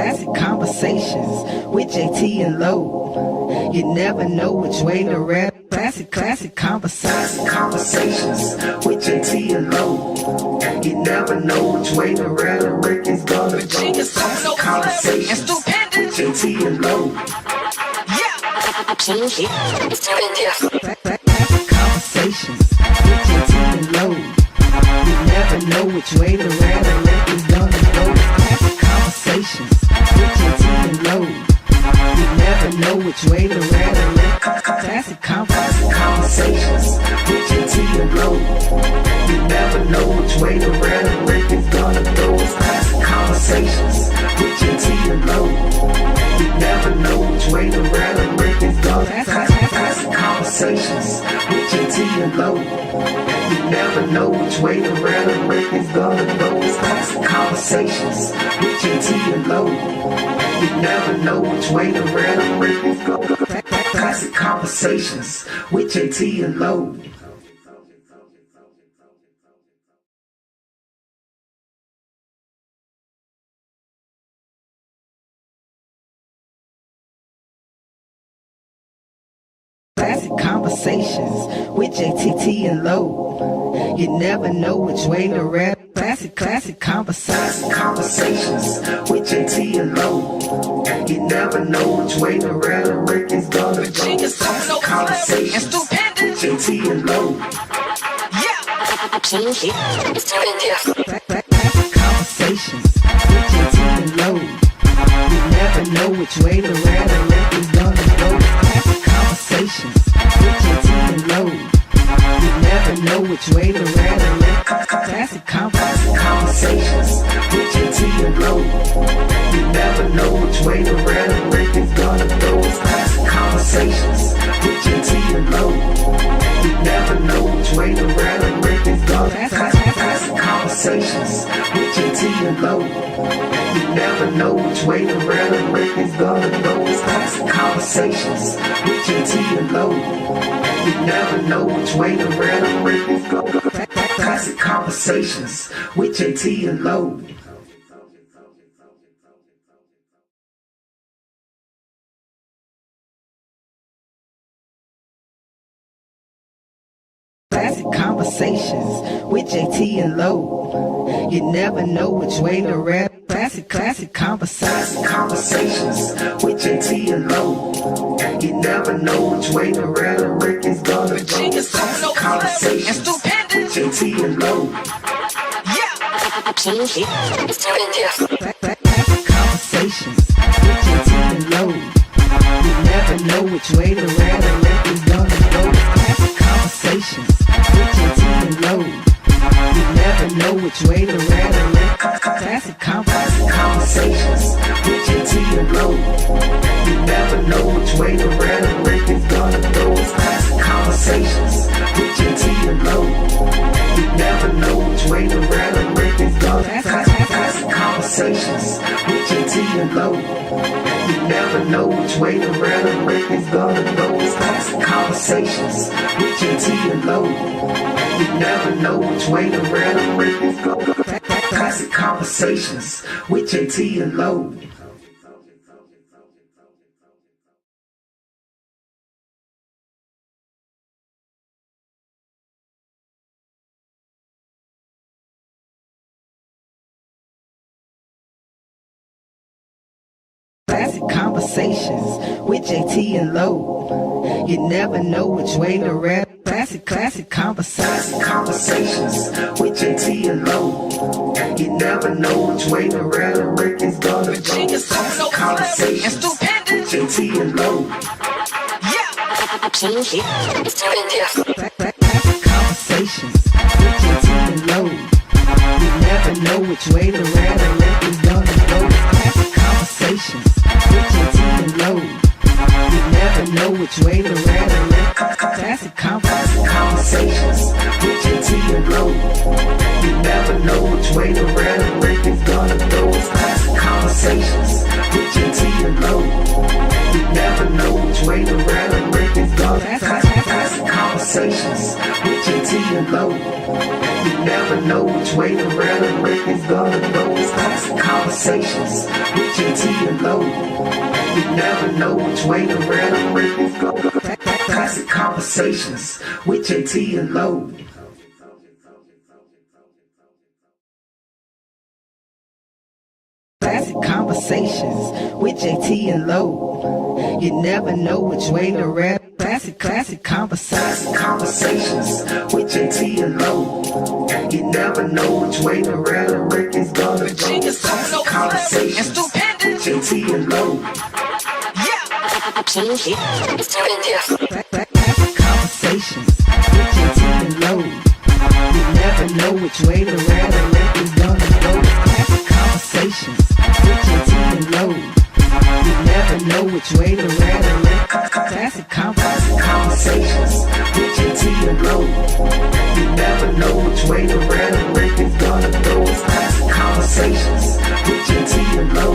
Classic Conversations with JT and Low. You never know which way to rap. Classic Conversations with JT and Low. You never know which way the rhetoric is gonna go. Classic Conversations with JT and Low. Classic Conversations with JT and Low. You never know which way the rhetoric is gonna go. Classic Conversations with JT and Low. You never know which way the rhetoric. Classic Conversations with JT and Low. You never know which way the rhetoric is gonna go. Classic Conversations with JT and Low. You never know which way the rhetoric is gonna go. Classic Conversations with JT and Low. You never know which way the rhetoric is gonna go. Classic Conversations with JT and Low. You never know which way the rhetoric is gonna go. Classic Conversations with JT and Low. Classic Conversations with JTT and Low. You never know which way to rap. Classic Conversations with JT and Low. You never know which way the rhetoric is gonna go. Classic Conversations with JT and Low. Classic Conversations with JT and Low. You never know which way the rhetoric is gonna go. Classic Conversations with JT and Low. You never know which way the rhetoric. Classic Conversations with JT and Low. You never know which way the rhetoric is gonna go. Classic Conversations with JT and Low. You never know which way the rhetoric is gonna go. Classic Conversations with JT and Low. You never know which way the rhetoric is gonna go. Classic Conversations with JT and Low. You never know which way the rhetoric is gonna go. Classic Conversations with JT and Low. Classic Conversations with JT and Low. You never know which way to rap. Classic Conversations with JT and Low. You never know which way the rhetoric is gonna go. Classic Conversations with JT and Low. Classic Conversations with JT and Low. You never know which way the rhetoric is gonna go. Classic Conversations with JT and Low. You never know which way the rhetoric. Classic Conversations with JT and Low. You never know which way the rhetoric is gonna go. Classic Conversations with JT and Low. You never know which way the rhetoric is gonna go. Classic Conversations with JT and Low. You never know which way the rhetoric is gonna go. Classic Conversations with JT and Low. You never know which way the rhetoric is gonna go. Classic Conversations with JT and Low. Classic Conversations with JT and Low. You never know which way to rap. Classic Conversations with JT and Low. You never know which way the rhetoric is gonna go. Classic Conversations with JT and Low. Classic Conversations with JT and Low. You never know which way the rhetoric is gonna go. Classic Conversations with JT and Low. You never know which way the rhetoric. Classic Conversations with JT and Low. You never know which way the rhetoric is gonna go. Classic Conversations with JT and Low. You never know which way the rhetoric is gonna go. Classic Conversations with JT and low. You never know which way the rhetoric is gonna go. It's classic conversations with JT and Low. You never know which way the rhetoric is gonna go. Classic conversations with JT and Low. Classic conversations with JT and Low. You never know which way to rap. Classic conversations with JT and Low. You never know which way the rhetoric is gonna go. Classic conversations with JT and Low. Classic conversations with JT and Low. You never know which way the rhetoric is gonna go. Classic conversations with JT and Low. You never know which way the rhetoric. Classic conversations with JT and Low. You never know which way the rhetoric is gonna go. It's classic conversations with JT and Low.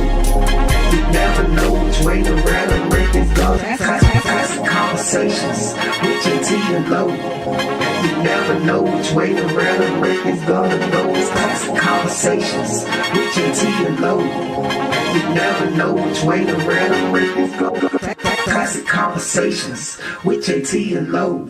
You never know which way the rhetoric is gonna go. Classic conversations with JT and Low. You never know which way the rhetoric is gonna go. It's classic conversations with JT and Low. You never know which way the rhetoric is gonna go. Classic conversations with JT and Low.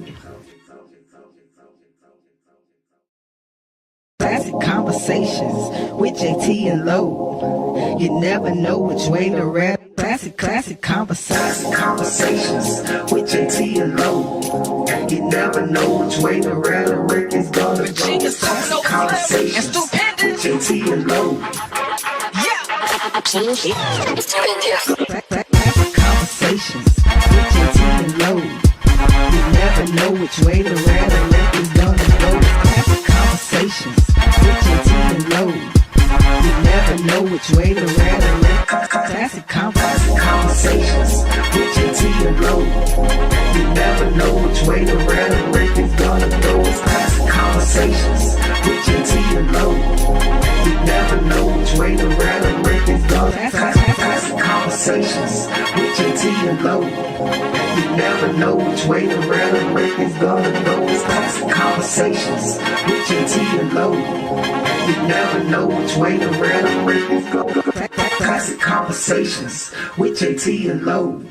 Classic conversations with JT and Low. You never know which way to rap. Classic conversations with JT and Low. You never know which way the rhetoric is gonna go. Classic conversations with JT and Low. Classic conversations with JT and Low. You never know which way the rhetoric is gonna go. Classic conversations with JT and Low. You never know which way the rhetoric. Classic conversations with JT and Low. You never know which way the rhetoric is gonna go. It's classic conversations with JT and Low. You never know which way the rhetoric is gonna go. Classic conversations with JT and Low. You never know which way the rhetoric is gonna go. It's classic conversations with JT and Low. You never know which way the rhetoric is gonna go. Classic conversations with JT and Low.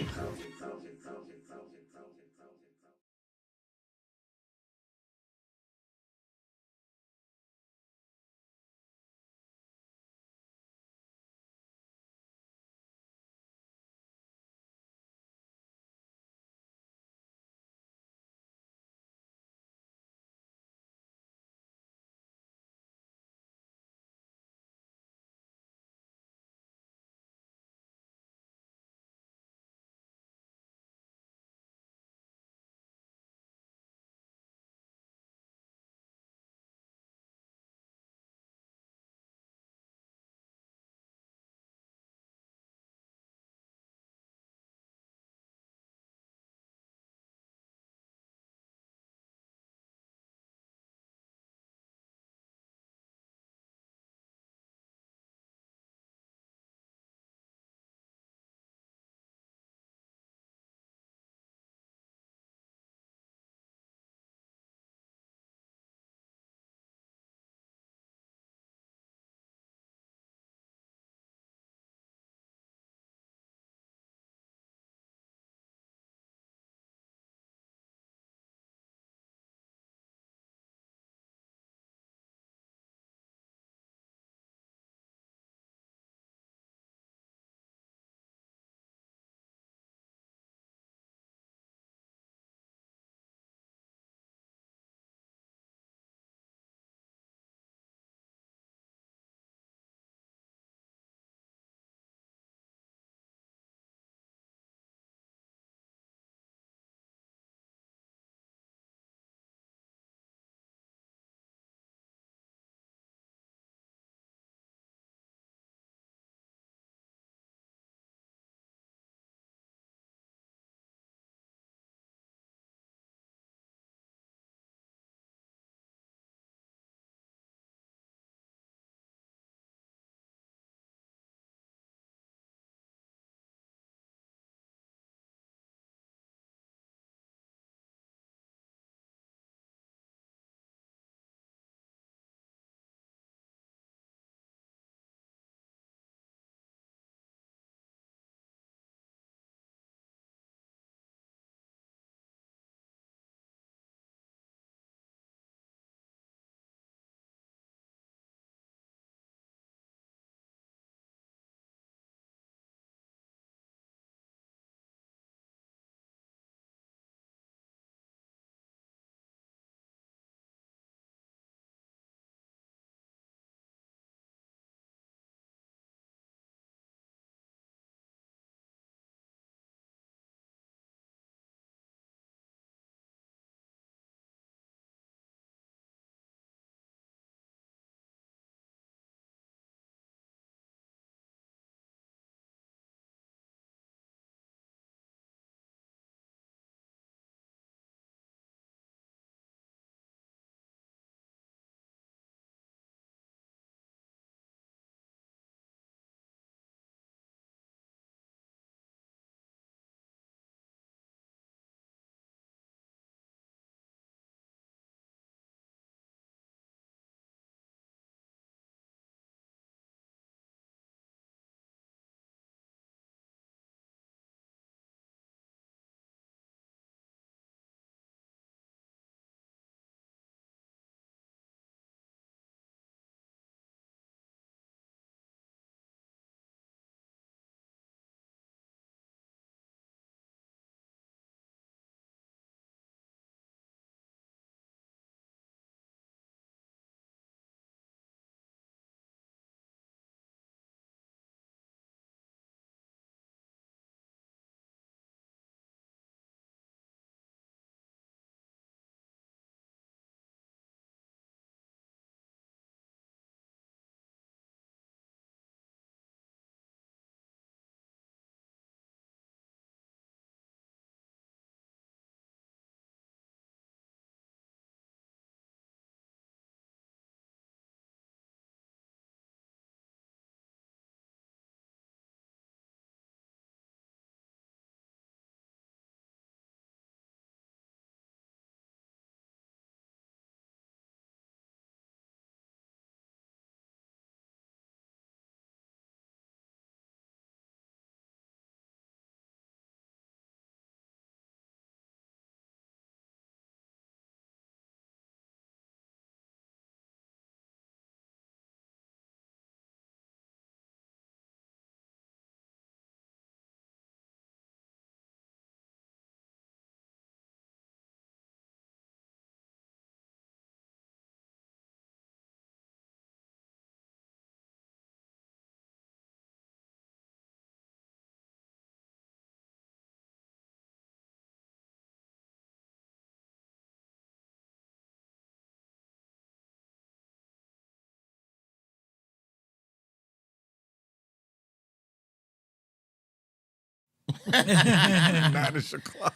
9 o'clock.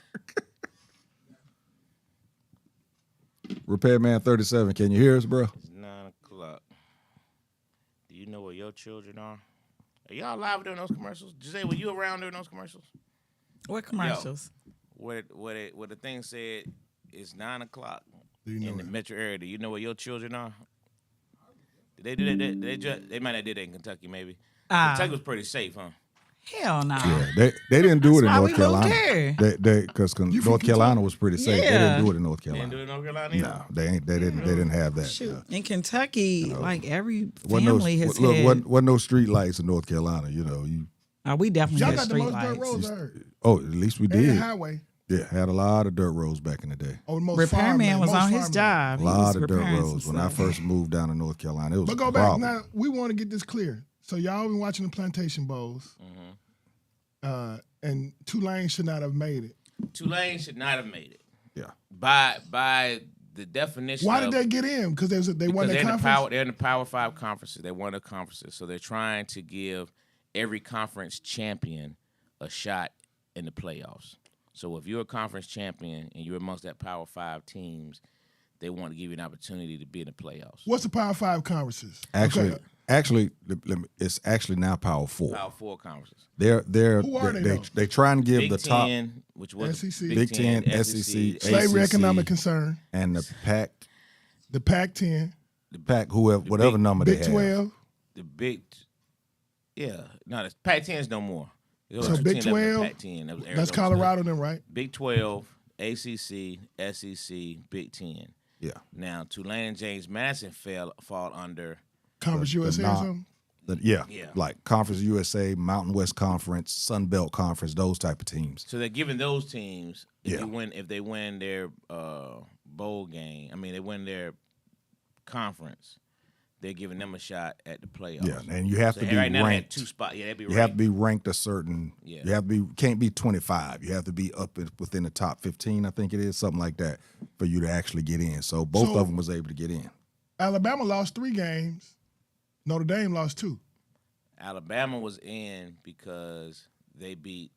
Repairman 37, can you hear us, bro? It's 9 o'clock. Do you know where your children are? Are y'all live during those commercials? Giselle, were you around during those commercials? What commercials? Where the thing said it's 9 o'clock in the metro area. Do you know where your children are? Did they do that? They might have did that in Kentucky, maybe. Kentucky was pretty safe, huh? Hell no. Yeah, they didn't do it in That's why North we Carolina. moved Because North Carolina was pretty safe. They didn't do it in North They Carolina. didn't do it in North Carolina either? No, they didn't have that. Shoot. In Kentucky, like every Wasn't family has had. wasn't no street lights in North Carolina. You know, We definitely Y'all had got the street most dirt lights. roads, I heard. at least we And did. the highway. Yeah, had a lot of dirt roads back in the day. Oh, the most Repairman farmland, was most on his farmland. job. A He lot was of dirt repairing some roads. When I stuff. first moved down to North Carolina, it was But a go back problem. now. We want to get this clear. So y'all been watching the Plantation Bowls, and Tulane should not have made it. Tulane should not have made it. Yeah. By the definition. Why of, did they get in? Because they won Because the conference. they're in the Power 5 conferences. They won the conferences. So they're trying to give every conference champion a shot in the playoffs. So if you're a conference champion and you're amongst that Power 5 teams, they want to give you an opportunity to be in the playoffs. What's the Power 5 conferences? Actually, it's actually now Power 4. Power 4 conferences. Who are they, though? they try and give Big the top 10, which was SEC. Big Ten, SEC, Slavery ACC, Economic Concern, and the Pac, the Pac-10, whatever number Big they have. 12. the Big, no, the Pac-10 is no more. There So was Big 10 that was the 12, Pac-10. That was That's Arizona State. Colorado, then, right? Big 12, ACC, SEC, Big 10. Yeah. Now, Tulane and James Madison fall under. Conference USA or something? Yeah, Yeah. like Conference USA, Mountain West Conference, Sun Belt Conference, those type of teams. So they're giving those teams if Yeah. if they win their bowl game. I mean, they win their conference. They're giving them a shot at the playoffs. Yeah, and you have to be right now they had ranked. 2 spots. Yeah, they'd be You ranked. have to be ranked a certain. Yeah. You have to be can't be 25. You have to be within the top 15. I think it is something like that for you to actually get in. So both of them was able to get in. Alabama lost 3 games. Notre Dame lost 2. Alabama was in because they beat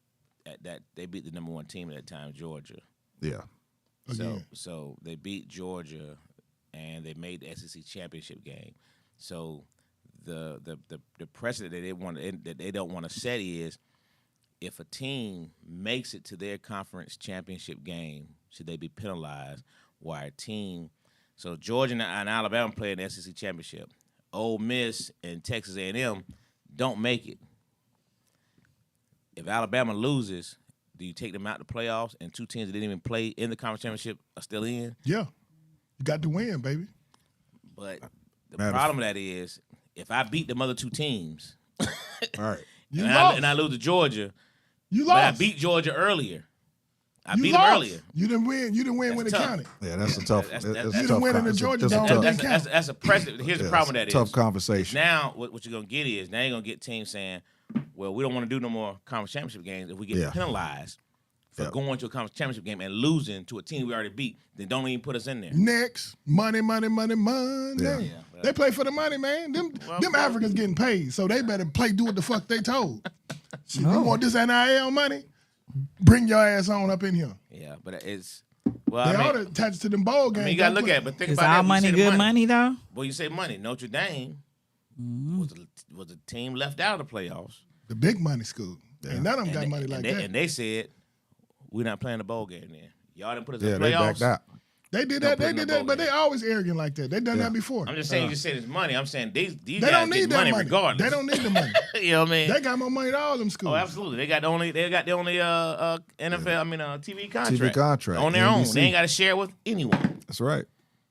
the number 1 team at that time, Georgia. Yeah. Again. So they beat Georgia, and they made the SEC championship game. So the precedent that they don't want to set is if a team makes it to their conference championship game, should they be penalized? Why a team? So Georgia and Alabama play in the SEC championship. Ole Miss and Texas A&M don't make it. If Alabama loses, do you take them out the playoffs and 2 teams that didn't even play in the conference championship are still in? Yeah. You got to win, baby. But the problem with that is if I beat them other 2 teams All right. You and lost. I lose to Georgia, You but I lost. beat Georgia earlier. I You beat lost. them earlier. You didn't win. You didn't win when it tough. counted. Yeah, that's a tough. That's- that's that's- a You tough done win in the it's a- Georgia it's a Dome. tough- That didn't count. That's a precedent. Here's the yeah, problem with it's that a is tough conversation. now what you're going to get is now you're going to get teams saying, well, we don't want to do no more conference championship games. If we get Yeah. penalized for Yeah. going to a conference championship game and losing to a team we already beat, then don't even put us in there. Next, money. Yeah. They play for the money, man. Them Africans getting paid, so they better do what the fuck they told. So you want this NIL money? Bring your ass on up in here. Yeah, but it's well, They I ought mean, to attach to them bowl games. you got to look at it, but think Is about our that. money good money, though? Well, you say money. Notre Dame was a team left out of the playoffs. The big money school. Ain't none of them got money like that. And they said, we're not playing the bowl game then. Y'all didn't put us Yeah, in the they playoffs. backed out. They did Don't that. put They in the did that, bowl but game. they always arrogant like that. They done that before. I'm just saying, you just said it's money. I'm saying these They guys don't get need that money money. regardless. They don't need the money. You know what I mean? They got more money than all them schools. Oh, absolutely. They got the only NFL. TV contract. TV contract, on their own. NBC. They ain't got to share it with anyone. That's right.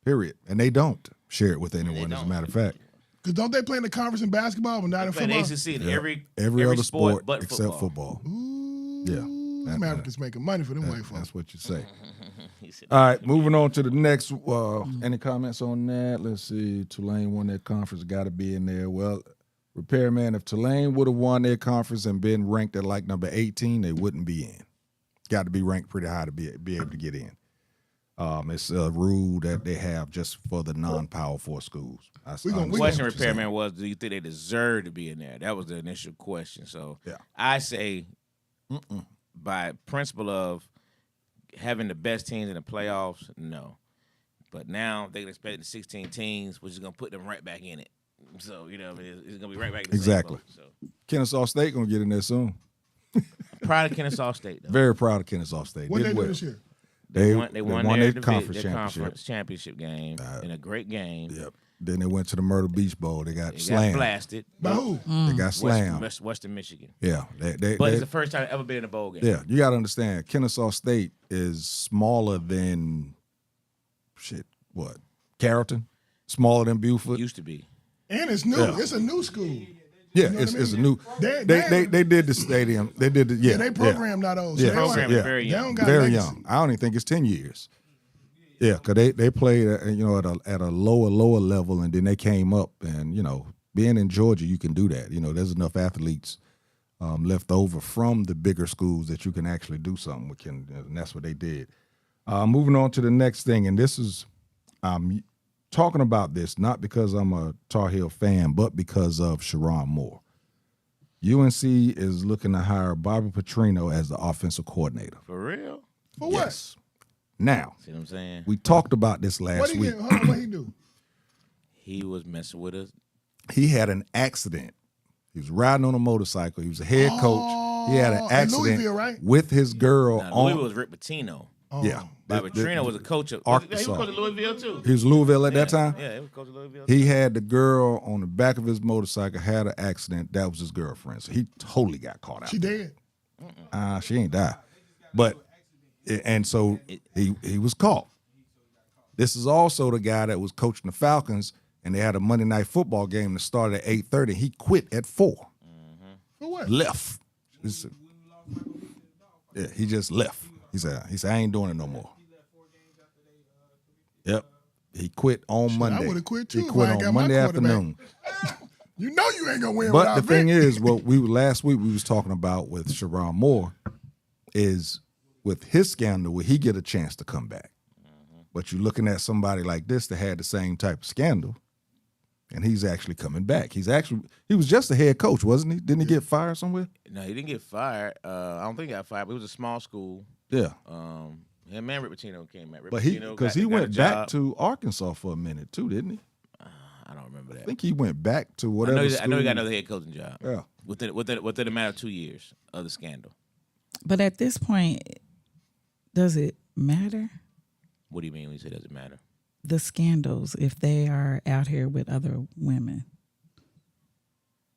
Period. And they don't share it with anyone. As a don't. matter of fact, Because don't they play in the conference in basketball but not in Play the football? ACC in Yeah. every other sport but except football. Yeah. Them Africans making money for them white folks. That's what you say. He said, All right, moving on to the next. Any comments on that? Let's see. Tulane won their conference. Got to be in there. Well, Repairman, if Tulane would have won their conference and been ranked at like number 18, they wouldn't be in. Got to be ranked pretty high to be able to get in. It's a rule that they have just for the non-Power 4 schools. The question, Repairman, was, do you think they deserve to be in there? That was the initial question. So Yeah. I say by principle of having the best teams in the playoffs, no. But now they can expect the 16 teams, which is going to put them right back in it. So, you know, it's going to be right back in the Exactly. same boat. So, Kennesaw State going to get in there soon. proud of Kennesaw State, though. Very proud of Kennesaw State. What Did they do well. this year? They won their their conference championship game in a great game. Yep. Then they went to the Myrtle Beach Bowl. They got They slammed. got blasted. By who? They got slammed. Western Michigan. Yeah. But it's the first time I've ever been in a bowl game. Yeah, you got to understand, Kennesaw State is smaller than, Carrollton? Smaller than Beaufort? Used to be. And it's new. Yeah. It's a new school. Yeah, know what it's I mean? a new. They- They did the stadium. They did the Yeah, they programmed out those. So Yeah, they don't- Program is very They young. don't got very legacy. young. I don't even think it's 10 years. Yeah, because they played at a lower level, and then they came up, and being in Georgia, you can do that. There's enough athletes left over from the bigger schools that you can actually do something with, and that's what they did. Moving on to the next thing, and this is talking about this not because I'm a Tar Heel fan, but because of Sharon Moore. UNC is looking to hire Bobby Petrino as the offensive coordinator. For real? For what? Yes. Now, See what I'm saying? we talked about this What last he week. get? Hold on, what he do? He was messing with us. He had an accident. He was riding on a motorcycle. He was a head coach. He had an in accident Louisville, right? with his girl Now, on. Louisville was Rick Pitino. Yeah, Bobby Petrino was a coach of Arkansas. He was coach of Louisville too. He was Louisville at that time. Yeah, he was coach of Louisville. He had the girl on the back of his motorcycle, had an accident. That was his girlfriend. So he totally got caught out. She dead. She ain't died. But, and so he was caught. This is also the guy that was coaching the Falcons, and they had a Monday Night Football game that started at 8:30. He quit at 4. For what? Left. Yeah, he just left. He said, I ain't doing it no more. Yep. He quit on Monday. I would've quit too He if quit I ain't on got my Monday quarterback. afternoon. You know you ain't gonna win But without the thing Vic. is, what last week we was talking about with Sharon Moore is with his scandal, will he get a chance to come back? But you're looking at somebody like this that had the same type of scandal, and he's actually coming back. He was just a head coach, wasn't he? Didn't he get fired somewhere? No, he didn't get fired. I don't think he got fired, but it was a small school. Yeah. Him and Rick Pitino came back. Rick But Pitino because got he a went back job. to Arkansas for a minute too, didn't he? I don't remember that. I think he went back to I whatever. know, I know he got school. another head coaching job. Yeah. Within a matter of 2 years of the scandal. But at this point, does it matter? What do you mean when you say doesn't matter? The scandals, if they are out here with other women.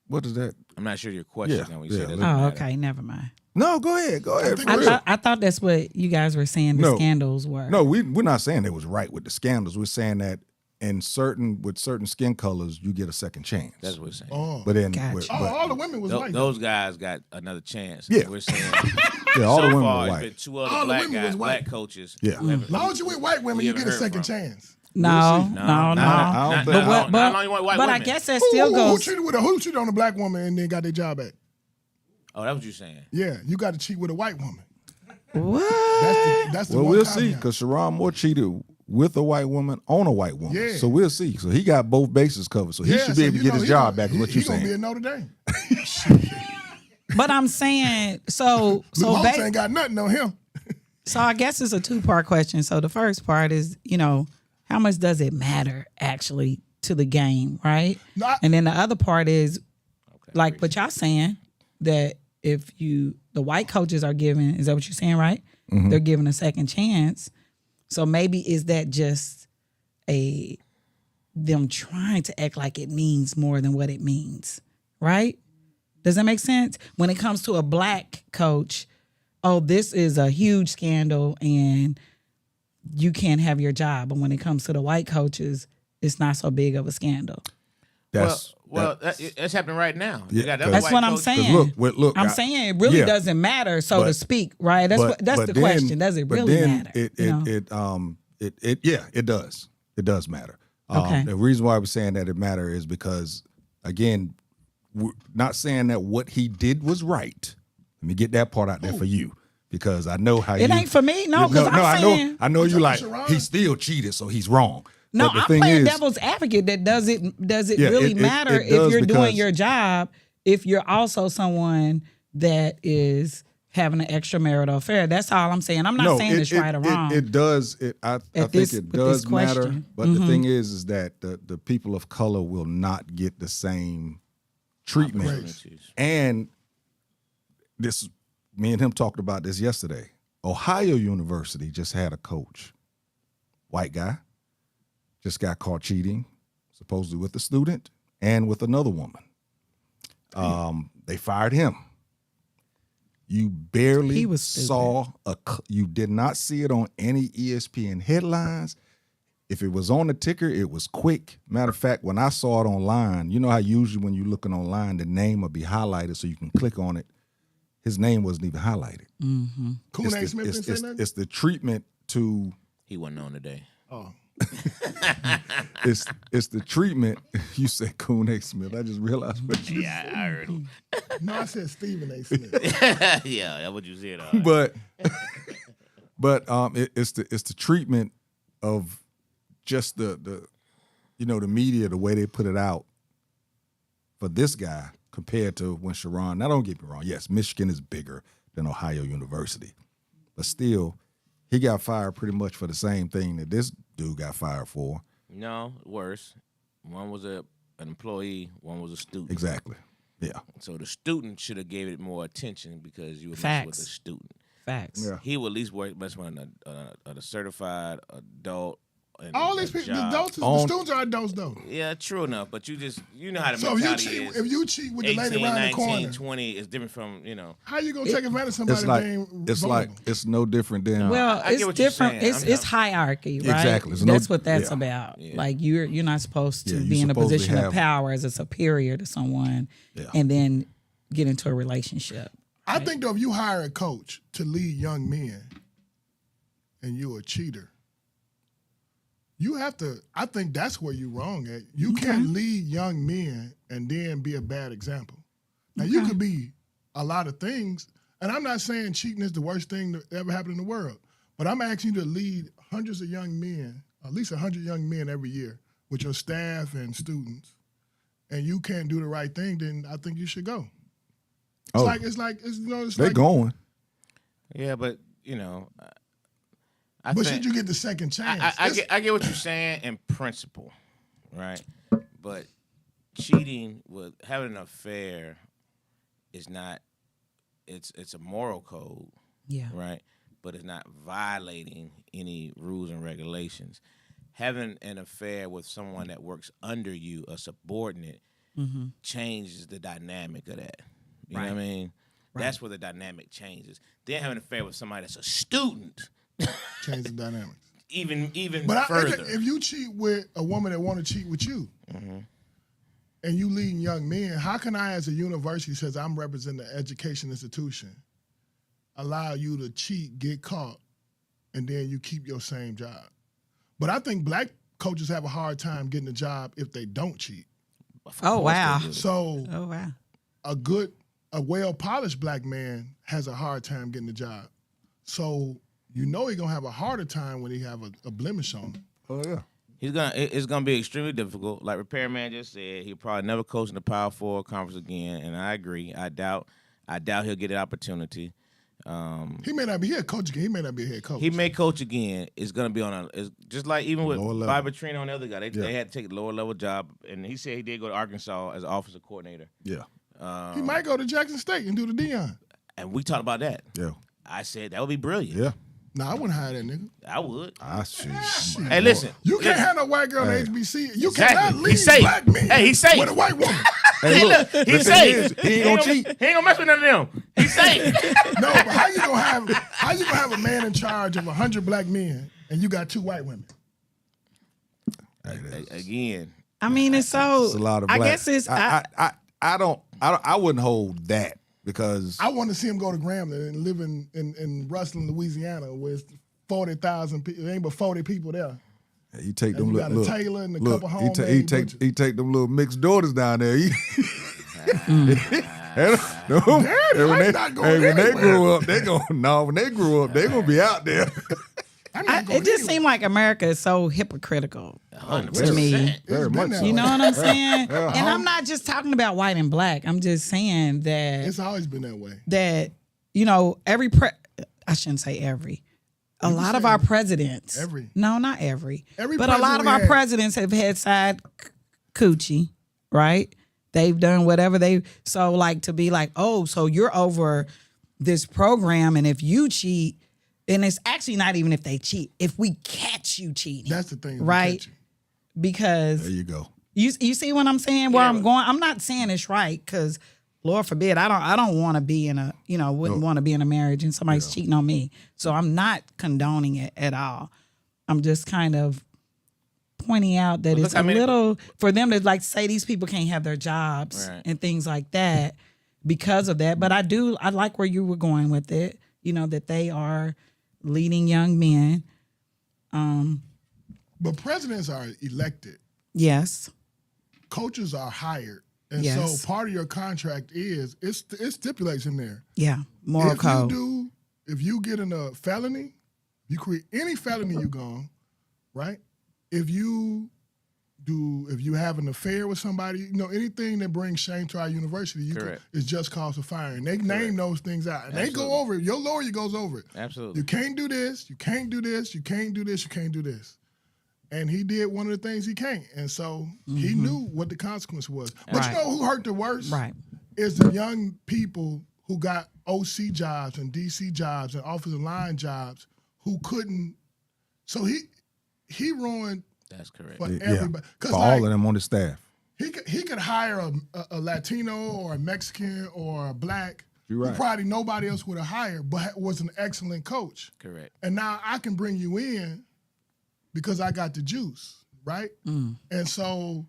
What is that? I'm not sure your question Yeah, when you say yeah. doesn't Oh, matter. okay, never mind. No, go ahead. Go ahead. think for real. I thought that's what you guys were saying. The No. scandals were. No, we're not saying it was right with the scandals. We're saying that with certain skin colors, you get a second chance. That's what we're saying. Oh. But then, Gotcha. All the women was white. Those guys got another chance. Yeah. We're saying yeah, all so the women far were it's white. been two All other the black women guys, was white. black coaches. Yeah. who haven't- As long as you with white women, we you haven't get a heard second from. chance. No, We'll see. no, No, no. I don't Not- think- not But not only white but I women. guess that still Who goes. cheated on a black woman and then got their job back? Oh, that's what you're saying. Yeah, you got to cheat with a white woman. What? That's the Well, one we'll see caveat. because Sharon Moore cheated with a white woman on a white woman. Yeah. So we'll see. So he got both bases covered. So he should be so able to you get know his he job gonna- back. Is what he you're gonna be saying? in Notre Dame. But I'm saying so. Luke Holmes ba- ain't got nothing on him. So I guess it's a 2-part question. So the first part is, how much does it matter actually to the game, right? No, I- And then the other part is, like what y'all saying, that if the white coaches are giving, is that what you're saying, right? Mm-hmm. They're giving a second chance. So maybe is that just them trying to act like it means more than what it means, right? Does that make sense? When it comes to a black coach, oh, this is a huge scandal and you can't have your job. But when it comes to the white coaches, it's not so big of a scandal. That's That's happening right now. Yeah, You got another That's white what I'm coach. saying. Look, I'm saying it really yeah. doesn't matter, so to But- speak, right? That's the then- question. Does it but really then matter? It does. It does matter. Okay. The reason why we're saying that it matter is because, again, we're not saying that what he did was right. Let me get that part out there for you because I know how It ain't for me, no, 'cause I'm saying- I know you like Sharon? he still cheated, so he's wrong. No, But the I'm thing playing is, devil's advocate. That does it Yeah, really it matter does if you're doing because- your job? If you're also someone that is having an extramarital affair. That's all I'm saying. I'm not saying it's right or wrong. It does. I think this- it with this does matter. question. But the thing is that the people of color will not get the same treatment. Opportunities. And this, me and him talked about this yesterday. Ohio University just had a coach, white guy, just got caught cheating, supposedly with a student and with another woman. They fired him. You barely He was stupid. saw you did not see it on any ESPN headlines. If it was on the ticker, it was quick. Matter of fact, when I saw it online, you know how usually when you're looking online, the name will be highlighted so you can click on it. His name wasn't even highlighted. Kool Aid Smith didn't say nothing. It's the treatment to He wasn't on today. Oh, it's the treatment. You said Kool Aid Smith. I just realized what you Yeah, I heard him. no, I said Stephen A. Smith. Yeah, that's what you said. but it's the treatment of just the the media, the way they put it out for this guy compared to when Sharon. Now, don't get me wrong. Yes, Michigan is bigger than Ohio University, but still, he got fired pretty much for the same thing that this dude got fired for. No, worse. One was an employee. One was a student. Exactly. Yeah. So the student should have gave it more attention because you were messing Facts. with the student. Facts. Yeah. He would at least mess with a certified adult. And All a these people, the job. adults, the On- students are adults though. Yeah, true enough. But you know how the So if you mentality cheat, is. if you cheat with the 18, lady around 19, the corner, 20 is different from, how you gonna take advantage of somebody It's like that ain't it's like vulnerable? it's no different than Well, I get it's what you're different. saying. It's hierarchy, right? Exactly. It's That's no- what that's yeah. about. Yeah. Like you're not supposed to Yeah, be you're in a supposed to position of have- power as a superior to someone, Yeah. and then get into a relationship. I think though, if you hire a coach to lead young men, and you're a cheater, you have to. I think that's where you're wrong at. You can't lead young men and then be a bad example. Now you could be a lot of things, and I'm not saying cheating is the worst thing that ever happened in the world, but I'm asking you to lead hundreds of young men, at least 100 young men every year, with your staff and students, and you can't do the right thing. Then I think you should go. It's Oh. like it's they're like. going. Yeah, but I But think, should you get the second chance? I get what you're saying in principle, right? But cheating with having an affair is not. It's a moral code, Yeah. right? But it's not violating any rules and regulations. Having an affair with someone that works under you, a subordinate, changes the dynamic of that. You know what I mean? That's where the dynamic changes. Then having an affair with somebody that's a student, change the dynamics. even But further. if you cheat with a woman that want to cheat with you, and you leading young men, how can I, as a university, says I'm representing an education institution, allow you to cheat, get caught, and then you keep your same job? But I think black coaches have a hard time getting a job if they don't cheat. Oh wow. So Oh wow. a well-polished black man has a hard time getting a job. So he's gonna have a harder time when he have a blemish on him. Oh yeah. It's gonna be extremely difficult. Like Repairman just said, he'll probably never coach in the Power 4 conference again. And I agree. I doubt he'll get an opportunity. He may not be a coach again. He may not be a head coach. He may coach again. It's gonna be it's just like even with Lower level. Bobby Petrino and the other guy. They had to take a lower level job, and he said he did go to Arkansas as an offensive coordinator. Yeah. He might go to Jackson State and do the Dion. And we talked about that. Yeah. I said that would be brilliant. Yeah. Nah, I wouldn't hire that nigga. I would. I see. Hey, listen. You can't have no white girl in HBC. You Exactly. cannot He lead safe. black men Hey, he safe. with a white woman. Hey, look, the He's thing safe. is, he ain't gonna cheat. He ain't gonna mess with none of them. He's safe. No, but how you gonna have a man in charge of 100 black men and you got 2 white women? Again. I mean, it's so. It's a lot of I black. guess it's. I wouldn't hold that because I want to see him go to Grambling and live in Rustling, Louisiana, where it's 40,000 people. There ain't but 40 people there. he take And them you got a little tailor and a look, couple he homemade take butchers. he take them little mixed daughters down there. I'm not going when they anywhere. grow up, when they grow up, they gonna be out there. I'm not going It just anywhere. seems like America is so hypocritical to 100%. me. Very been much that so. You know what I'm saying? Yeah. And I'm not just talking about white and black. I'm just saying that It's always been that way. that every I shouldn't say every. A lot of our presidents. Every. No, not every. Every but a lot president of we our had. presidents have had side coochie, right? They've done whatever so like to be like, oh, so you're over this program, and if you cheat, and it's actually not even if they cheat, if we catch you cheating. That's the thing. right? Because There you go. you see what I'm saying? Where Yeah. I'm going, I'm not saying it's right, because Lord forbid, I don't want to be in a, wouldn't want to be in a marriage and somebody's cheating on me. So I'm not condoning it at all. I'm just kind of pointing out that Well, it's look, I mean, little for them to like say these people can't have their jobs Right. and things like that because of that. But I like where you were going with it, that they are leading young men. But presidents are elected. Yes. Coaches are hired. And Yes. so part of your contract is it stipulates in there. Yeah. Moral code. If you get in a felony, you create any felony you gone, right? If you have an affair with somebody, anything that brings shame to our university, Correct. is just cause for firing. They name those things out. And they Absolutely. go over it. Your lawyer goes over it. Absolutely. You can't do this, you can't do this, you can't do this, you can't do this. And he did one of the things he can't. And so he knew what the consequence was. But Right. you know who hurt the worst? Right. Is the young people who got OC jobs and DC jobs and offensive line jobs who couldn't. So he ruined That's correct. for Yeah. everybody. For 'Cause all of them on the staff. he could hire a Latino or a Mexican or a black You're right. who probably nobody else would have hired, but was an excellent coach. Correct. And now I can bring you in because I got the juice, right? And so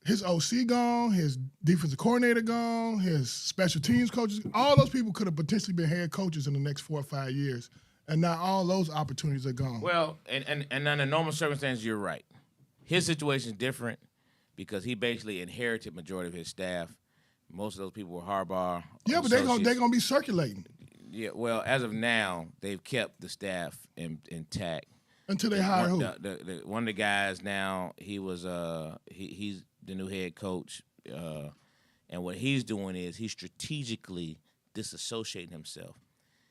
his OC gone, his defensive coordinator gone, his special teams coaches, all those people could have potentially been head coaches in the next 4 or 5 years. And now all those opportunities are gone. Well, and under normal circumstances, you're right. His situation is different because he basically inherited majority of his staff. Most of those people were Harbaugh. yeah, but they're associates. gonna be circulating Yeah, well, as of now, they've kept the staff intact. until they hire who? One of the guys now, he was he's the new head coach, and what he's doing is he's strategically disassociating himself.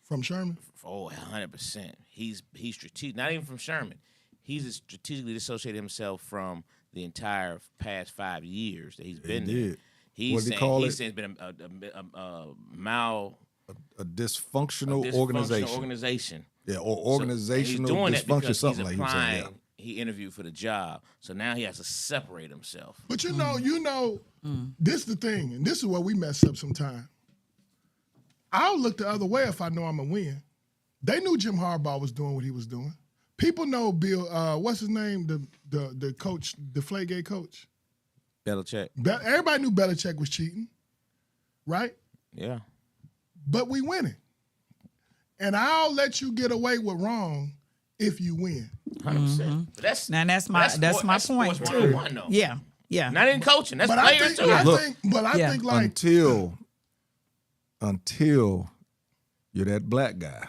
From Sherman? 100%. He's strategic, not even from Sherman. He's strategically dissociated himself from the entire past 5 years that he's been there. did. What He's did he saying call he's it? saying it's been A dysfunctional dysfunctional organization. Yeah, or organizational doing it dysfunction, because something he's like he was saying. applying. He interviewed for the job, so now he has to separate himself. But this is the thing, and this is where we mess up sometime. I'll look the other way if I know I'm going to win. They knew Jim Harbaugh was doing what he was doing. People know Bill, what's his name, the coach, the Deflategate coach. Belichick. Everybody knew Belichick was cheating, right? Yeah. But we winning. And I'll let you get away with wrong if you win. 100%. But that's my point sports too. 101 though. Yeah. Yeah. Not in coaching. That's But I players think, too. I think like until you're that black guy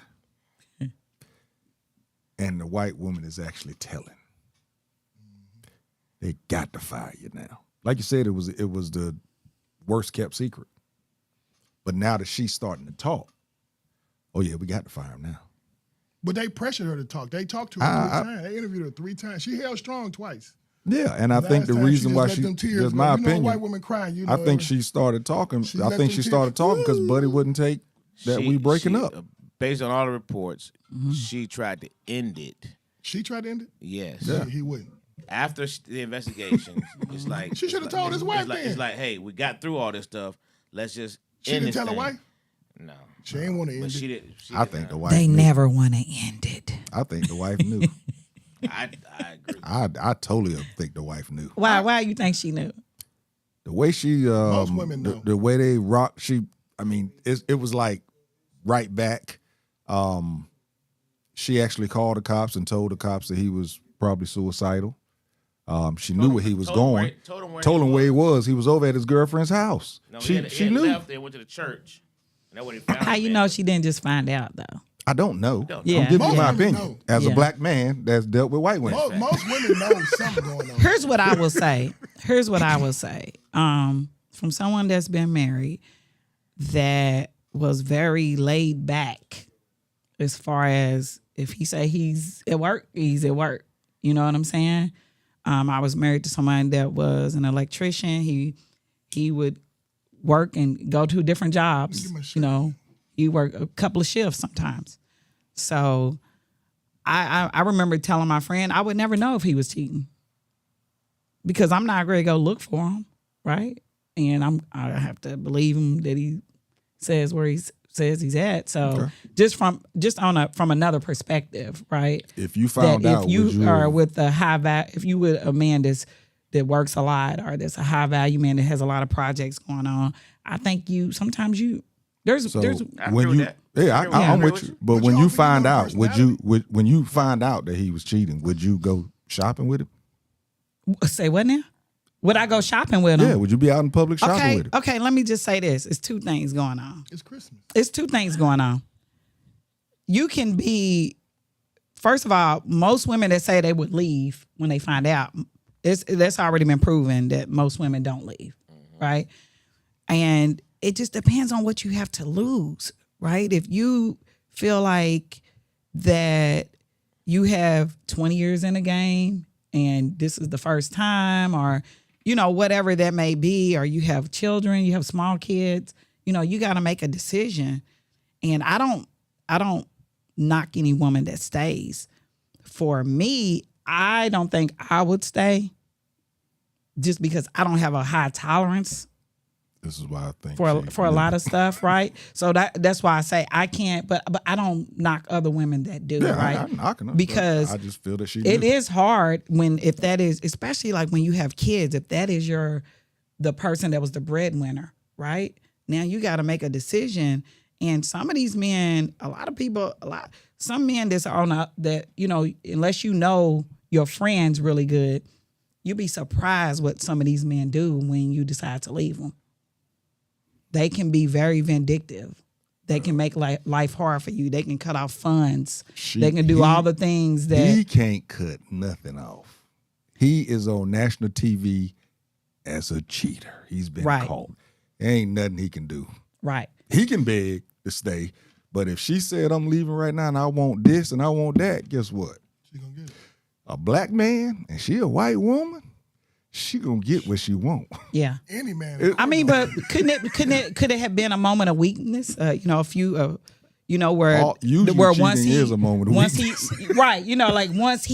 and the white woman is actually telling, they got to fire you now. Like you said, it was the worst kept secret. But now that she's starting to talk, oh yeah, we got to fire him now. But they pressured her to talk. They talked to her 3 times. They interviewed her 3 times. She held strong twice. Yeah, and I think Last the time reason why let she, them tears just go. my You know, a opinion, white woman crying. I think she started talking. I let think them she started tears- talking because Buddy wouldn't take that we breaking up. Based on all the reports, she tried to end it. She tried to end it? Yes. Yeah. He wouldn't. After the investigation, it's like She should have told his wife then. It's like, hey, we got through all this stuff. Let's just She end didn't this tell her thing. wife? No. She ain't want to But end she it. did. I think the wife. They knew. never want to end it. I think the wife knew. I agree. I totally think the wife knew. Why you think she knew? The way she, Most women know. the way they rock, it was like right back. She actually called the cops and told the cops that he was probably suicidal. She knew where he was going. Told him where he was. He was over at his girlfriend's house. No, she he had knew. left and went to the church. And that's what he found. How you know she didn't just find out though? I don't know. Yeah. I'm giving Most you my women opinion know. as a Yeah. black man that's dealt with white women. Most women know something going on. Here's what I will say. From someone that's been married, that was very laid back as far as if he say he's at work, he's at work. You know what I'm saying? I was married to someone that was an electrician. He would work and go to different jobs. Give me a shirt. You know, he worked a couple of shifts sometimes. So I remember telling my friend I would never know if he was cheating because I'm not ready to go look for him, right? And I have to believe him that he says where he says he's at. So from another perspective, right? If you found that out, if you would you are with a high value, if you with a man that works a lot or that's a high value man that has a lot of projects going on, I think there's So I when agree you, with that. yeah, I agree with I'm that. with you. But But when you you also find know out, when you find out that he was cheating, would you go shopping with him? say what now? Would I go shopping with him? Yeah, would you be out in public shopping with him? Okay, let me just say this. It's two things going on. It's Christmas. It's two things going on. You can be, first of all, most women that say they would leave when they find out, that's already been proven that most women don't leave, right? And it just depends on what you have to lose, right? If you feel like that you have 20 years in the game and this is the first time, or whatever that may be, or you have children, you have small kids, you got to make a decision. And I don't knock any woman that stays. For me, I don't think I would stay just because I don't have a high tolerance This is why I think for a lot of stuff, right? So that's why I say I can't, but I don't knock other women that do, right? I'm knocking her, because I just feel that she it knew. is hard if that is, especially like when you have kids, if that is the person that was the breadwinner, right? Now you got to make a decision. And some of these men, some men that's unless you know your friends really good, you'll be surprised what some of these men do when you decide to leave them. They can be very vindictive. They can make life hard for you. They can cut off funds. They can do all the things that he can't cut nothing off. He is on national TV as a cheater. He's been Right. caught. Ain't nothing he can do. right. He can beg to stay, but if she said I'm leaving right now and I want this and I want that, guess what? She gonna get it. A black man and she a white woman, she gonna get what she want. Yeah. Any man. I mean, but could it have been a moment of weakness? A few, where Usually where cheating is a moment of weakness. right, once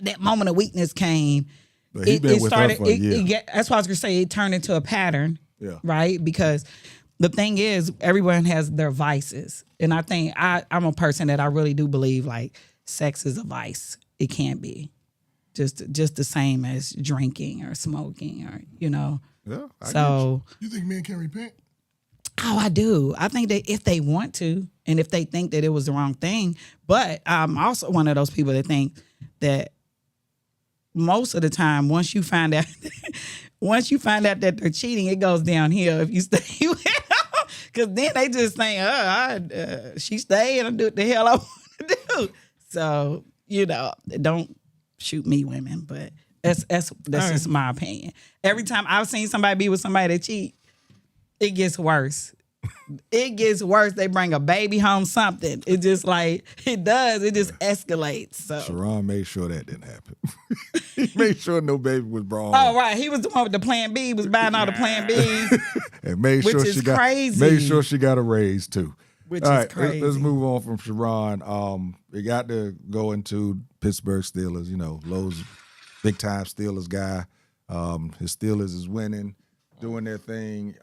that moment of weakness came, But he been with her for a year. that's why I was gonna say it turned into a pattern. Yeah. Right, because the thing is, everyone has their vices, and I think I'm a person that I really do believe like sex is a vice. It can't be just the same as drinking or smoking or Yeah, I get so. You think men can repent? Oh, I do. I think that if they want to, and if they think that it was the wrong thing, but I'm also one of those people that think that most of the time, once you find out that they're cheating, it goes downhill if you stay with them. Because then they just think, she stayed and I do what the hell I want to do. So, don't shoot me, women, but that's just my opinion. Every time I've seen somebody be with somebody that cheat, it gets worse. It gets worse. They bring a baby home, something. It just it does. It just escalates. So. Sharon made sure that didn't happen. He made sure no baby was brought Oh, home. right. He was the one with the plan B. He was buying all the plan Bs. And made Which sure is she got crazy. made sure she got a raise too. Which All is right, crazy. let's move on from Sharon. We got to go into Pittsburgh Steelers. Lowe's big time Steelers guy. His Steelers is winning, doing their thing.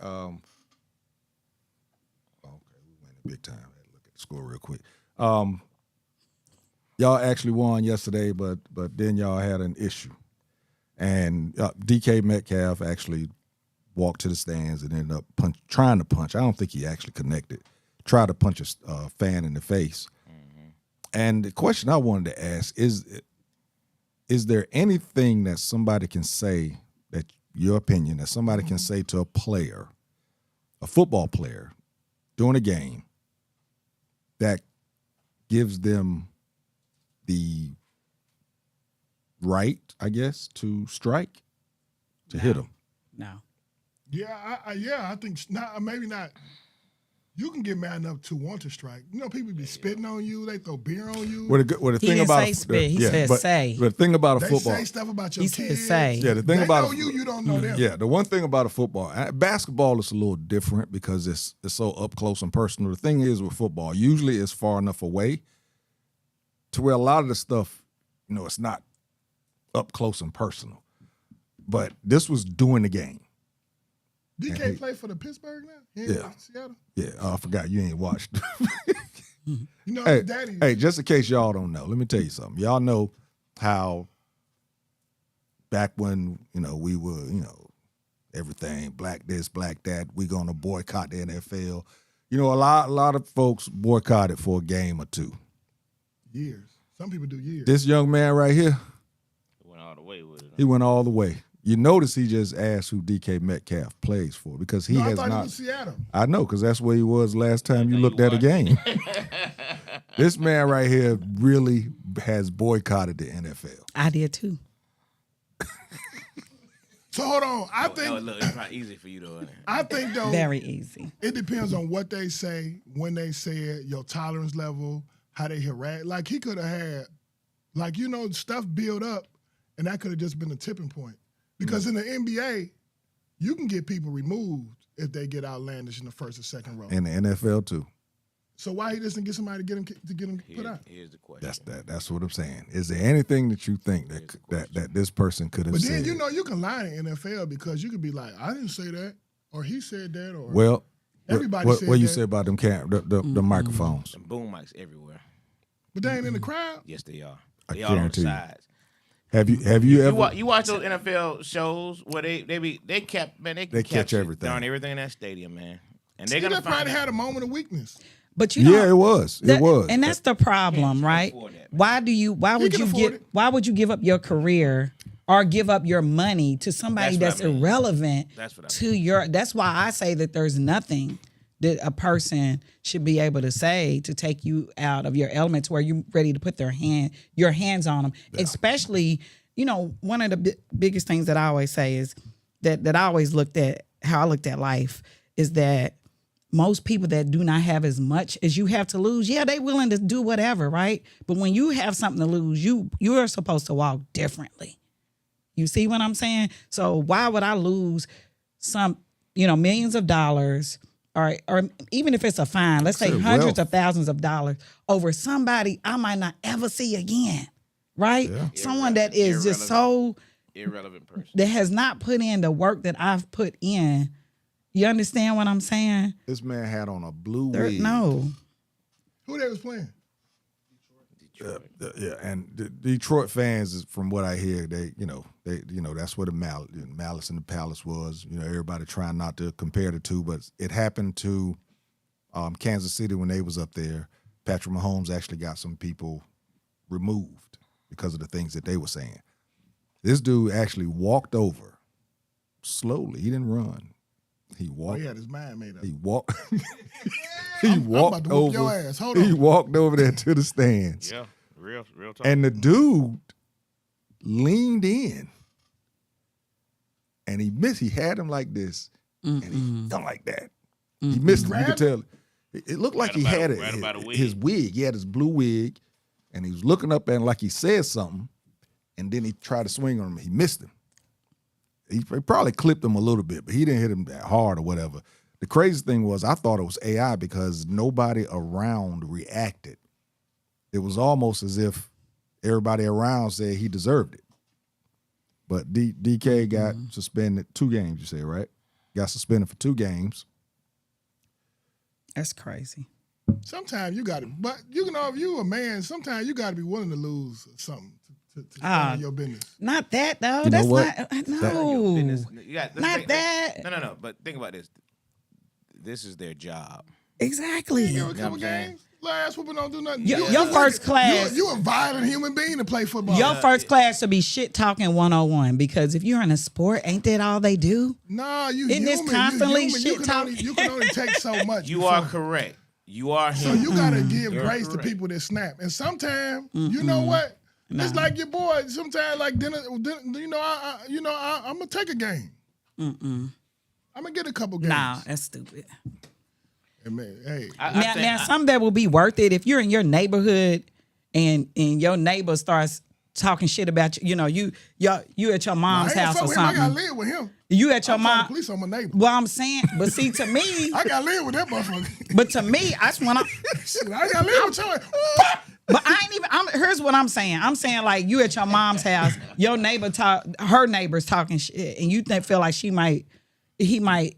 Okay, we winning big time. Look at the score real quick. Y'all actually won yesterday, but then y'all had an issue, and DK Metcalf actually walked to the stands and ended up trying to punch. I don't think he actually connected. Tried to punch a fan in the face. Mm-hmm. And the question I wanted to ask is there anything that somebody can say, that your opinion, that somebody can say to a player, a football player, during a game that gives them the right, I guess, to strike, to hit them? No. Yeah, I think not. Maybe not. You can get mad enough to want to strike. You know, people be spitting on you. They throw beer on you. Well, the He thing didn't about say spit. He said say. But the thing about a They football, say stuff about your He said kids. say. yeah, the thing They about know you. You don't know them. yeah, the one thing about a football, basketball is a little different because it's so up close and personal. The thing is with football, usually it's far enough away to where a lot of the stuff, you know, it's not up close and personal. But this was during the game. DK play for the Pittsburgh now. He ain't Yeah. watch Seattle. Yeah, I forgot you ain't watched. You know, hey, his daddy. hey, just in case y'all don't know, let me tell you something. Y'all know how back when, you know, we were, you know, everything, black this, black that, we gonna boycott the NFL. You know, a lot of folks boycotted for a game or two. Years. Some people do years. This young man right here, Went all the way with it. he went all the way. You notice he just asked who DK Metcalf plays for because he no, has I thought not. he was Seattle. I know, because that's where he was last time you you looked at a watched. game. This man right here really has boycotted the NFL. I did too. So hold on. I think Look, it's not easy for you though. Isn't it? I think though Very easy. it depends on what they say, when they say it, your tolerance level, how they harass. Like he could have had, like, you know, stuff build up, and that could have just been a tipping point. Because in the NBA, you can get people removed if they get outlandish in the first or second row. In the NFL too. So why he doesn't get somebody to get him put out? Here's the question. That's what I'm saying. Is there anything that you think that this person could have But said? then you know you can lie in the NFL because you could be like, I didn't say that, or he said that, or Well, everybody what said you that. say about them the microphones? Some boom mics everywhere. But they ain't in the crowd. Yes, they are. I They all on the guarantee you. sides. Have you ever? You watch those NFL shows where they catch everything. darn everything in that stadium, man. And They they're gonna probably find had out. a moment of weakness. But you know, Yeah, it was. It was. and that's the problem, right? afford that, man. Why would can you afford it. why would you give up your career or give up your money to somebody That's that's what I mean. irrelevant That's what I to your that's why I say that there's nothing that a person should be able to say to take you out of your elements where you're ready to put your hands on them. Especially, you know, one of the biggest things that I always say is that I always looked at how I looked at life is that most people that do not have as much as you have to lose, yeah, they willing to do whatever, right? But when you have something to lose, you're supposed to walk differently. You see what I'm saying? So why would I lose some, you know, millions of dollars or even if it's a fine, let's say Say hundreds wealth. of thousands of dollars over somebody I might not ever see again, right? Yeah. Someone that is just so, Irrelevant person. that has not put in the work that I've put in. You understand what I'm saying? This man had on a blue wig. No. Who they was playing? Yeah, and the Detroit fans, is from what I hear, they that's where the Malice in the Palace was. You know, everybody trying not to compare the two, but it happened to Kansas City when they was up there. Patrick Mahomes actually got some people removed because of the things that they were saying. This dude actually walked over slowly. He didn't run. He Oh, walked. he had his mind made up. He walked. I'm about to whoop your ass. Hold He on. walked over there to the stands. Yeah, real talk. And the dude leaned in and he missed. He had him like this and he done like that. He missed him. You could tell. It looked like he had right about a wig. his wig. He had his blue wig and he was looking up at him like he said something. And then he tried to swing on him. He missed him. He probably clipped him a little bit, but he didn't hit him that hard or whatever. The crazy thing was I thought it was AI because nobody around reacted. It was almost as if everybody around said he deserved it. But DK got suspended 2 games, you say, right? Got suspended for 2 games. That's crazy. Sometimes you got to, but you know, if you a man, sometimes you got to be willing to lose something to stand in your business. Not that though. You know That's what? not no. Business- Not that. No. But think about this. This is their job. Exactly. You know, a couple what I'm saying? games, last whooping don't do nothing. Your first class. You a violent human being to play football. Your first class should be shit talking 101 because if you're in a sport, ain't that all they do? Nah, you Isn't this human. constantly you human. shit You can talking? only, you can only take so much. You before- are correct. You are So him. you gotta give You're grace to correct. people that snap. And sometimes, you know what? It's like your boy. Sometimes, like dinner, you know, I'm gonna take a game. I'm gonna get a couple games. Nah, that's stupid. And man, hey, Now, some that will be worth it if you're in your neighborhood and your neighbor starts talking shit about you. You know, you at your mom's house or I gotta something. live with him. You at your I'm calling mom. the police on my neighbor. Well, I'm saying, but see, to me, I gotta live with that motherfucker. but to me, I just want to. Shit, I gotta live with your But I ain't even. Here's what I'm saying. I'm saying like you at your mom's house, your neighbor her neighbor's talking shit, and you feel like he might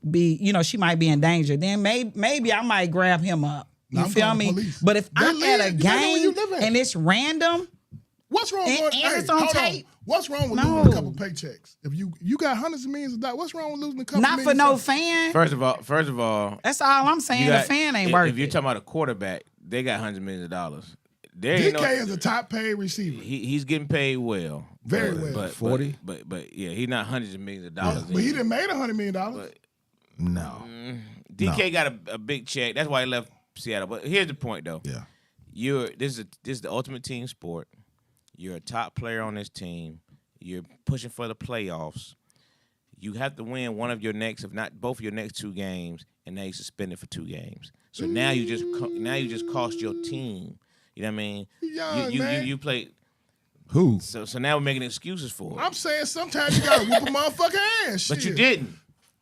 be, she might be in danger. Then maybe I might grab him up. You I'm feel calling me? police. But if They I'm live- at a you gotta know where you game live at. and it's random, What's wrong And- with and it's on hold tape. What's wrong with No. losing a couple paychecks? If you got hundreds of millions of dollars, what's wrong with losing a couple not million? for no dollars? fan. First of all, That's all I'm saying. you got- The fan ain't if, worth If you're it. talking about a quarterback, they got hundreds of millions of dollars. There ain't DK no, is a top paid receiver. he's getting paid well, Very well. But 40? But yeah, he's not hundreds of millions of dollars. But he done made $100 million. But No. DK got a big check. That's why he left Seattle. But here's the point, though. Yeah. This is the ultimate team sport. You're a top player on this team. You're pushing for the playoffs. You have to win one of your next, if not both of your next 2 games, and now you're suspended for 2 games. So now you just cost your team. You know what I mean? Young, man. You played. Who? So now we're making excuses for it. I'm saying sometimes you gotta whoop a motherfucking ass. But you shit. didn't.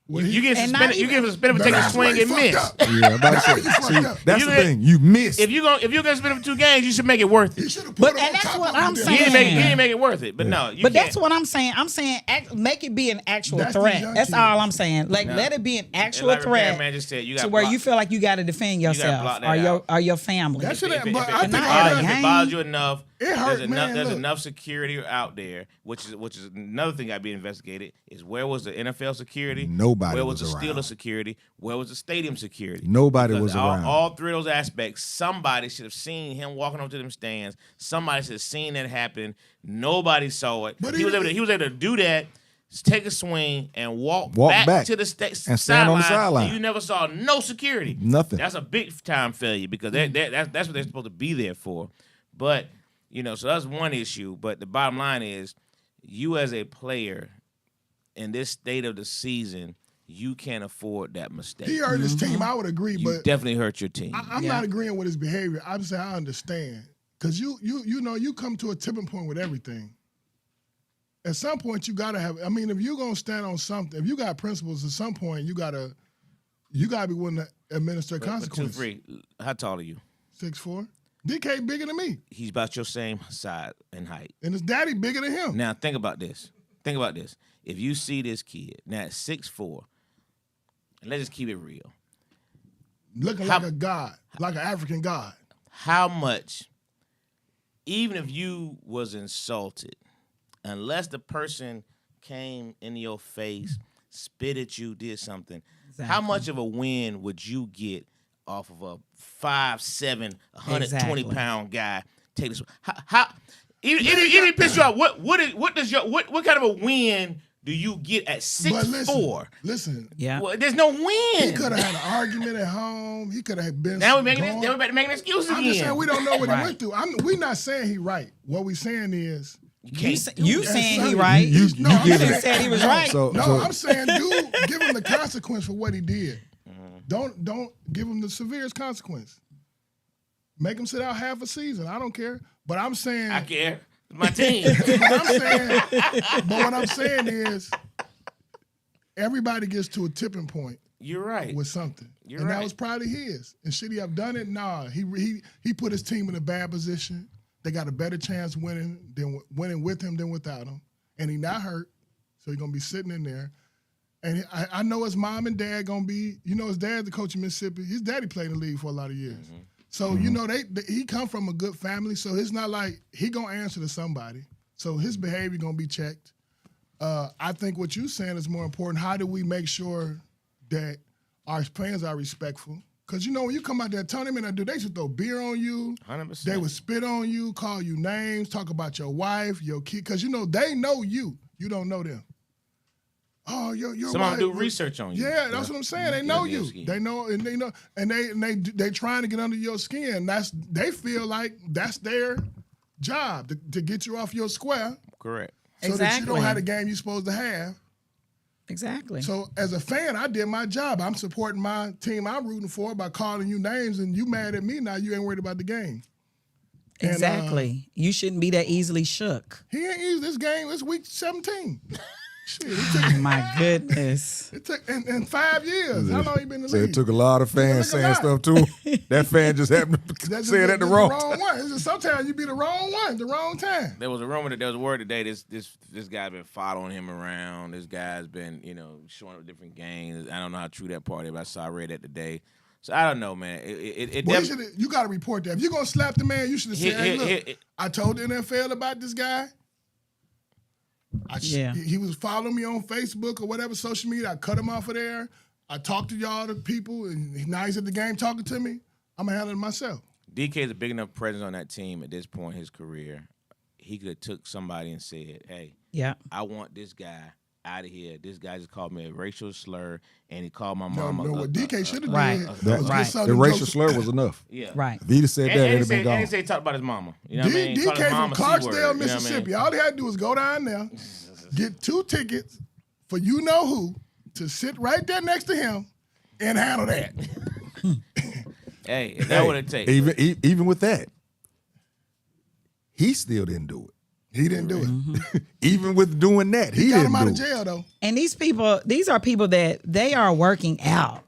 Well, You get And not suspended. You even- get suspended for taking a That's why swing he and fucked miss. up. Yeah, I'm about to say. You fucked See, up. that's You the get- thing. You missed. If you're gonna spend it for 2 games, you should make it worth He it. should have But- put him and on that's top what of him I'm and You did didn't that. make you didn't make it worth it. But no, you But can't. that's what I'm saying. I'm saying make it be an actual That's the threat. young That's kids. all I'm saying. Like No. let it be an And actual like threat Repairman just said, you got to where block- you feel like you got to defend gotta yourself block that out. or your family. That shit If but I it think not all at a that- game. bothers you enough, It hurt, there's man, there's look. enough security out there, which is another thing got to be investigated. Is where was the NFL security? Nobody Where was was the around. Steelers security? Where was the stadium security? Nobody Because was around. All 3 of those aspects, somebody should have seen him walking over to them stands. Somebody should have seen that happen. Nobody saw it. But he was even- able to do that. Take a swing and walk back to the and stand on the sideline. and you never saw no security. Nothing. That's a big time failure because that's what they're supposed to be there for. But so that's one issue. But the bottom line is, you as a player in this state of the season, you can't afford that mistake. He hurt his team. I would agree, You but definitely hurt your team. I'm not agreeing with his behavior. I'm saying I understand because you come to a tipping point with everything. At some point, you gotta have. I mean, if you're gonna stand on something, if you got principles, at some point you gotta be willing to administer But consequences. 2-3, how tall are you? 6'4". DK bigger than me, He's about your same size and height. and his daddy bigger than him. Now think about this. If you see this kid now at 6'4", and let's just keep it real. Looking How- like a god, like an African god. How much, even if you was insulted, unless the person came in your face, spit at you, did something, how much of a win would you get off of a 5'7", 120-pound guy? Take this. How even if it piss you off, what kind of a win do you get at But 6'4"? listen, Yeah. Well, there's no he win. could have had an argument at home. He could have been. Now we're making gone. excuses I'm just saying again. we don't know what Right. he went through. We're not saying he right. What we saying is, You saying he son. right? You No, I'm get saying- it. said he was right. So, no, so I'm saying, dude, give him the consequence for what he did. Don't give him the severest consequence. Make him sit out half a season. I don't care. But I'm saying, I care. It's my team. but what I'm saying is, everybody gets to a tipping point You're right. with something, You're and that right. was probably his. And should he have done it? Nah. He put his team in a bad position. They got a better chance winning with him than without him, and he not hurt, so he's gonna be sitting in there. And I know his mom and dad gonna be. His dad's the coach in Mississippi. His daddy played in the league for a lot of years. Mm-hmm. So he come from a good family. So it's not like he gonna answer to somebody. So his behavior gonna be checked. I think what you're saying is more important. How do we make sure that our fans are respectful? Because when you come out there, Tony, they should throw beer on you. 100%. They would spit on you, call you names, talk about your wife, your kid. Because they know you. You don't know them. Oh, your Someone wife. do research on you. Yeah, that's what I'm saying. They know your you. skin. They know, and they trying to get under your skin. They feel like that's their job to get you off your square, Correct. so that you Exactly. don't have the game you're supposed to have. Exactly. So as a fan, I did my job. I'm supporting my team I'm rooting for by calling you names, and you mad at me now. You ain't worried about the game. And, Exactly. You shouldn't be that easily shook. he ain't used this game. It's week 17. Shit, My goodness. it took in 5 years. How long you been in the So league? it took a lot of fans It took a saying lot. stuff to him. That fan just happened to That's say it just at the wrong time. one. It's just sometimes you be the wrong one, the wrong time. There was a rumor that there was word today. This guy's been following him around. This guy's been showing up different games. I don't know how true that part is, but I read that today. So I don't know, man. Well, you got to report that. If you're gonna slap the man, you should have said, "Hey, look, I told the NFL about this guy. He was following me on Facebook or whatever social media. I cut him off of there. I talked to y'all, the people, and now he's at the game talking to me. I'm gonna handle it myself." DK is a big enough presence on that team at this point in his career. He could have took somebody and said, "Hey, I want this guy out of here. This guy just called me a racial slur, and he called my mom." No, what DK should have right. did was Right. get some The of racial jokes- slur was enough. Yeah. Right. If he'd have said that, it'd have been And gone. he said he talked about his mama. You know what I mean? He called DK his from mama C-word, Clarksdale, you know what I mean? Mississippi. All he had to do was go down there, get 2 tickets for you know who to sit right there next to him and handle that. Hey, if that would it take. Even with that, he still didn't do it. He didn't do it. Even with doing that, he Got didn't him out do of it. jail though. And these are people that they are working out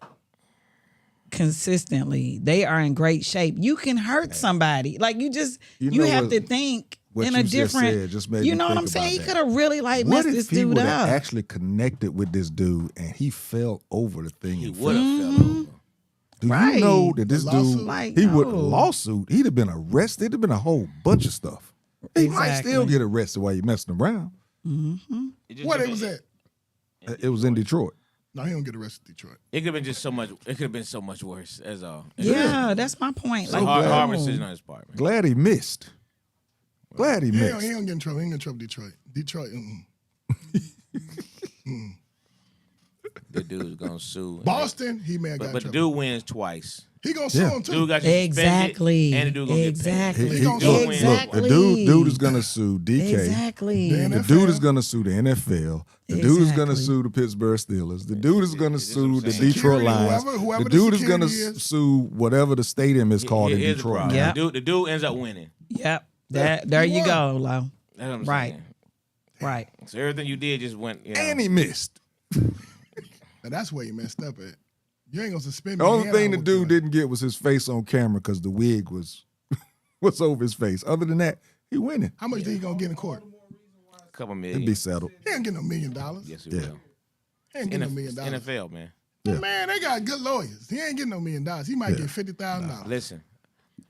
consistently. They are in great shape. You can hurt somebody. Like you know have what- to think what in you a just different. said just made you me know what think I'm saying? about He that. could have really What messed if this he dude would up. have actually connected with this dude and he fell over the thing? He and would fell? have fell over. Do Right. you know that this A dude, lawsuit? Like, he would no. lawsuit, he'd have been arrested. It'd have been a whole bunch of stuff. He might Exactly. still get arrested while you messing around. What it was at? It was in Detroit. No, he don't get arrested in Detroit. It could have been just so much. It could have been so much worse. As all. Yeah, that's my point. It's a Like, hard no. decision on his part, man. Glad he missed. Glad he He missed. don't get in trouble. He ain't get in trouble with Detroit. Detroit. The dude's gonna sue. Boston, he may have got in But the trouble. dude wins twice. He gonna sue Yeah. him too. Dude got you suspended, Exactly. and the dude gonna Exactly. He gonna look, sue Exactly. Look, the dude is gonna sue DK. Exactly. Then- The dude is gonna sue the NFL. The dude is gonna Exactly. sue the Pittsburgh Steelers. The dude is gonna This is sue what I'm the saying. Detroit Security, Lions. whoever The the dude is gonna security is. sue whatever the stadium is called in Here's the Detroit. problem. now. Yeah. The dude ends up winning. Yep. There He you won. go, Lo. That's what I'm Right. saying. Right. So everything you did just went. You know, And he missed. Now, that's where you messed up at. You ain't gonna suspend me. The only and thing I the will dude do it. didn't get was his face on camera because the wig was over his face. Other than that, he winning. How much did he gonna get in court? a couple It'd million. be settled. He ain't getting $1 million. Yes, he Yeah. will. He ain't getting $1 million. NFL, man. Yeah. Man, they got good lawyers. He ain't getting $1 million. He might get $50,000. Listen,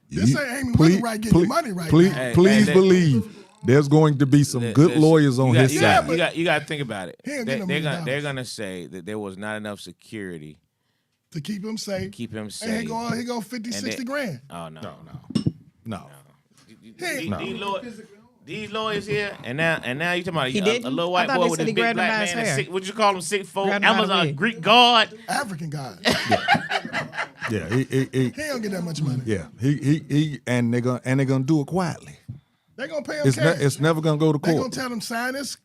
This You- ain't Amy Whitwright getting your money right please, now. Hey, please hey, believe there's going to be some good listen, lawyers on you his got, side. You got to think about it. He ain't They, getting $1 they're million. gonna they're gonna say that there was not enough security To keep him safe. to keep him And safe. he go 50, And 60 they- grand. Oh no, No. These lawyers here, and now you talking about He a didn't? little I white thought boy they with said this he big grabbed him black by his man. hair. What you call him? 6'4", Grabbed him by the Amazon wig. Greek god. African guy. Yeah, he He don't get that much money. yeah, he and they're gonna do it quietly. They gonna pay him It's cash. it's never gonna go to They gonna court. tell him sign this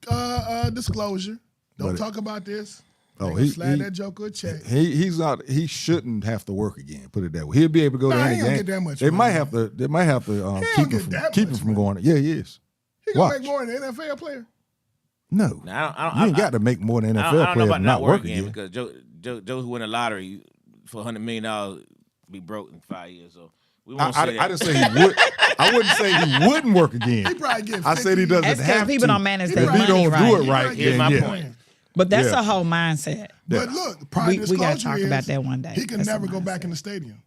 disclosure. Don't But- talk about this. Oh, They gonna he- slide he- that joker a check. He's not. He shouldn't have to work again. Put it that way. He'll be able to go to Nah, he any ain't gonna game. get that much They might money. have to. They might have to He don't keep him get from that keep him much from going. Yeah, he is. He gonna Watch. make more than an NFL player. No, Now, you ain't got to make more than I NFL don't know player about to not not work working again. because Joe who win the lottery for $100 million be broke in 5 years. So we won't say that. I didn't say he would. I wouldn't say he wouldn't work again. He probably get 50. I said he doesn't That's because have people to. don't manage He their If probably he money don't right. do it right, Here's then my yeah. point. But that's Yeah. a whole mindset. But look, private We gotta disclosure talk is about that one day. He can That's a never go mindset. back in the stadium.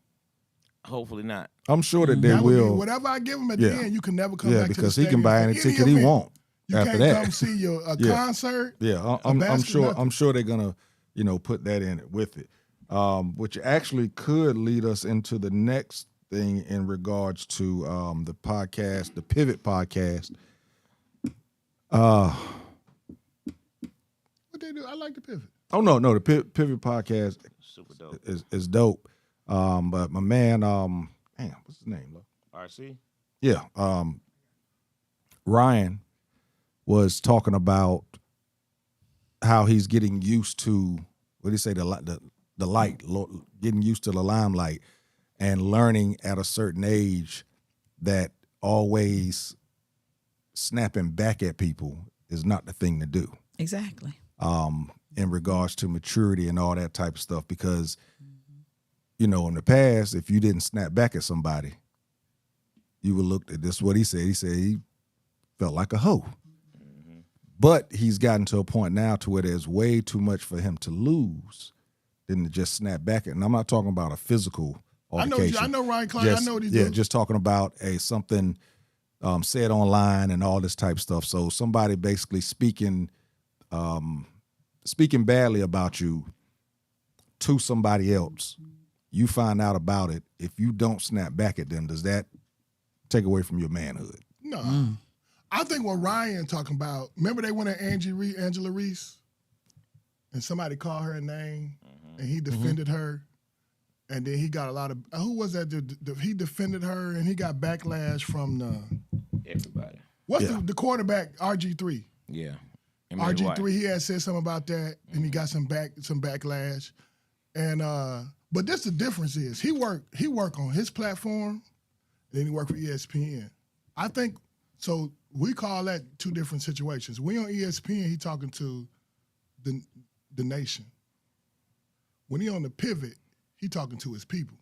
Hopefully not. I'm sure that they That would be will. whatever I give him at Yeah. the end. You can never come Yeah, back to the because he stadium can buy for any ticket he event. want You after can't that. come see a Yeah. concert. Yeah, a I'm basket, sure. nothing. I'm sure they're gonna, put that in it with it, which actually could lead us into the next thing in regards to the podcast, the Pivot podcast. What they do? I like the pivot. Oh no, the Pivot podcast Super dope. is dope. But my man, damn, what's his name? Lo? RC. Yeah, Ryan was talking about how he's getting used to what do you say the light, getting used to the limelight, and learning at a certain age that always snapping back at people is not the thing to do. Exactly. In regards to maturity and all that type of stuff, because you know, in the past, if you didn't snap back at somebody, you would look at this. What he said he felt like a hoe. But he's gotten to a point now to where there's way too much for him to lose than to just snap back at. And I'm not talking about a physical altercation. I know Ryan Clark. I know what he's doing. Just talking about something said online and all this type of stuff. So somebody basically speaking badly about you to somebody else, you find out about it. If you don't snap back at them, does that take away from your manhood? No. I think what Ryan talking about, remember they went at Angela Reese, and somebody called her a name, and he defended her, and then he got a lot of, who was that? He defended her, and he got backlash from Everybody. What's the quarterback, RG3? Yeah. RG3, he had said something about that, and he got some backlash. And but this the difference is he work on his platform, then he worked for ESPN. I think so. We call that two different situations. We on ESPN, he talking to the nation. When he on the pivot, he talking to his people.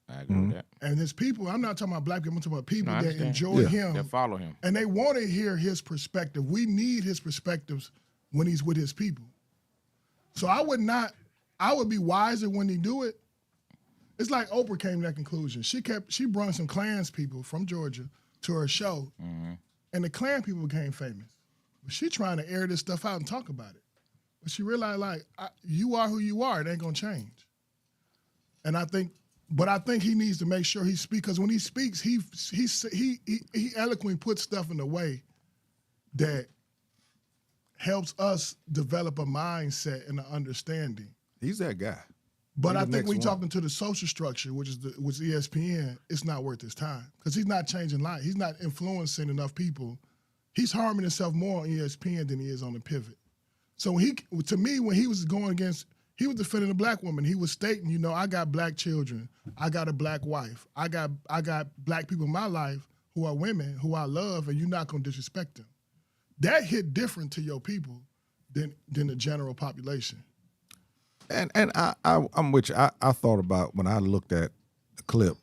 I agree with that. And his people, I'm not talking about black people, I'm talking about people No, I that understand. enjoy him. That follow him. And they want to hear his perspective. We need his perspectives when he's with his people. So I would be wiser when he do it. It's like Oprah came to that conclusion. She brought some Klans people from Georgia to her show, and the Klan people became famous. But she trying to air this stuff out and talk about it. But she realized, you are who you are. It ain't gonna change. And I think he needs to make sure he speaks, because when he speaks, he eloquently puts stuff in a way that helps us develop a mindset and an understanding. He's that guy. But He's I the think next when you're one. talking to the social structure, which is ESPN, it's not worth his time, because he's not changing life. He's not influencing enough people. He's harming himself more on ESPN than he is on the pivot. So when he was going against, he was defending a black woman. He was stating, I got black children. I got a black wife. I got black people in my life who are women, who I love, and you're not going to disrespect them. That hit different to your people than the general population. And I'm with you. I thought about when I looked at the clip,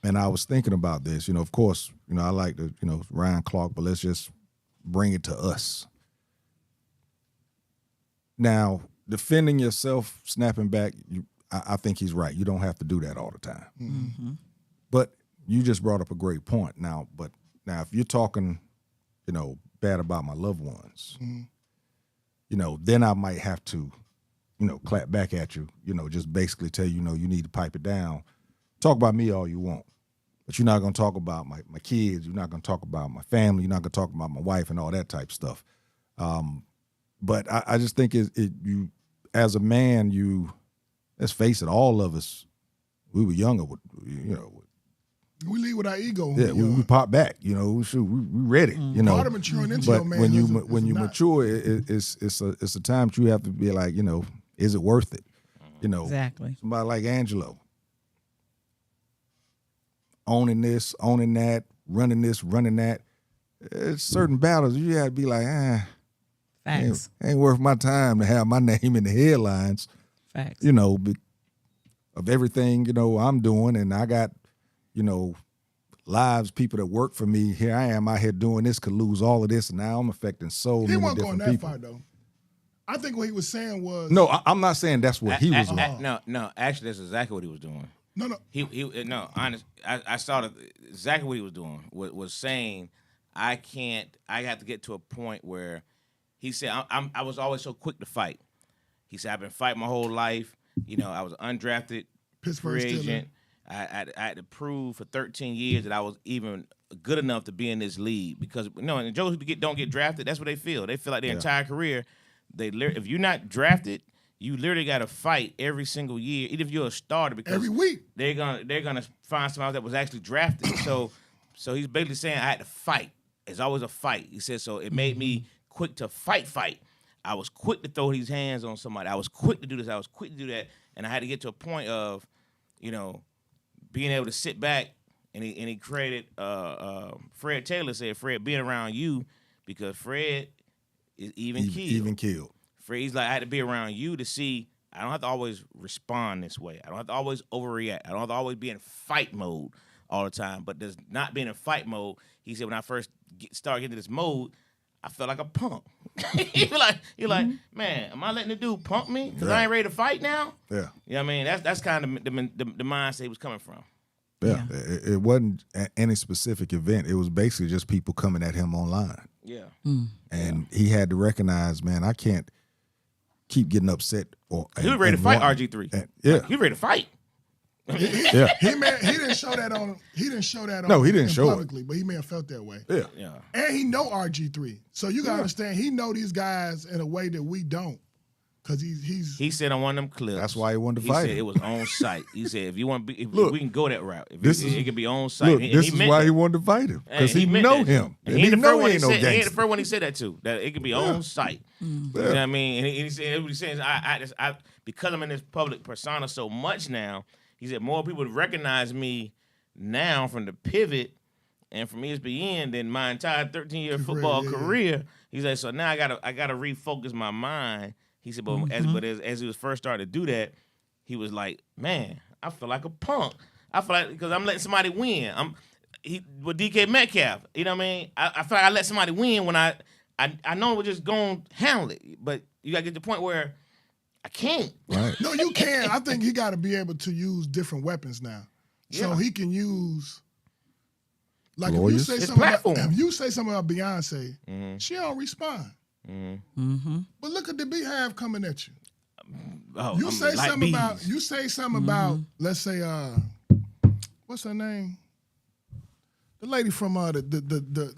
and I was thinking about this. Of course, I like the Ryan Clark, but let's just bring it to us. Now, defending yourself, snapping back, I think he's right. You don't have to do that all the time. Mm-hmm. But you just brought up a great point. Now, if you're talking, bad about my loved ones, then I might have to, clap back at you, just basically tell you, you need to pipe it down. Talk about me all you want, but you're not going to talk about my kids. You're not going to talk about my family. You're not going to talk about my wife and all that type of stuff. But I just think you, as a man, let's face it, all of us, we were younger, We leave with our ego. yeah, we pop back, we ready, Part of maturing into But your man when you mature, it's a time that you have to be like, is it worth it? Exactly. Somebody like Angelo, owning this, owning that, running this, running that. It's certain battles you have to be like, Facts. ain't worth my time to have my name in the headlines. Facts. Of everything I'm doing, and I got lives, people that work for me. Here I am out here doing this, could lose all of this, and now I'm affecting so He many wasn't going different that people. far, though. I think what he was saying was No, I'm not saying that's what he was doing. No, actually, that's exactly what he was doing. no. No, honest. I saw that exactly what he was doing. Was saying, I have to get to a point where he said, I was always so quick to fight. He said, I've been fighting my whole life. I was undrafted Pittsburgh free Steelers. agent. I had to prove for 13 years that I was even good enough to be in this league, because and Joes who don't get drafted, that's what they feel. They feel like their entire career, if you're not drafted, you literally got to fight every single year, even if you're a starter, because Every week. they're gonna find somebody that was actually drafted. So he's basically saying I had to fight. It's always a fight. He said, so it made me quick to fight. I was quick to throw these hands on somebody. I was quick to do this. I was quick to do that, and I had to get to a point of, being able to sit back. And he created. Fred Taylor said, "Fred, being around you, because Fred is even killed. Even killed. Fred, he's like, I had to be around you to see. I don't have to always respond this way. I don't have to always overreact. I don't have to always be in fight mode all the time. But there's not being in fight mode. He said when I first started getting into this mode, I felt like a punk. You're like, man, am I letting the dude punk me because I ain't ready to fight now? Yeah. You know what I mean? That's kind of the mindset he was coming from. Yeah. It wasn't any specific event. It was basically just people coming at him online. Yeah. And he had to recognize, man, I can't keep getting upset. He was ready to fight RG3. Yeah. He was ready to fight. Yeah. He didn't show that on. He didn't show that on. No, he didn't show it publicly, but he may have felt that way. Yeah. Yeah. And he know RG3, so you gotta understand. He know these guys in a way that we don't, because He said on one of them clips. That's why he wanted to He fight said him. it was on site. He said if you want to be, Look, we can go that route. If this it could be on site. Look, And this he is meant why that. he wanted to fight him, because And he meant know that. him. And And he he ain't the know first he ain't no one he said. He ain't the gangster. first one he said that too. That it could be on site. You know what I mean? And he said what he says. I because I'm in this public persona so much now. He said more people recognize me now from the pivot and from ESPN than my entire 13-year football career. He said so now I gotta refocus my mind. He said, but as he was first starting to do that, he was like, man, I feel like a punk. I feel like because I'm letting somebody win. With DK Metcalf, you know what I mean? I feel like I let somebody win when I know we're just going to handle it, but you got to get to the point where I can't. Right. No, you can. I think he got to be able to use different weapons now, so he can use. Like Lawyers. if you say His something platform. about Beyonce, she don't respond. But look at the Beehive coming at you. Oh, You I'm say like something bees. about. Let's say what's her name? The lady from the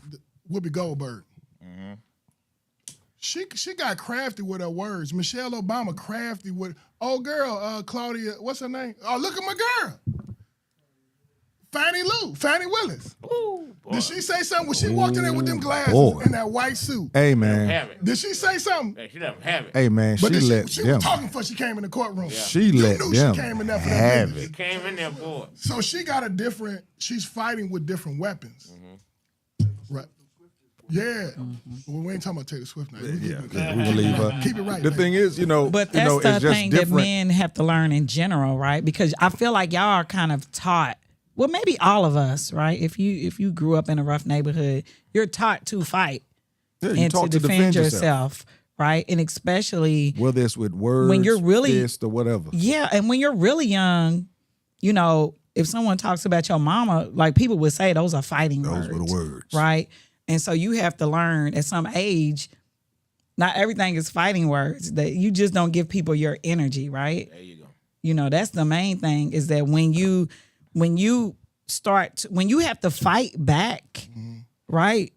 Whoopi Goldberg. She got crafty with her words. Michelle Obama crafty with girl Claudia. What's her name? Oh, look at my girl. Fannie Willis. Ooh, boy. Did she say something when she walked in there with them glasses boy. and that white suit? Hey, Have man. it. Did she say something? Hey, she doesn't have it. Hey, man, she But let she them. was talking before she came in the courtroom. She You let knew them she came in there for that have business. it. Came in there, boy. So she got she's fighting with different weapons. Right. Yeah. Well, we ain't talking about Taylor Swift now. Yeah, we gonna leave her. Keep it right. The thing is, But you know, that's it's the just thing that different. men have to learn in general, right? Because I feel like y'all are kind of taught. Well, maybe all of us, right? If you grew up in a rough neighborhood, you're taught to fight Yeah, you and to talk defend yourself, right? And especially whether it's with words, when you're really- fist, or whatever. yeah, and when you're really young, if someone talks about your mama, like people would say those are fighting words. Those were the words. Right? And so you have to learn at some age, not everything is fighting words, that you just don't give people your energy, right? There you go. That's the main thing is that when you have to fight back, right?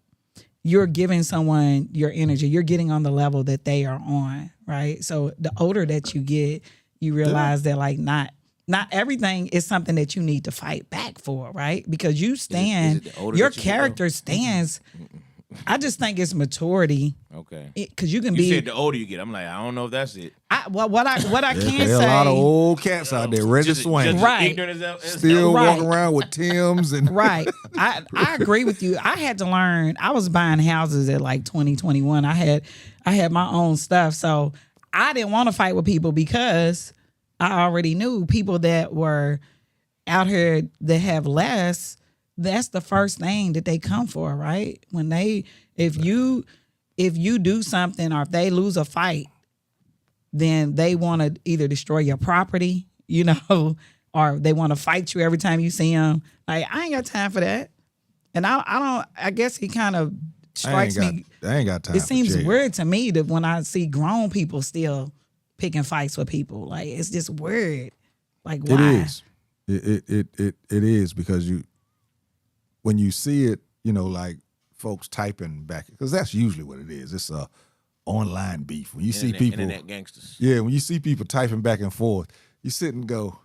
You're giving someone your energy. You're getting on the level that they are on, right? So the older that you get, you realize that like not everything is something that you need to fight back for, right? Because you stand, the older your that you get, character stands. I just think it's maturity. Okay. Because you can You be. said the older you get. I'm like, I don't know if that's it. What I can There's say. a lot of old cats out there ready to swing. Just Right. ignorant as Still Right. walking around with Timbs and Right. I agree with you. I had to learn. I was buying houses at like 2021. I had my own stuff. So I didn't want to fight with people because I already knew people that were out here that have less, that's the first thing that they come for, right? If you do something or if they lose a fight, then they want to either destroy your property, or they want to fight you every time you see them. Like, I ain't got time for that. And I guess he kind of strikes me. I ain't got time. It for seems jail. weird to me that when I see grown people still picking fights with people, like it's just weird. Like, why? It is. It is because when you see it, like folks typing back, because that's usually what it is. It's a online beef. When you see people, internet gangsters. yeah, when you see people typing back and forth, you sit and go,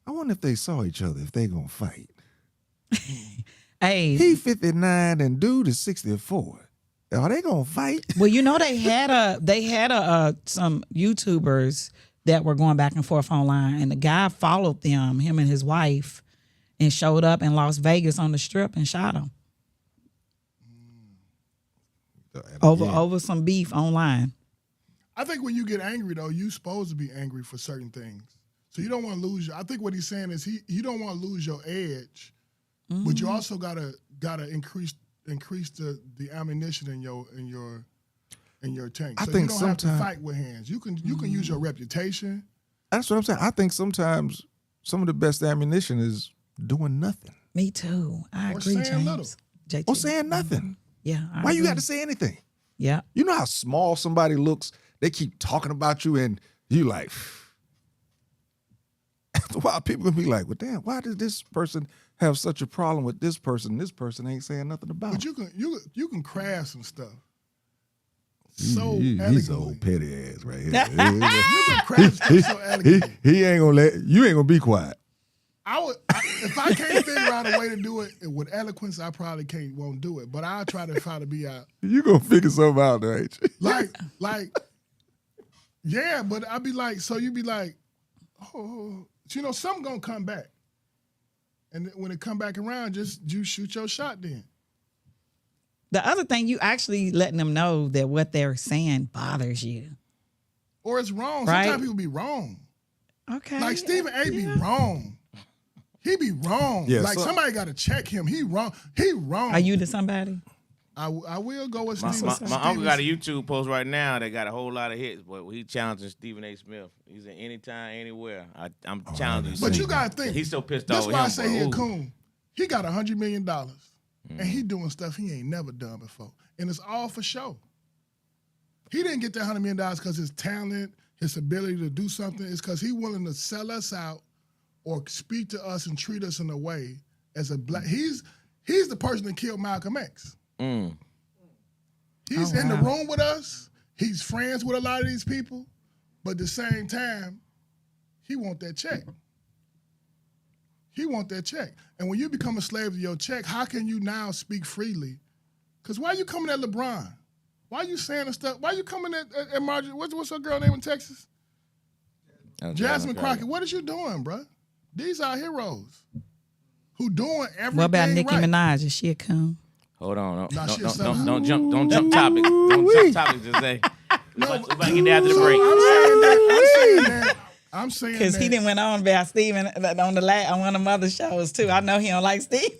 I wonder if they saw each other, if they gonna fight. Hey, He 59 and dude is 64. are they gonna fight? Well, they had some YouTubers that were going back and forth online, and the guy followed them, him and his wife, and showed up in Las Vegas on the Strip and shot him over some beef online. I think when you get angry, though, you're supposed to be angry for certain things. So you don't want to lose. I think what he's saying is you don't want to lose your edge, but you also gotta increase the ammunition in your tank. I So think you don't have to sometimes- fight with hands. You can use your reputation. That's what I'm saying. I think sometimes some of the best ammunition is doing nothing Me too. I Or agree, saying James. little. JT. or saying nothing. Yeah. I Why you agree. got to say anything? Yeah. You know how small somebody looks? They keep talking about you and you like, after a while people gonna be like, well, damn, why does this person have such a problem with this person? This person ain't saying nothing about But it. you can craft some stuff. So He's elegantly. old petty ass right here. You can craft stuff so elegantly. he ain't gonna you ain't gonna be quiet. If I can't figure out a way to do it with eloquence, I probably won't do it. But I'll try to be out. You gonna figure something out, though, ain't you? Yeah, but I'd be like, so you'd be like, oh, something gonna come back. And when it come back around, just you shoot your shot then. The other thing, you actually letting them know that what they're saying bothers you. Or it's wrong. Right. Sometimes people be wrong. Okay. Like Stephen A be wrong. He be wrong. Yeah, like so- somebody got to check him. He wrong. He wrong. Are you to somebody? I will go with My Stephen. uncle got a YouTube post right now that got a whole lot of hits, but he challenging Stephen A. Smith. He's in anytime, anywhere. I'm challenging. But Stephen. you gotta think. He's so pissed That's off with why him. I say he a Ooh. coon. He got $100 million, and he doing stuff he ain't never done before, and it's all for show. He didn't get that $100 million because his talent, his ability to do something. It's because he willing to sell us out or speak to us and treat us in a way as a black. He's the person that killed Malcolm X. Mm. He's Oh, in the wow. room with us. He's friends with a lot of these people, but at the same time, he want that check. He want that check. And when you become a slave to your check, how can you now speak freely? Because why you coming at LeBron? Why you saying the stuff? Why you coming at Marjorie? What's her girl name in Texas? Jasmine Crockett. What is you doing, bruh? These are heroes who doing everything What about Nicki right. Minaj? Is she a coon? Hold on, Nah, she a don't seven. jump topics. Don't jump topics. Just say. No, We about to get after the so break. I'm saying Because he that. didn't went on about Steven on one of the other shows too. I know he don't like Steven.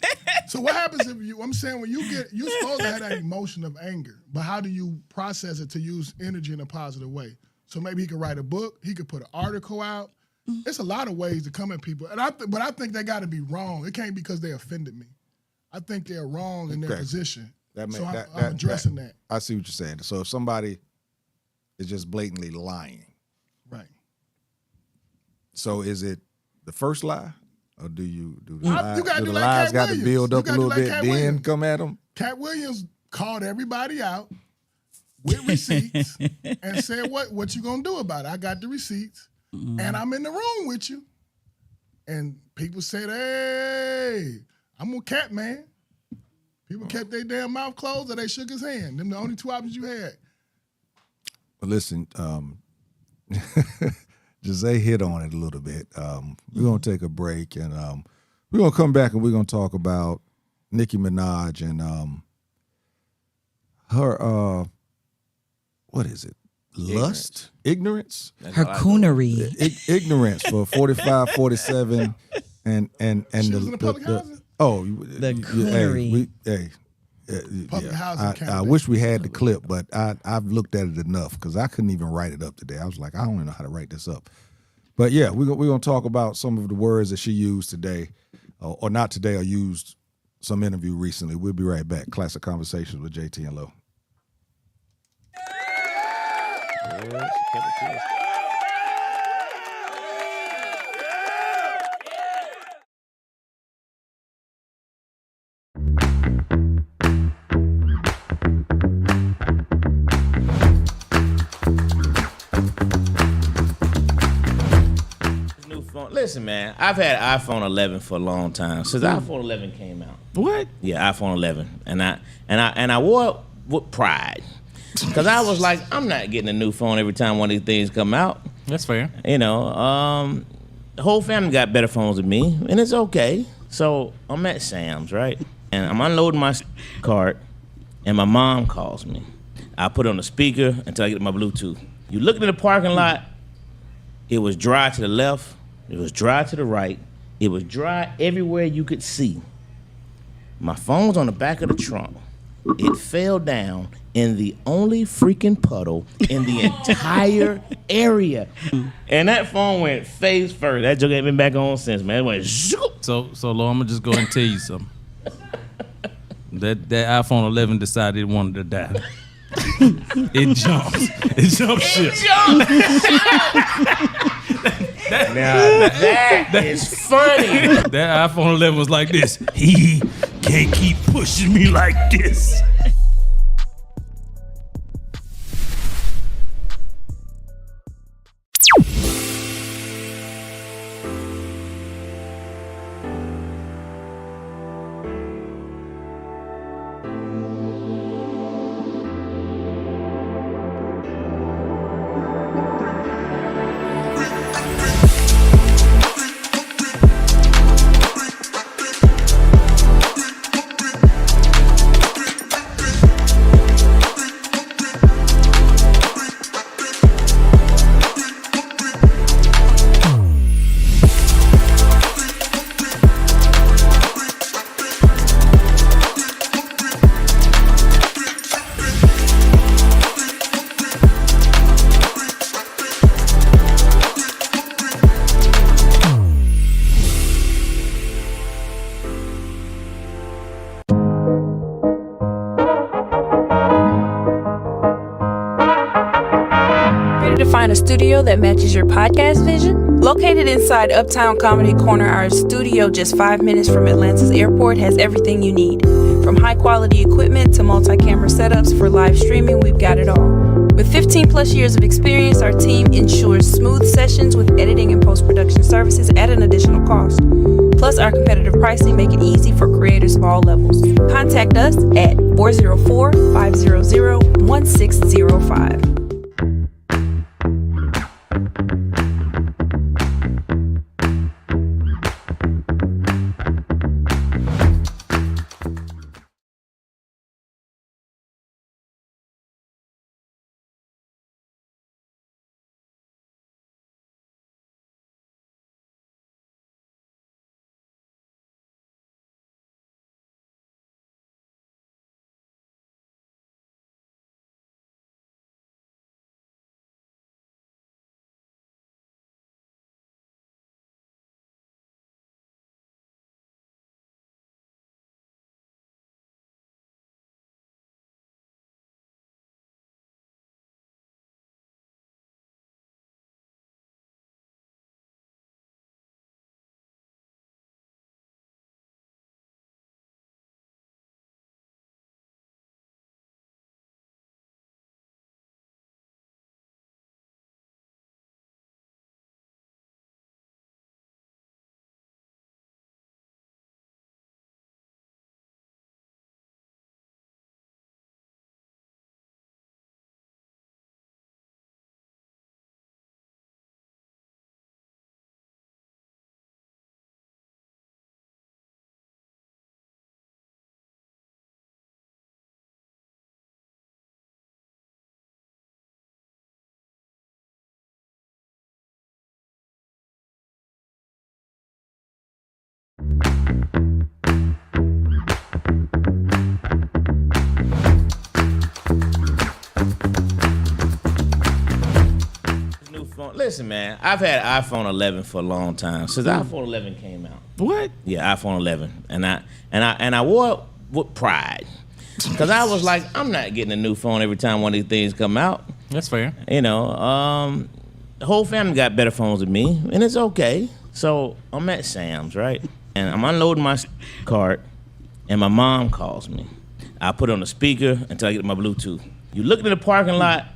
So what happens if I'm saying when you're supposed to have that emotion of anger, but how do you process it to use energy in a positive way? So maybe he could write a book, he could put an article out. It's a lot of ways to come at people, but I think they got to be wrong. It can't be because they offended me. I think they're wrong in their Okay. position. I'm I'm addressing that. I see what you're saying. So if somebody is just blatantly lying, Right. so is it the first lie, or do You the gotta do the like lies Cat got to Williams. build You up a gotta do little like bit, Cat then Williams. come at them? Cat Williams called everybody out with receipts and said, what you gonna do about it? I got the receipts and I'm in the room with you. And people said, hey, I'm on Cat, man. People kept their damn mouth closed or they shook his hand. Them the only two options you had. But listen, Jose hit on it a little bit. We're gonna take a break and we're gonna come back and we're gonna talk about Nicki Minaj and her what is it? Lust? Ignorance? That's Her all I know. coonery. Ignorance for 45, 47 and She was in the public housing? coonery. Public housing I candidate. wish we had the clip, but I've looked at it enough because I couldn't even write it up today. I was like, I don't even know how to write this up. But yeah, we're gonna talk about some of the words that she used today, or not today, or used some interview recently. We'll be right back. Classic Conversations with JT and Lo. Yeah, she kept it to us. New phone. Listen, man, I've had iPhone 11 for a long time since iPhone 11 came out. What? Yeah, iPhone 11, and I wore with pride. Because I was like, I'm not getting a new phone every time one of these things come out. That's fair. You know, the whole family got better phones than me, and it's okay. So I'm at Sam's, right? And I'm unloading my cart, and my mom calls me. I put it on the speaker until I get my Bluetooth. You look in the parking lot, it was dry to the left, it was dry to the right, it was dry everywhere you could see. My phone's on the back of the trunk. It fell down in the only freaking puddle in the entire area. And that phone went face first. That joke ain't been back on since, man. It went zoop. So Lord, I'm gonna just go ahead and tell you something. That iPhone 11 decided it wanted to die. It jumped. It jumped ship. That is funny. That iPhone 11 was like this. He can't keep pushing me like this. Ready to find a studio that matches your podcast vision? Located inside Uptown Comedy Corner, our studio just 5 minutes from Atlanta's airport has everything you need. From high-quality equipment to multi-camera setups for live streaming, we've got it all. With 15 plus years of experience, our team ensures smooth sessions with editing and post-production services at an additional cost. Plus, our competitive pricing make it easy for creators of all levels. Contact us at 404-500-1605. Listen, man, I've had iPhone 11 for a long time since iPhone 11 came out. What? Yeah, iPhone 11, and I wore it with pride because I was like, I'm not getting a new phone every time one of these things come out. That's fair. You know, the whole family got better phones than me, and it's okay. So I'm at Sam's, right, and I'm unloading my cart, and my mom calls me. I put it on the speaker until I get my Bluetooth. You look in the parking lot,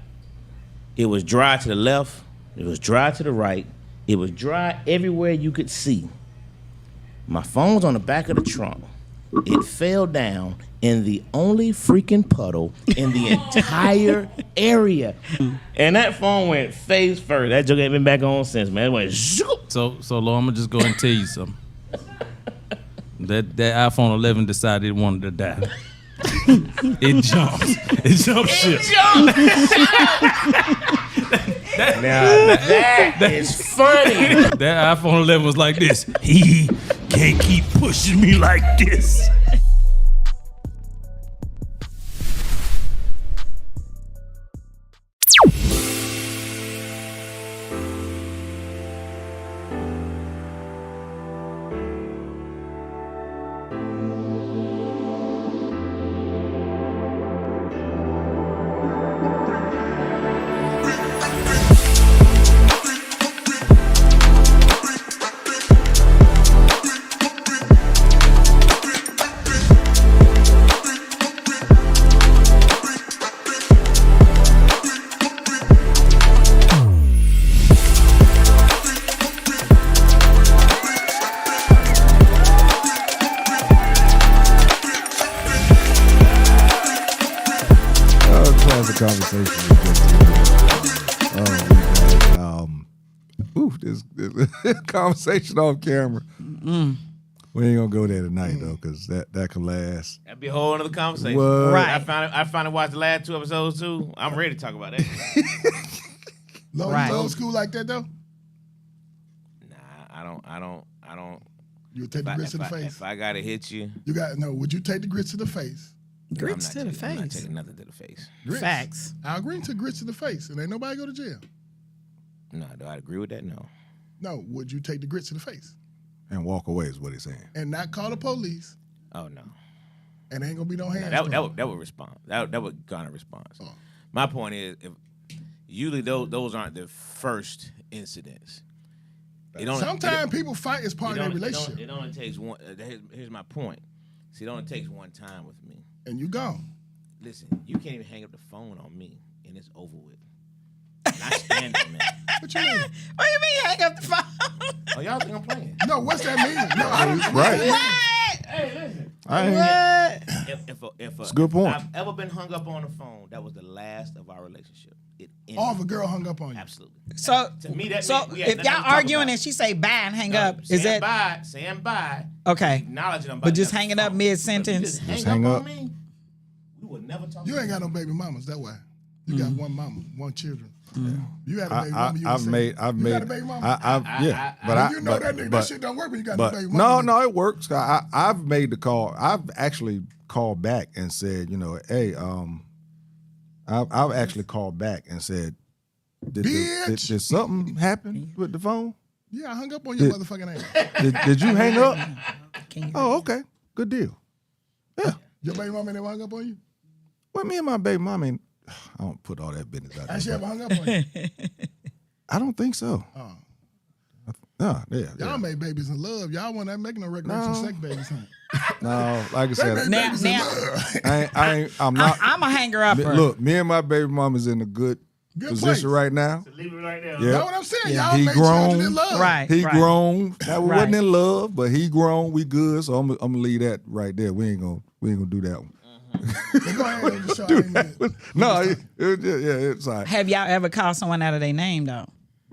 it was dry to the left. It was dry to the right. It was dry everywhere you could see. My phone's on the back of the trunk. It fell down in the only freaking puddle in the entire area. And that phone went face first. That joke ain't been back on since, man. It went zoop. So Lord, I'm gonna just go and tell you something. That iPhone 11 decided it wanted to die. It jumped. It jumped ship. Now, that is funny. That iPhone 11 was like this. He can't keep pushing me like this. Classic Konversation. This conversation off camera. We ain't gonna go there tonight though, because that could last. That'd be a whole other conversation. What? Right. I finally watched the last 2 episodes too. I'm ready to talk about that. Right. Old school like that though. Nah, I don't. You would take the grits to the face. If I gotta hit you, Would you take the grits to the face? Grits I'm to not the taking- I'm not face. taking nothing to the face. Grits. Facts. I agree to grits to the face, and ain't nobody go to jail. No, do I agree with that? No. No, would you take the grits to the face And walk away is what he's saying. and not call the police? Oh no. And ain't gonna be no hands. That would respond. That would garner response. Oh. My point is, if usually those aren't the first incidents. Sometimes people fight as part of their relationship, It only takes one. Here's my point. See, it only takes one time with me. and you gone. Listen, you can't even hang up the phone on me, and it's over with. And I stand on that. What you mean? What do you mean hang up the phone? Oh, y'all think I'm playing? No, what's that mean? No, I don't. Right. What? Hey, listen. I ain't, What? If a good point. I've ever been hung up on the phone, that was the last of our relationship. It ended. Or if a girl hung up on you. Absolutely. So, To me, that so means we had if nothing to y'all talk arguing about. and she say bye and hang up, is saying that saying bye, okay? acknowledging them, But just hanging up mid-sentence? Just hang hang up. on me. We would never talk. You ain't got no baby mamas. That why. You got one mama, one children. You had a baby mama. I've made, got a baby mama? You know that nigga. That shit don't work when you got a baby mama. No, it works. I've made the call. I've actually called back and said, hey, I've actually called back and said, Bitch. did something happen with the phone? Yeah, I hung up on your motherfucking ass. Did you hang up? Can you? Oh, okay, good deal. Yeah. Your baby mama never hung up on you? Well, me and my baby mama, I don't put all that business out Has she there. ever hung up on you? I don't think so. Oh. No, yeah. Y'all made babies in love. Y'all want that making no recreational sex babies, huh? No, like I said, Now, I'm not. I'm a hanger upper. Look, me and my baby mama's in a good Good position place. right now. Leave it right there. Yeah. Know what I'm saying? Y'all He made grown. children in love. Right. He right. grown. Now, we wasn't Right. in love, but he grown. We good. So I'm gonna leave that right there. We ain't gonna do that one. Go ahead and just show I ain't good. No, it's all right. Have y'all ever called someone out of their name though?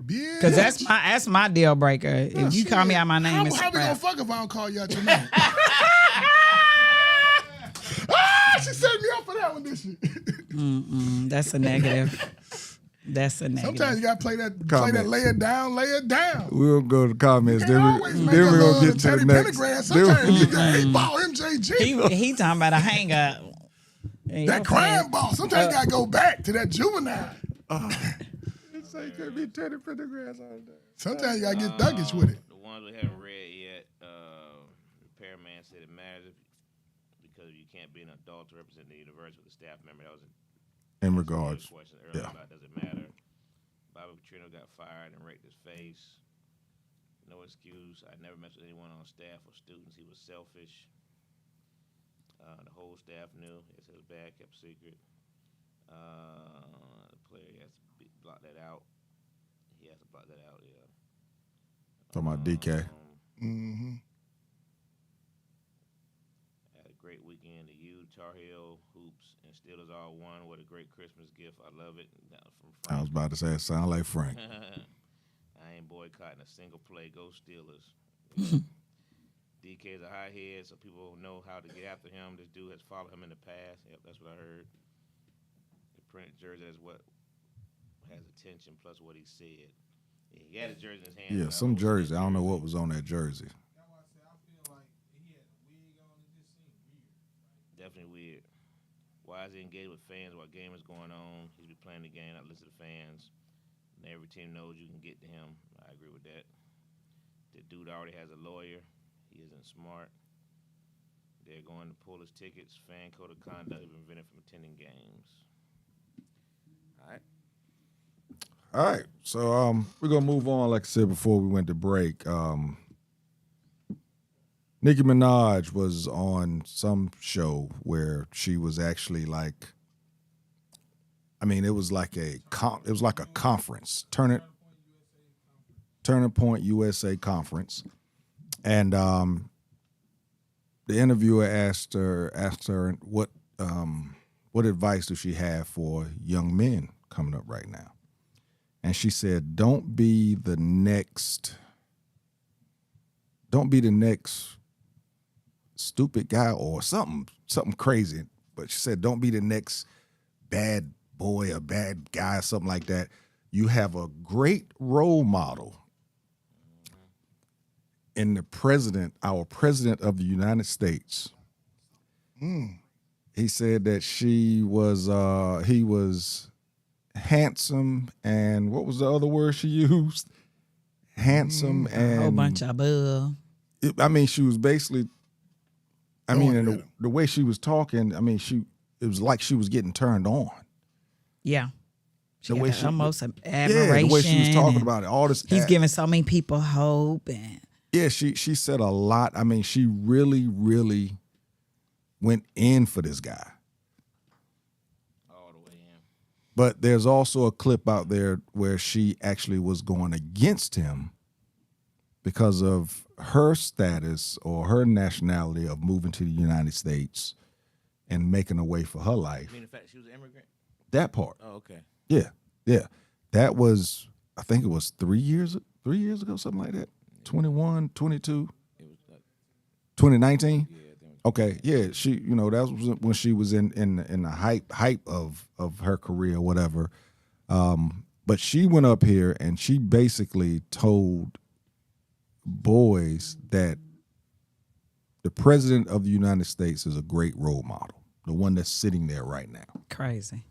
Bitch. Because that's my deal breaker. If you call me out my name, it's how a we gonna wrap. fuck if I don't call you out your name? She set me up for that one, did she? That's a negative. That's a negative. Sometimes you gotta play that Comment. lay it down. We'll go to the comments. Can't Then always we make then a we love gonna get to to the Teddy next. Pendergrass. Then Sometimes you got 8-ball MJG. he talking about a hang up. And That your crime friend- ball. Sometimes you gotta go back to that juvenile. It's like could be Teddy Pendergrass all day. Sometimes you gotta get thuggish with it. The ones we haven't read yet, repairman said it matters because you can't be an adult to represent the university with a staff member. That was In a regards, question earlier yeah. about does it matter. Bobby Petrino got fired and raked his face. No excuse. I never messed with anyone on staff or students. He was selfish. The whole staff knew. It was bad, kept secret. The player has to block that out. He has to block that out, yeah. Talking about DK. Mm-hmm. Had a great weekend. The U Tar Heel hoops and Steelers all won. What a great Christmas gift. I love it. That was from I was Frank. about to say it sound like Frank. I ain't boycotting a single play. Go Steelers. DK's a high head, so people know how to get after him. This dude has followed him in the past. Yep, that's what I heard. The printed jersey is what has attention plus what he said. Yeah, he had a jersey in his hand. Yeah, some jersey. I don't know what was on that jersey. Definitely weird. Why is he engaged with fans while game is going on? He should be playing the game, not listen to fans. And every team knows you can get to him. I agree with that. The dude already has a lawyer. He isn't smart. They're going to pull his tickets. Fan code of conduct has been prevented from attending games. All right. All right, so we're gonna move on. Like I said before, we went to break. Nicki Minaj was on some show where she was actually like, I mean, it was like a conference, Turning Point USA conference, and the interviewer asked her what advice does she have for young men coming up right now. And she said, don't be the next stupid guy or something crazy. But she said, don't be the next bad boy or bad guy or something like that. You have a great role model in our president of the United States. He said that he was handsome, and what was the other word she used? Handsome and A whole bunch of bull. I mean, she was basically. I mean, Going and at him. the way she was talking, I mean, it was like she was getting turned on. Yeah. She The got way the she- almost Yeah, admiration. the way she was talking and about it, all this. He's giving so many people hope. And Yeah, she said a lot. I mean, she really, really went in for this guy. All the way in. But there's also a clip out there where she actually was going against him because of her status or her nationality of moving to the United States and making a way for her life. I mean, the fact she was an immigrant? That part. Oh, okay. Yeah. That was, I think it was 3 years ago, something like that. 21, 22, It was like, 2019. yeah, I think Okay, yeah, she, that was when she was in the hype of her career, whatever. But she went up here and she basically told boys that the president of the United States is a great role model, the one that's sitting there right now. crazy.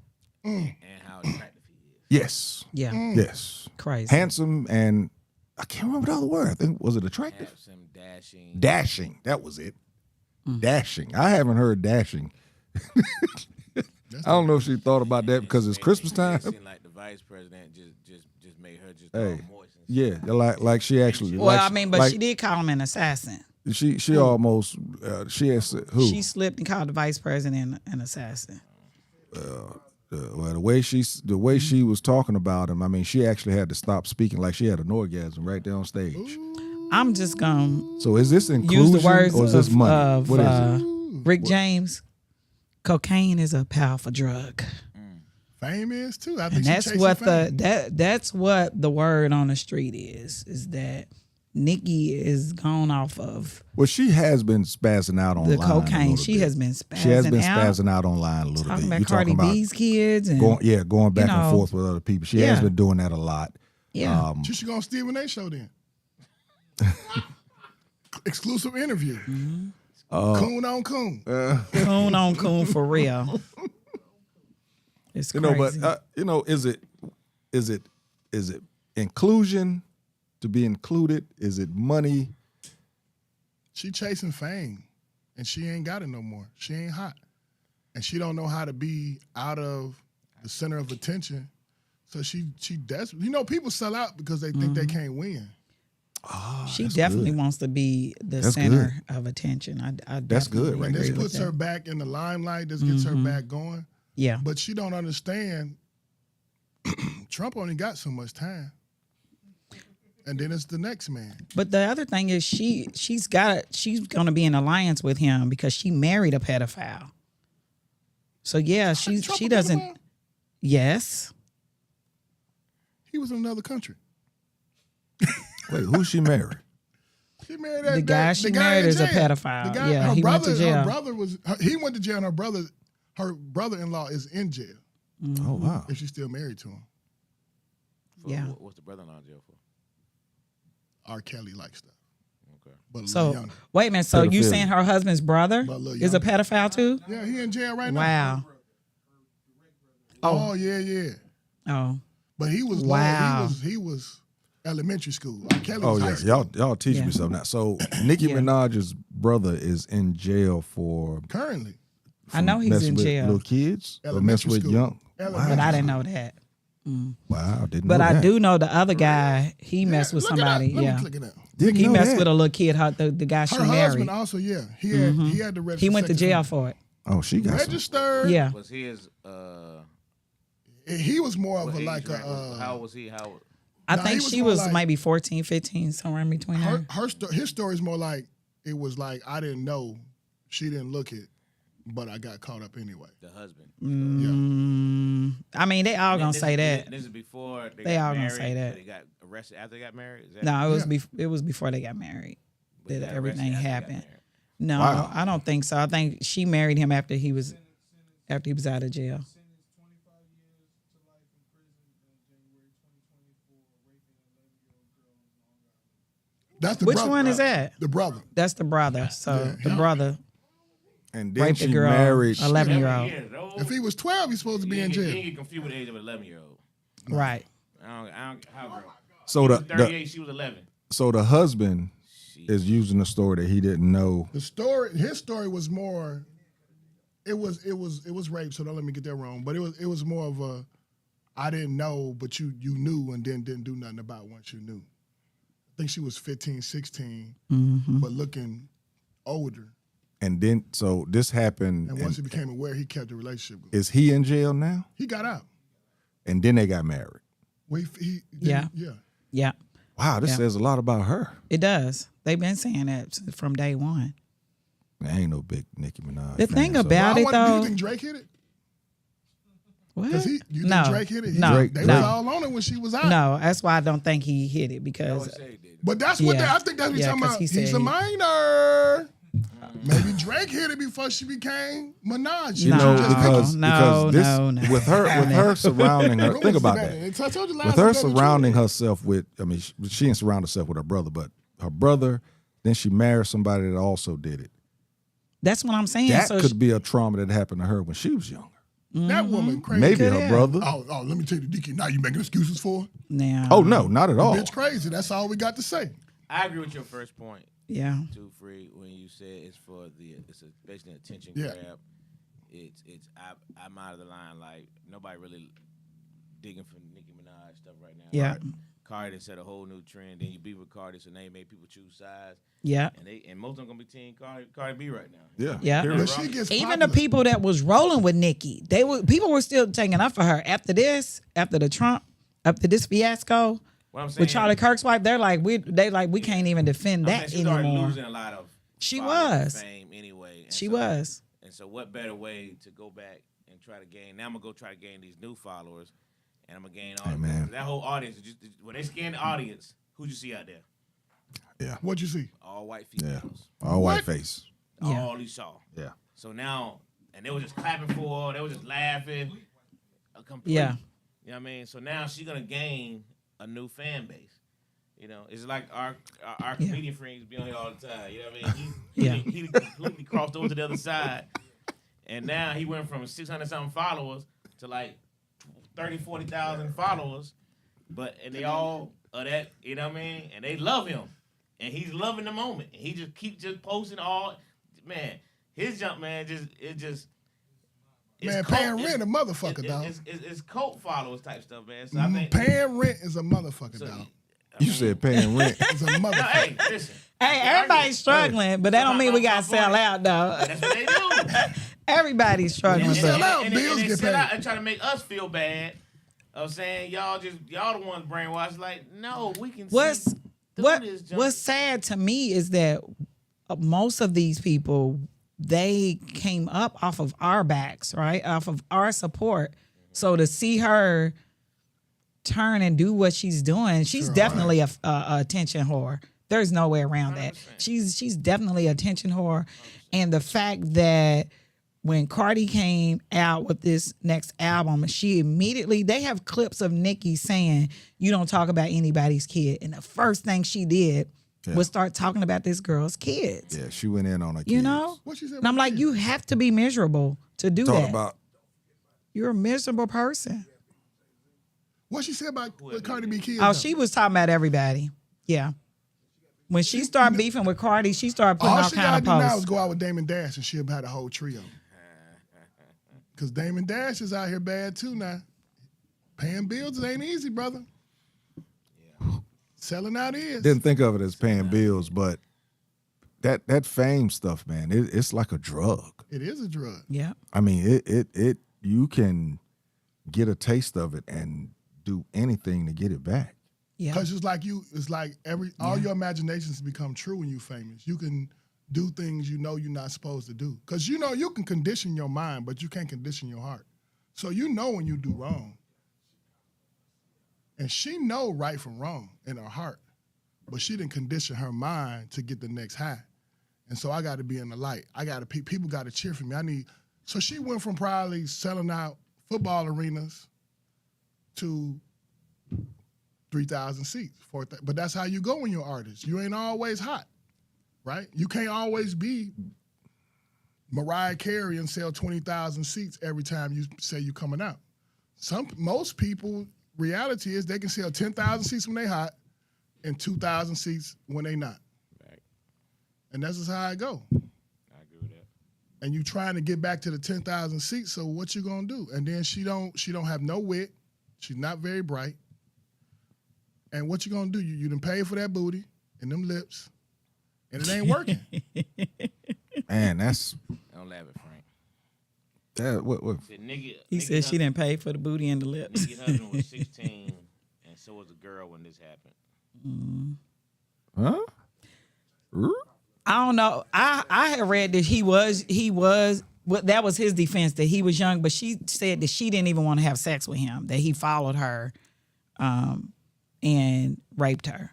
and how attractive he is. Yes, Yeah. yes, Crazy. handsome, and I can't remember the other word. I think was it attractive? Handsome, dashing. Dashing. That was it. Dashing. I haven't heard dashing. I don't know if she thought about that because it's Christmas time. It seemed like the vice president just made her just Hey, all moist. And yeah, like she actually. Well, I mean, but she did call him an assassin. She almost she has who? She slipped and called the vice president an assassin. Well, the way she was talking about him, I mean, she actually had to stop speaking, like she had an orgasm right there on stage. I'm just gonna So is this use inclusion the words or is this of, money? What is it? Rick James. Cocaine is a powerful drug, Fame is too. I think and she that's chasing what fame. that's what the word on the street is that Nikki is gone off of Well, she has been spazzing out online. the a cocaine. little She bit. has been spazzing She has been out, spazzing out online a little talking bit. about Cardi B's kids and Going back and know, forth with other people. She has yeah. been doing that a lot. yeah. She should go on Stephen A. show then. Exclusive interview. Coon on coon. Coon on coon for real. It's crazy. But is it inclusion to be included? Is it money? She chasing fame, and she ain't got it no more. She ain't hot, and she don't know how to be out of the center of attention. So she desperate. People sell out because they think they can't win. She definitely wants to be the That's center of attention. I That's good, definitely right And there. this agree with puts her that. back in the limelight. This gets her back going. Yeah. But she don't understand. Trump only got so much time, and then it's the next man. But the other thing is she's going to be in alliance with him because she married a pedophile. So yeah, Trump she a doesn't. pedophile? Yes. He was in another country. Wait, who she married? She married The guy she married in is a jail. pedophile. The guy, Yeah, her he went brother, to jail. Her brother he went to jail, and her brother-in-law is in jail. Oh wow. If she's still married to him. Yeah. What's the brother-in-law in jail for? R. Kelly like stuff. Okay. But a little So younger. wait a minute. So you Pedophilia. saying her husband's brother But a little is a younger. pedophile too? Yeah, he in jail right now. Wow. Oh yeah. Oh. But he was Wow. he was elementary school. R. Kelly Oh was high yeah, school. y'all teach Yeah. me something now. So Nicki Yeah. Minaj's brother is in jail for Currently. I know he's messing in with jail, little kids or Elementary messing with school. young. Elementary but I didn't know that. Wow, I didn't But know I that. do know the other guy. He messed with Look it up. somebody. Let Yeah. me click it out. Didn't He know messed that. with a little kid. The guy she Her married. husband also, yeah. He had to register. He went to sex jail offender. for it. Oh, she got some. Registered. Yeah. Was his He was more of what a age like range a how old was he? How I Nah, think he was she more was like- maybe 14, 15, somewhere in between there. his story is more like it was like I didn't know, she didn't look it, but I got caught up anyway. the husband? Yeah. I mean, they all gonna This say is- that. This is before They got all gonna married, say that. but they got arrested after they got married. Is that No, it was Yeah. it was before they got married but they that got everything arrested after they got happened. married. No, Wow. I don't think so. I think she married him after he was out of jail. That's the Which brother. one is that? The brother. That's the brother. So Yeah. the brother And then raped she the girl, married. 11-year-old. Yeah, though. If he was 12, he's supposed to be in You jail. get confused with the age of an 11-year-old. Right. How girl? So He the, was 38, she was 11. so the husband is using the story that he didn't know. His story was more. It was rape. So don't let me get that wrong. But it was more of a, I didn't know, but you knew and then didn't do nothing about it once you knew. I think she was 15, 16, but looking older. And then so this happened. And And once he became aware, he kept the relationship going. is he in jail now? He got out. And then they got married. Well, Yeah. yeah. Yeah. Wow, this Yeah. says a lot about her. It does. They've been saying that from day one. I ain't no big Nicki Minaj. The fan, thing so- about I it wonder, do though, you think Drake hit it? what? Because you think no, Drake hit it? no, They no, was all on it when she was out. no. That's why I don't think he hit it I because would say he did. But that's what Yeah. I think that's what Yeah, you're talking 'cause about. he said He's a he- minor. Maybe Drake hit it before she became Minaj. You Nah, know, Just- because no, this no, no. with her surrounding her. Rumors Think is about better. that. I told you last With her time, better surrounding than herself with, I mean, she didn't surround herself with her brother, but her brother. Then she married somebody that also did it. that's what I'm saying. That so could be a trauma that happened to her when she was younger. that woman crazy. Maybe Could her have. brother. Oh, let me tell you, Dickie. Now you making excuses for her? now. Oh no, not at all. Bitch, crazy. That's all we got to say. I agree with your first point, Yeah. too, Free, when you said it's basically an attention Yeah. grab. I'm out of the line. Like nobody really digging for Nicki Minaj stuff right now. Yeah. Right? Cardi done set a whole new trend. Then you be with Cardi, so now you made people choose sides, Yeah. and most of them gonna be team Cardi B right now. Yeah. Yeah. period. But she gets Even the popular. people that was rolling with Nikki, people were still taking up for her after this fiasco What I'm saying with Charlie Kirk's wife. They're like we can't even defend I'm that saying she's already anymore. losing a lot of She followers was. and fame anyway. And She so- was. And so, what better way to go back and try to gain? Now I'm gonna go try to gain these new followers, and I'm gonna gain all man. that whole audience. When they scan the audience, who'd you see out there? Yeah. What'd you see? All white Yeah. females. All white What? face. Yeah. All you saw. Yeah. So now, and they were just clapping for her. They were just laughing. Complete. Yeah. You know what I mean? So now she's gonna gain a new fan base. You know, it's like our comedian friends be on here all the time. You know what I mean? He completely crossed over to the other side, and now he went from 600 something followers to like 30, 40,000 followers. And they all are that. You know what I mean? And they love him, and he's loving the moment. And he just keeps posting all. Man, his jump, man, it's Man, cult- paying rent a motherfucker, dog. It's cult followers type stuff, man. So I think Paying rent is a motherfucker, so, dog. You said paying rent. It's a no, motherfucker. hey, listen. Hey, everybody's struggling, but that don't mean we gotta sell out, though. That's what they do. Everybody's struggling. You but- sell out, and bills they get sell paid. out and try to make us feel bad of saying y'all the ones brainwashed. Like, no, we can What's see through this junk. what's sad to me is that most of these people they came up off of our backs, right? Off of our support. So to see her turn and do what she's doing, she's definitely a attention whore. There's no way around that. 100%. She's definitely attention whore. And the fact that when Cardi came out with this next album, she immediately, they have clips of Nicki saying, you don't talk about anybody's kid. And the first thing she did was start talking about this girl's kids. Yeah, she went in on her kids. You know? What she said And I'm about like, kids? you have to be miserable to do Talk that. about You're a miserable person. What she said about with Cardi B kids? Oh, though? she was talking about everybody. Yeah. When she started beefing with Cardi, she started putting All all she kind gotta of do now is posts. go out with Damon Dash and she'll have a whole trio. Because Damon Dash is out here bad too now. Paying bills ain't easy, brother. Selling out is. didn't think of it as paying bills, but that fame stuff, man, it's like a drug. It is a drug. Yeah. I mean, it you can get a taste of it and do anything to get it back. Yeah. Because it's like all your imaginations become true when you famous. You can do things you know you're not supposed to do. Because you know you can condition your mind, but you can't condition your heart. So you know when you do wrong. And she know right from wrong in her heart. But she didn't condition her mind to get the next high. And so I got to be in the light. People got to cheer for me. So she went from probably selling out football arenas to 3,000 seats. But that's how you go when you're an artist. You ain't always hot, right? You can't always be Mariah Carey and sell 20,000 seats every time you say you're coming out. Most people, reality is they can sell 10,000 seats when they hot and 2,000 seats when they not. Right. And that's just how I go. I agree with that. And you trying to get back to the 10,000 seats, so what you gonna do? And then she don't have no wit. She's not very bright. And what you gonna do? You done pay for that booty and them lips, and it ain't working. Man, that's Don't laugh at Frank. that. What? The nigga, He said she didn't pay for the booty and the lips. Nigga husband was 16, and so was the girl when this happened. Huh? I don't know. I had read that he was well, that was his defense, that he was young, but she said that she didn't even want to have sex with him, that he followed her and raped her.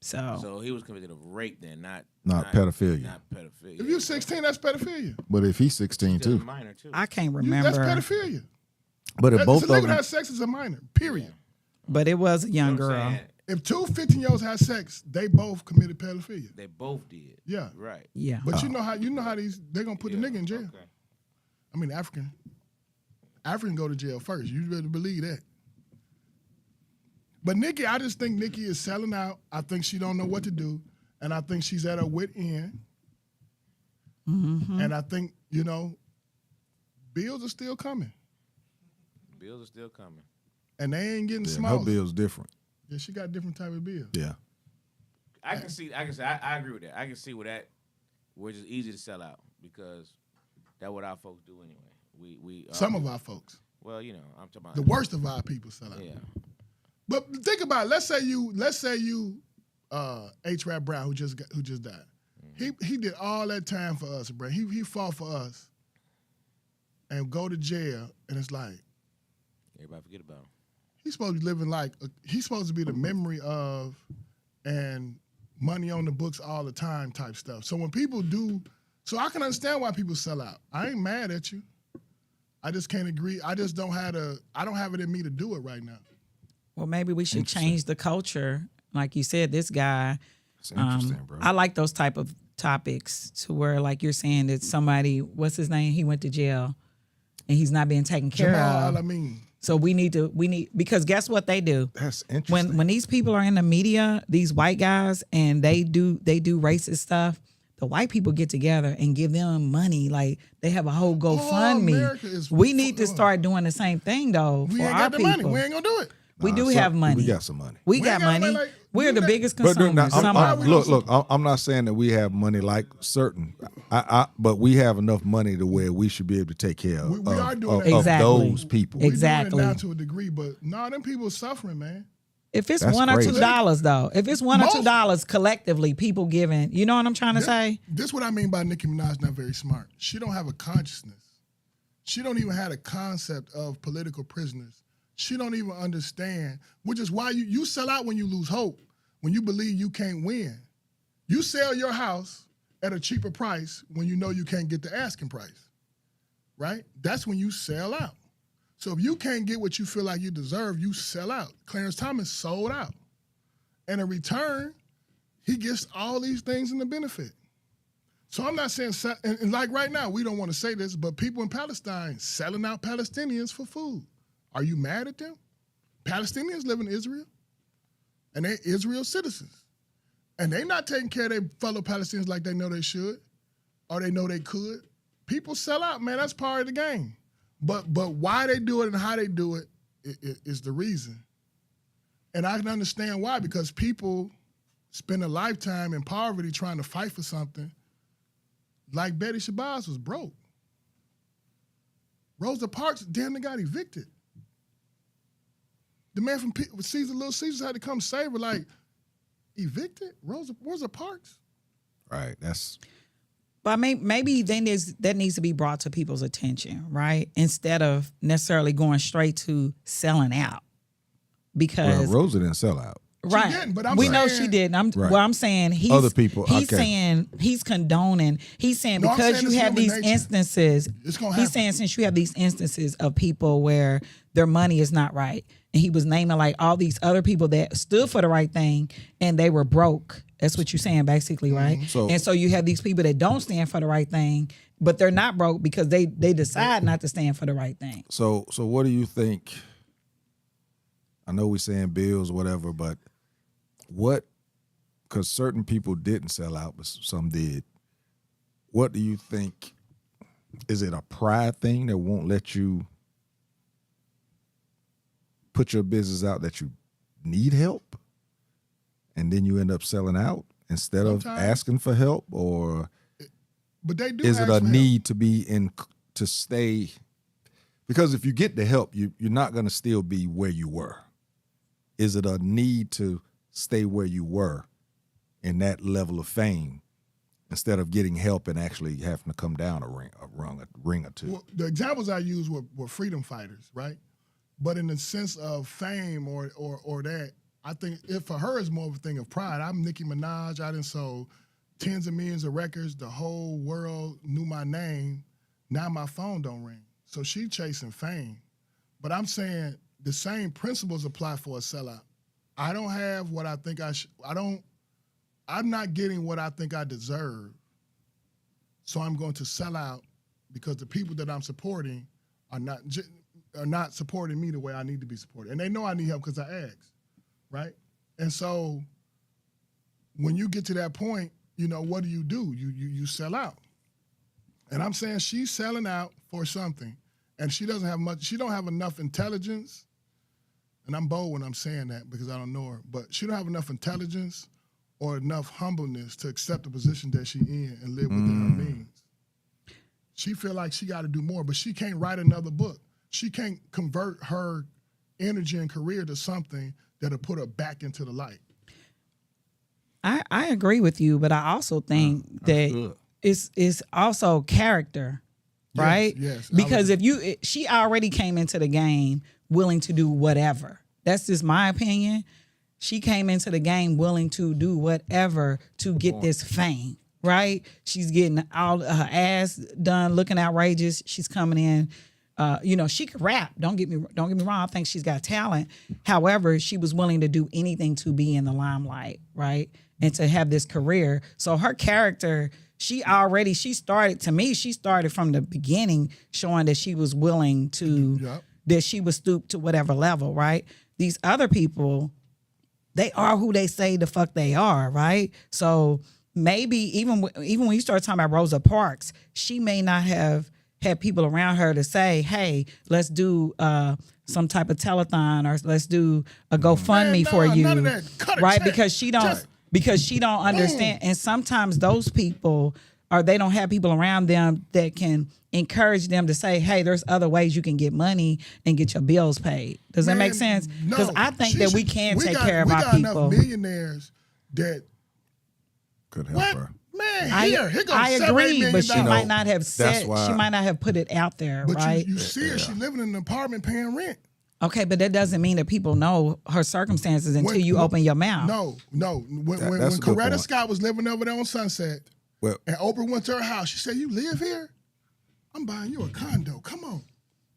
So he was convicted of rape then, not pedophilia. Not pedophilia. If you're 16, that's pedophilia. But if he's 16 Still a too, minor too. I can't That's remember. pedophilia. but if It's both of illegal to them, have sex as a minor, period. But it was a young You know what I'm girl. saying? If two 15-year-olds have sex, they both committed pedophilia. They both did. Yeah. Right. Yeah. But you know how they're gonna put the nigga in jail. Okay. I mean African go to jail first. You better believe that. But Nicki, I just think Nicki is selling out. I think she don't know what to do. And I think she's at her wit end. Mm-hmm. And I think, bills are still coming. Bills are still coming. And they ain't getting yeah, smaller. her bill's different. Yeah, she got different type of bills. Yeah. I agree with that. I can see where it's just easy to sell out because that's what our folks do anyway. We Some of our folks. Well, I'm talking about The worst of our people sell out. Yeah. But think about it. Let's say you H-Rap Brown who just died. He did all that time for us, bro. He fought for us and go to jail, and it's like Everybody forget about him. he's supposed to be living he's supposed to be the memory of and money on the books all the time type stuff. So when people do, so I can understand why people sell out. I ain't mad at you. I just can't agree. I just don't have it in me to do it right now. Well, maybe we should change the culture. Like you said, this guy, It's interesting, bro. I like those type of topics to where, like you're saying, that somebody, what's his name? He went to jail and he's not being taken care Jamal of. Al-Amin. So we need because guess what they do? That's interesting. When these people are in the media, these white guys, and they do racist stuff, the white people get together and give them money. Like they have a whole GoFundMe. America is We need to fucked up. start doing the same thing though We for ain't our got the people. money. We ain't gonna do it. We do some- have money. We got some money. We We got ain't got money. money, like, We're do the that. biggest But consumers. Some of us. look, I'm not saying that we have money like certain, but we have enough money to where we should be able to take care We are doing of that. Exactly. those people. We doing Exactly. it down to a degree, but them people suffering, man. If it's That's $1 or crazy. $2 though, if it's $1 or Most- $2 collectively, people giving, you know what I'm trying to say? This what I mean by Nicki Minaj not very smart. She don't have a consciousness. She don't even have a concept of political prisoners. She don't even understand, which is why you sell out when you lose hope, when you believe you can't win. You sell your house at a cheaper price when you know you can't get the asking price, right? That's when you sell out. So if you can't get what you feel like you deserve, you sell out. Clarence Thomas sold out. And in return, he gets all these things in the benefit. So I'm not saying, and like right now, we don't want to say this, but people in Palestine selling out Palestinians for food. Are you mad at them? Palestinians live in Israel, and they're Israel citizens. And they're not taking care of their fellow Palestinians like they know they should, or they know they could. People sell out, man. That's part of the game. But why they do it and how they do it is the reason. And I can understand why, because people spend a lifetime in poverty trying to fight for something. Like Betty Shabazz was broke. Rosa Parks damn near got evicted. The man from Caesar, Little Caesars had to come save her, like, evicted? Rosa Parks? Right. That's But maybe then that needs to be brought to people's attention, right? Instead of necessarily going straight to selling out. Because Rosa didn't sell out. right. didn't, but I'm we know saying- she didn't. Right. Well, I'm saying he's Other people, He's okay. saying he's condoning. He's saying No, I'm because saying you it's have human these nature. instances. It's gonna He's happen. saying since you have these instances of people where their money is not right, and he was naming like all these other people that stood for the right thing and they were broke. That's what you're saying, basically, right? So- and so you have these people that don't stand for the right thing, but they're not broke because they decide not to stand for the right thing. So what do you think? I know we're saying bills, whatever, but what? Because certain people didn't sell out, but some did. What do you think? Is it a pride thing that won't let you put your business out that you need help, and then you end up selling out instead of Sometimes. asking for help, or But they do is it ask a for help. need to be in to stay? Because if you get the help, you're not going to still be where you were. Is it a need to stay where you were in that level of fame instead of getting help and actually having to come down a ring or two? Well, the examples I used were freedom fighters, right? But in the sense of fame or that, I think for her it's more of a thing of pride. I'm Nicki Minaj. I done sold tens of millions of records. The whole world knew my name. Now my phone don't ring. So she chasing fame. But I'm saying the same principles apply for a sellout. I don't have what I think I should. I'm not getting what I think I deserve. So I'm going to sell out because the people that I'm supporting are not supporting me the way I need to be supported. And they know I need help because I asked, right? And so when you get to that point, what do? You sell out. And I'm saying she's selling out for something. And she doesn't have much, she don't have enough intelligence. And I'm bold when I'm saying that because I don't know her, but she don't have enough intelligence or enough humbleness to accept the position that she in and live within her means. She feel like she got to do more, but she can't write another book. She can't convert her energy and career to something that'll put her back into the light. I agree with you, but I also think that it's also character, right? yes. Because she already came into the game willing to do whatever. That's just my opinion. She came into the game willing to do whatever to get this fame, right? She's getting all her ass done, looking outrageous. She's coming in. She could rap. Don't get me wrong. I think she's got talent. However, she was willing to do anything to be in the limelight, right? And to have this career. So her character, she started from the beginning showing that she was willing to, Yep. that she was stooped to whatever level, right? These other people, they are who they say the fuck they are, right? So maybe even when you start talking about Rosa Parks, she may not have had people around her to say, hey, let's do some type of telethon or let's do a GoFundMe Man, for nah, you. none of that. Cut a Right? check. Because she don't Just understand. And sometimes those people or they don't have people around them that can encourage them to say, hey, there's other ways you can get money and get your bills paid. Does that make sense? Because I think that we can take care of our people. We got people. enough millionaires that Could help what? her. Man, I here goes agree, $7 million. but she might not have that's said, why- she might not have put it out there, But right? you see her, she living in an apartment paying rent. Okay, but that doesn't mean that people know her circumstances until When- you open your mouth. No. When that's a good Coretta point. Scott was living over there on Sunset, Well, and Oprah went to her house, she said, "You live here? I'm buying you a condo. Come on."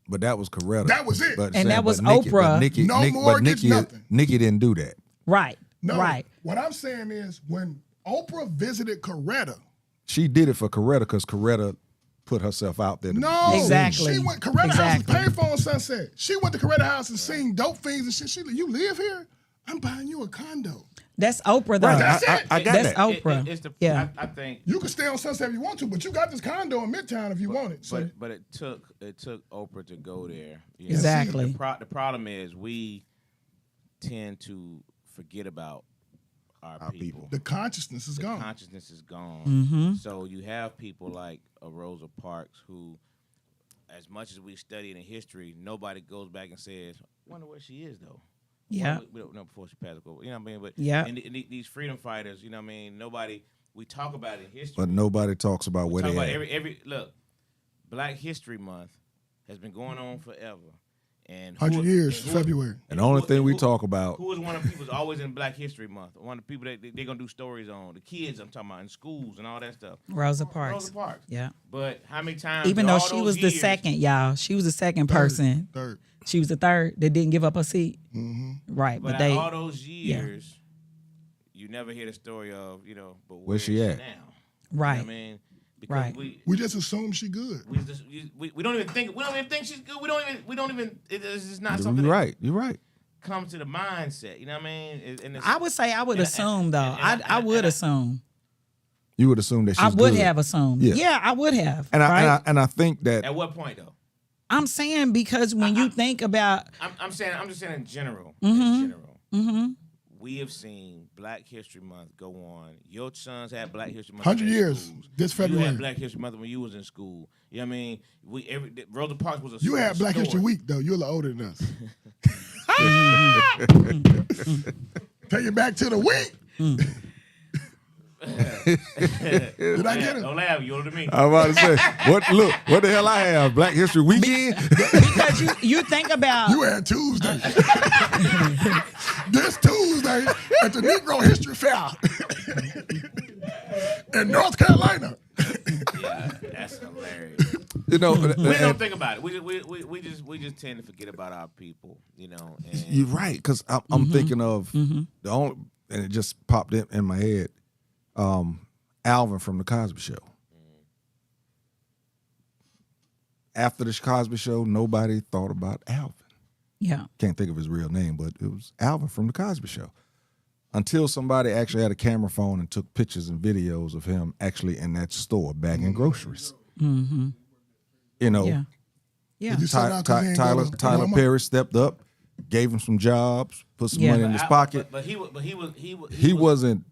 but that was Coretta. That was it. But And that but was Nikki, Oprah. But Nikki, No Nick, mortgage, but nothing. Nikki didn't do that. Right, No, right. what I'm saying is when Oprah visited Coretta, She did it for Coretta because Coretta put herself out there. To no, be seen. Exactly. She went Coretta house Exactly. was paid for on Sunset. She went to Coretta house and seen dope fiends and shit. She like, "You live here? I'm buying you a condo. That's Oprah, though. Right, That's it. I got That's that. Oprah. It's the, Yeah. I think, You can stay on Sunset if you want to, but you got this condo in Midtown if you want it." So but it took Oprah to go there. You know? Exactly. The problem is we tend to forget about our people. the consciousness is The gone. consciousness is gone. Mm-hmm. So you have people like a Rosa Parks who, as much as we study in history, nobody goes back and says, "Wonder where she is though." Yeah. We don't know before she passed away. You know what I mean? But Yeah. and these freedom fighters, you know what I mean? Nobody. We talk about it in history. But nobody talks about where Talk they about at. every look. Black History Month has been going on forever, and 100 years, February. And the only thing we talk about, Who is one of the people that's always in Black History Month? One of the people that they're gonna do stories on. The kids I'm talking about in schools and all that stuff. Rosa Parks. Rosa Parks. Yeah. But how many times? Even in though all she those was the years- second, y'all. She was the second person. Third. She was the third that didn't give up a seat. Mm-hmm. Right. But But they, all those years, you never hear the story of But Where's she is at? now? right. You know what I mean, because Right. We just assume she good. we don't even think she's good. We don't even. It's just not you're something. right. You're right. That comes to the mindset. You know what I mean? And it's, I would say I would and- assume, though. and- I would assume. You would assume that she's I would good. have assumed. Yeah. Yeah, I would have. And right? I think that at what point though? I'm saying because when you think about, I'm just saying in general. Mm-hmm. In general, we have seen Black History Month go on. Your sons had Black History Month. 100 in their years, schools. this You February. had Black History Month when you was in school. You know what I mean? Rosa Parks was a. You had Black story. History Week, though. You're a little older than us. Take it back to the week. Did I get it? Don't laugh. You older than me. I'm about to say, what the hell I have? Black History Weekend? because you think about, You had Tuesday. This Tuesday at the Negro History Fair in North Carolina. Yeah, that's hilarious. You know, We don't think about it. We just tend to forget about our people. You know. And you're right, because I'm thinking of the only, and it just popped in my head, Alvin from the Cosby Show. After the Cosby Show, nobody thought about Alvin. yeah, Can't think of his real name, but it was Alvin from the Cosby Show. Until somebody actually had a camera phone and took pictures and videos of him actually in that store bagging groceries. You know, yeah, yeah. Did you sell out 'cause he ain't Tyler go to Tyler Walmart? Perry stepped up, gave him some jobs, put some Yeah. money in his pocket. But he wasn't.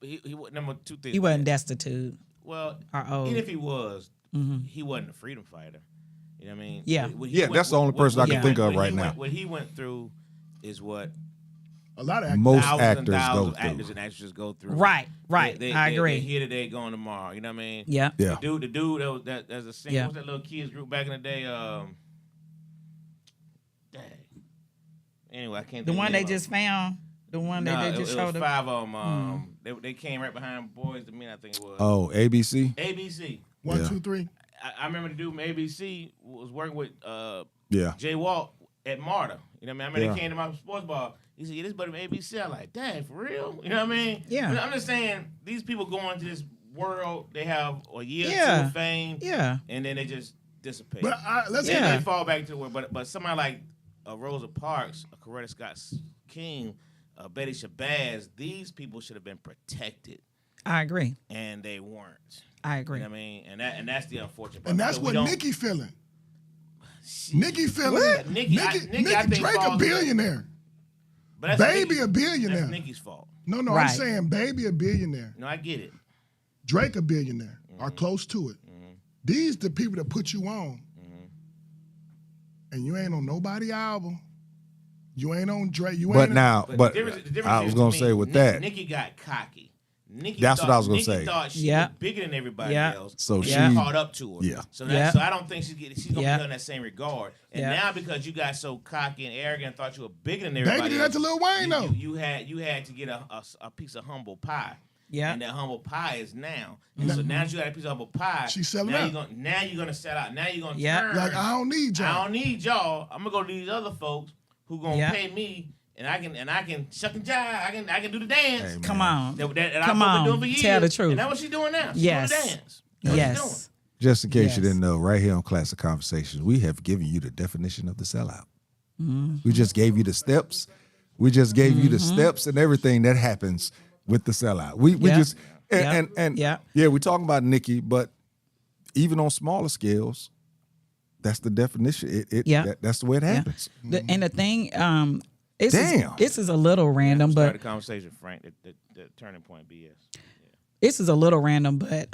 he was number two things. He wasn't destitute. Well, Or old. even if he was, he wasn't a freedom fighter. You know what I mean? Yeah. When he Yeah, that's the only person I can he think of when right he now. What he went through is what A lot of actors. Most thousands and actors go thousands of through. actors and actresses go through. Right, right. I agree. They're here today, going tomorrow. You know what I mean? Yeah. Yeah. The dude that's a singer. Yeah. What's that little kids group back in the day? Dang. Anyway, I can't. The think one of they the name just found. The one of it. that No, they just it showed was up. 5 of them. They came right behind Boys to Men. I think it was. Oh, ABC. ABC. 1, Yeah. 2, 3. I remember the dude from ABC was working with Yeah. Jay Walt at MARTA. You know what I mean? I remember Yeah. they came to my sports bar. He said, "Yeah, this buddy from ABC." I'm like, "Dang, for real?" You know what I mean? Yeah. I'm just saying, these people go into this world, they have a year or two Yeah. of fame, Yeah. and then they just dissipate. But let's Then Yeah. they fall back to where, but somebody like Rosa Parks, a Coretta Scott King, Betty Shabazz, these people should have been protected, I agree. and they weren't. I You agree. know what I mean? And that's the unfortunate part. And that's because what we don't- Nikki feeling. Nikki feeling. What? Nikki, I think Drake a falls- billionaire. But that's Baby Nikki- a billionaire. That's Nikki's fault. No, I'm Right. saying baby a billionaire. No, I get it. Drake a billionaire. or close to it. These the people that put you on. And you ain't on nobody album. You ain't on Dre. You But ain't now, the but difference I is, was to gonna me, say with that, Nikki got cocky. That's what I was gonna Nikki say. thought she Yeah. was bigger than everybody Yeah. else. So and she- caught up to her. Yeah. So Yeah. so I don't think she's gonna Yeah. be in that same regard. And Yeah. now because you got so cocky and arrogant, and thought you were bigger than They everybody did else, that to Lil Wayne, though. you had to get a piece of humble pie. Yeah. And that humble pie is now. And so now that you got a piece of humble pie, She selling now out. you're gonna sell out. Now you're gonna Yeah. turn. Like, I don't need y'all. I don't need y'all. I'm gonna go to these other folks who gonna Yeah. pay me, and I can shuck and jive. I can do the dance. Hey, man. Come on. That Come I've on. been doing for years. Tell the truth. And that's what she's doing now. She's Yes. doing the dance. That's what she's doing. Yes. just in case you Yes. didn't know, right here on Classic Conversations, we have given you the definition of the sellout. Mm-hmm. We just gave you the steps. We just gave you the steps and everything that happens with the sellout. We Yeah. just Yeah. and Yeah. we're talking about Nikki, but even on smaller scales, that's the definition. Yeah. That's the way it happens. And the thing, this Damn. this is a little random, Start but the conversation, Frank. The turning point BS. this is a little random, but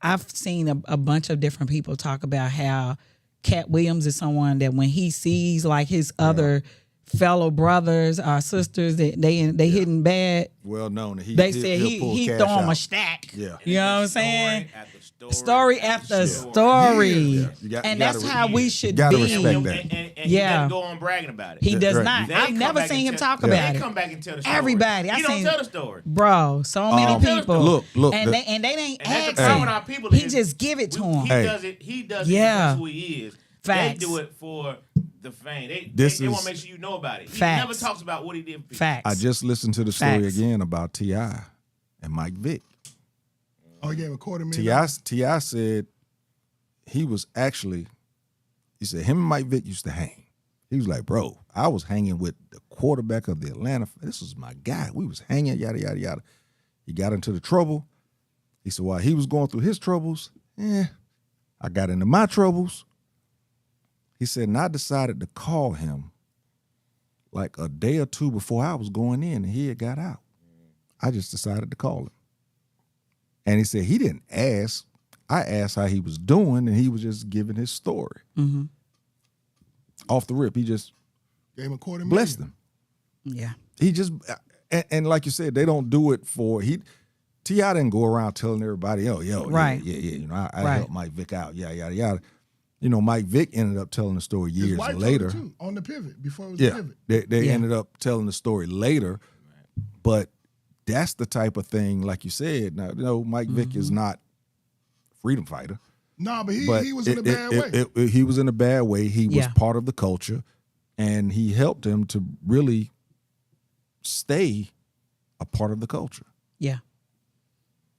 I've seen a bunch of different people talk about how Cat Williams is someone that when he sees like his other fellow brothers or sisters that they hitting bad, Well known. they said he'll he pull throw cash him a out. stack. Yeah. You know what I'm saying? Story Story after story. story. Yeah. You got- And you that's gotta- how we should gotta be. respect that. And he Yeah. doesn't go on bragging about it. He does Right. not. They I've come never back seen and him tell- talk about They it. come back and tell the story. Everybody, I He don't seen- tell the story. Bro, so many people. Look, and the- they ain't And that's ask the problem him. with our people. He is just give it to him. He Hey. does it. He does Yeah. it because who he is. Facts. They do it for the fame. They This want is- to make sure you know about it. He Facts. never talks about what he did for people. Facts. I just listened to the story Facts. again about T.I. and Mike Vick. Oh, he gave him $250,000. T.I. said he was actually, he said him and Mike Vick used to hang. He was like, bro, I was hanging with the quarterback of the Atlanta. This was my guy. We was hanging, yada, yada, yada. He got into the trouble. He said while he was going through his troubles, I got into my troubles. He said, and I decided to call him like a day or two before I was going in and he had got out. I just decided to call him. And he said he didn't ask. I asked how he was doing, and he was just giving his story. Mm-hmm. Off the rip, he just Gave him $250,000. blessed him. Yeah. He just, and like you said, they don't do it for, T.I. didn't go around telling everybody, yo, Right. yeah, you know, I Right. helped Mike Vick out, yada, yada. You know, Mike Vick ended up telling the story His years wife told later. him, too, on the pivot, before it was Yeah, pivot. they Yeah. ended up telling the story later, but that's the type of thing, like you said. Now, you know, Mike Vick is not a freedom fighter, No, but but he was in a bad way. he was in a bad way. He was Yeah. part of the culture, and he helped him to really stay a part of the culture. Yeah.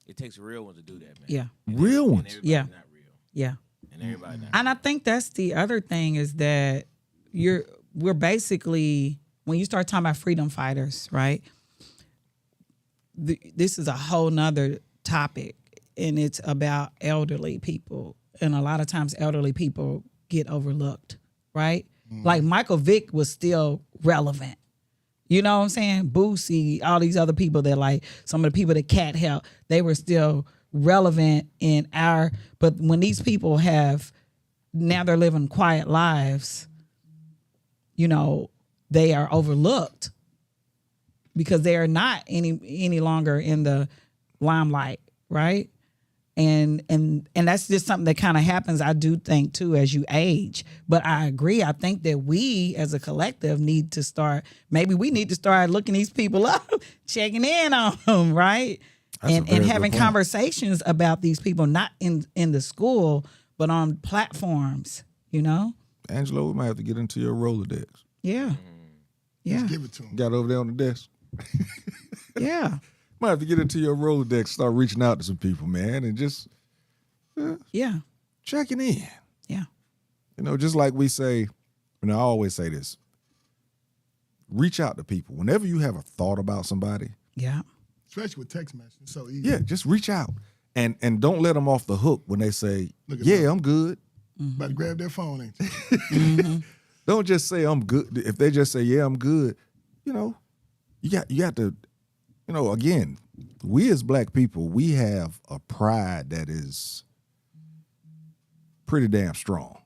It takes real ones to do that, man. Yeah. Real And ones. everybody's Yeah. not real. Yeah. And everybody not. And I think that's the other thing is that we're basically, when you start talking about freedom fighters, right? This is a whole nother topic, and it's about elderly people. And a lot of times elderly people get overlooked, right? Like Michael Vick was still relevant. You know what I'm saying? Boosie, all these other people that like some of the people that Cat helped, they were still relevant in but when these people now they're living quiet lives, you know, they are overlooked because they are not any longer in the limelight, right? And that's just something that kind of happens, I do think, too, as you age. But I agree. I think that we, as a collective, need to start looking these people up, checking in on them, right? That's a And very good having point. conversations about these people, not in the school, but on platforms, you know? Angelo, we might have to get into your Rolodex. Yeah. Yeah. Just give it to him. Got over there on the desk. Yeah. Might have to get into your Rolodex, start reaching out to some people, man, and just Yeah. checking in. Yeah. You know, just like we say, I always say this, reach out to people. Whenever you have a thought about somebody, Yeah. Especially with text messaging. It's so easy. yeah, just reach out. And don't let them off the hook when they say, Look at yeah, that. I'm good. About to grab their phone, ain't you? Don't just say I'm good. If they just say, yeah, I'm good, you know, you got to you know, again, we as black people, we have a pride that is pretty damn strong.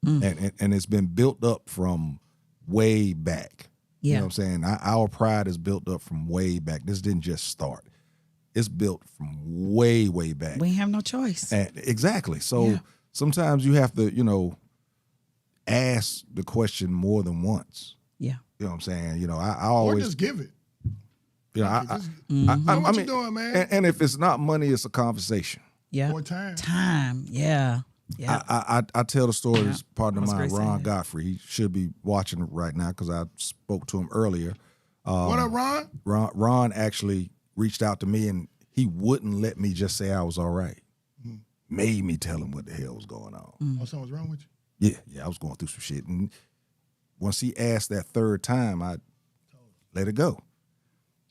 And it's been built up from way back. You Yeah. know what I'm saying? Our pride is built up from way back. This didn't just start. It's built from way, way back. We have no choice. And exactly. So Yeah. sometimes you have to, you know, ask the question more than once. Yeah. You know what I'm saying? You know, I Or always, just give it. you know, Just- I what you mean, doing, man? and if it's not money, it's a conversation. Yeah. More time. Time. Yeah. Yeah. I tell the story. Yeah. As partner of That was mine, great Ron saying that. Godfrey. He should be watching it right now because I spoke to him earlier. What up, Ron? Ron actually reached out to me and he wouldn't let me just say I was all right. Made me tell him what the hell was going on. Oh, something's wrong with you? Yeah, I was going through some shit. And once he asked that third time, I let it go.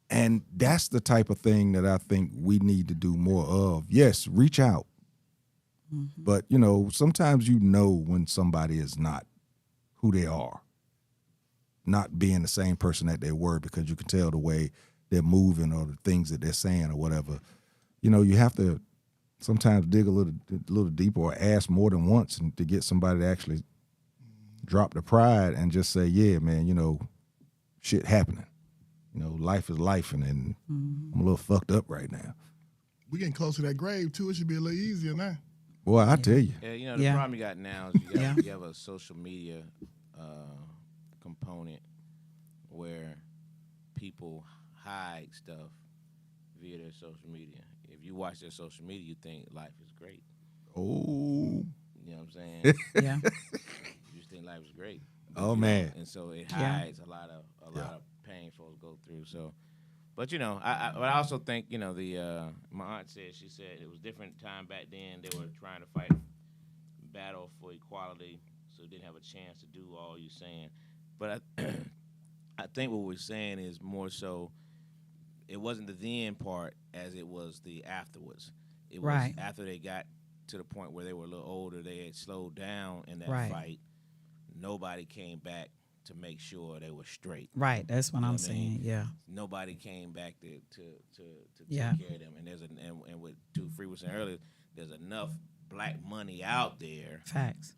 And that's the type of thing that I think we need to do more of. Yes, reach out. But, you know, sometimes you know when somebody is not who they are, not being the same person that they were, because you can tell the way they're moving or the things that they're saying or whatever. You know, you have to sometimes dig a little deeper or ask more than once and to get somebody to actually drop the pride and just say, yeah, man, you know, shit happening. You know, life is life, and I'm a little fucked up right now. We getting close to that grave, too. It should be a little easier now. Boy, I tell you. Yeah, you know, the Yeah. problem you got now is Yeah. you have a social media component where people hide stuff via their social media. If you watch their social media, you think life is great. Oh, You know what I'm saying? Yeah. You just think life is great. Oh, You know, man. and so it Yeah. hides a lot of pain folks go through. So, but you know, but I also think, you know, my aunt said, she said it was different time back then. They were trying to fight battle for equality, so didn't have a chance to do all you saying. But I think what we're saying is more so, it wasn't the then part as it was the afterwards. It was Right. after they got to the point where they were a little older, they had slowed down in that Right. fight. Nobody came back to make sure they were straight. Right. That's what You know I'm what I mean? saying. Yeah. Nobody came back to Yeah. take care of them. And and what Free was saying earlier, there's enough black money out there. Facts.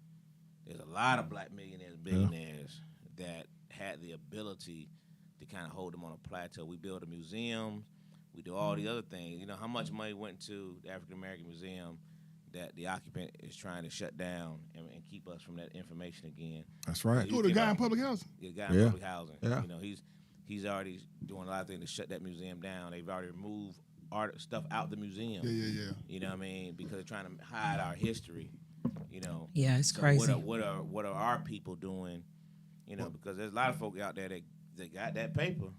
There's a lot of black millionaires, billionaires that had the ability to kind of hold them on a plateau. We build a museum. We do all the other things. You know, how much money went to the African American Museum that the occupant is trying to shut down and keep us from that information again? that's right. Who, the guy in public housing? The guy in Yeah. public housing. Yeah. You know, he's already doing a lot of things to shut that museum down. They've already removed art stuff out the museum. Yeah. You know what I mean? Because they're trying to hide our history. You know. Yeah, it's So crazy. What are our people doing? You know, because there's a lot of folk out there that got that paper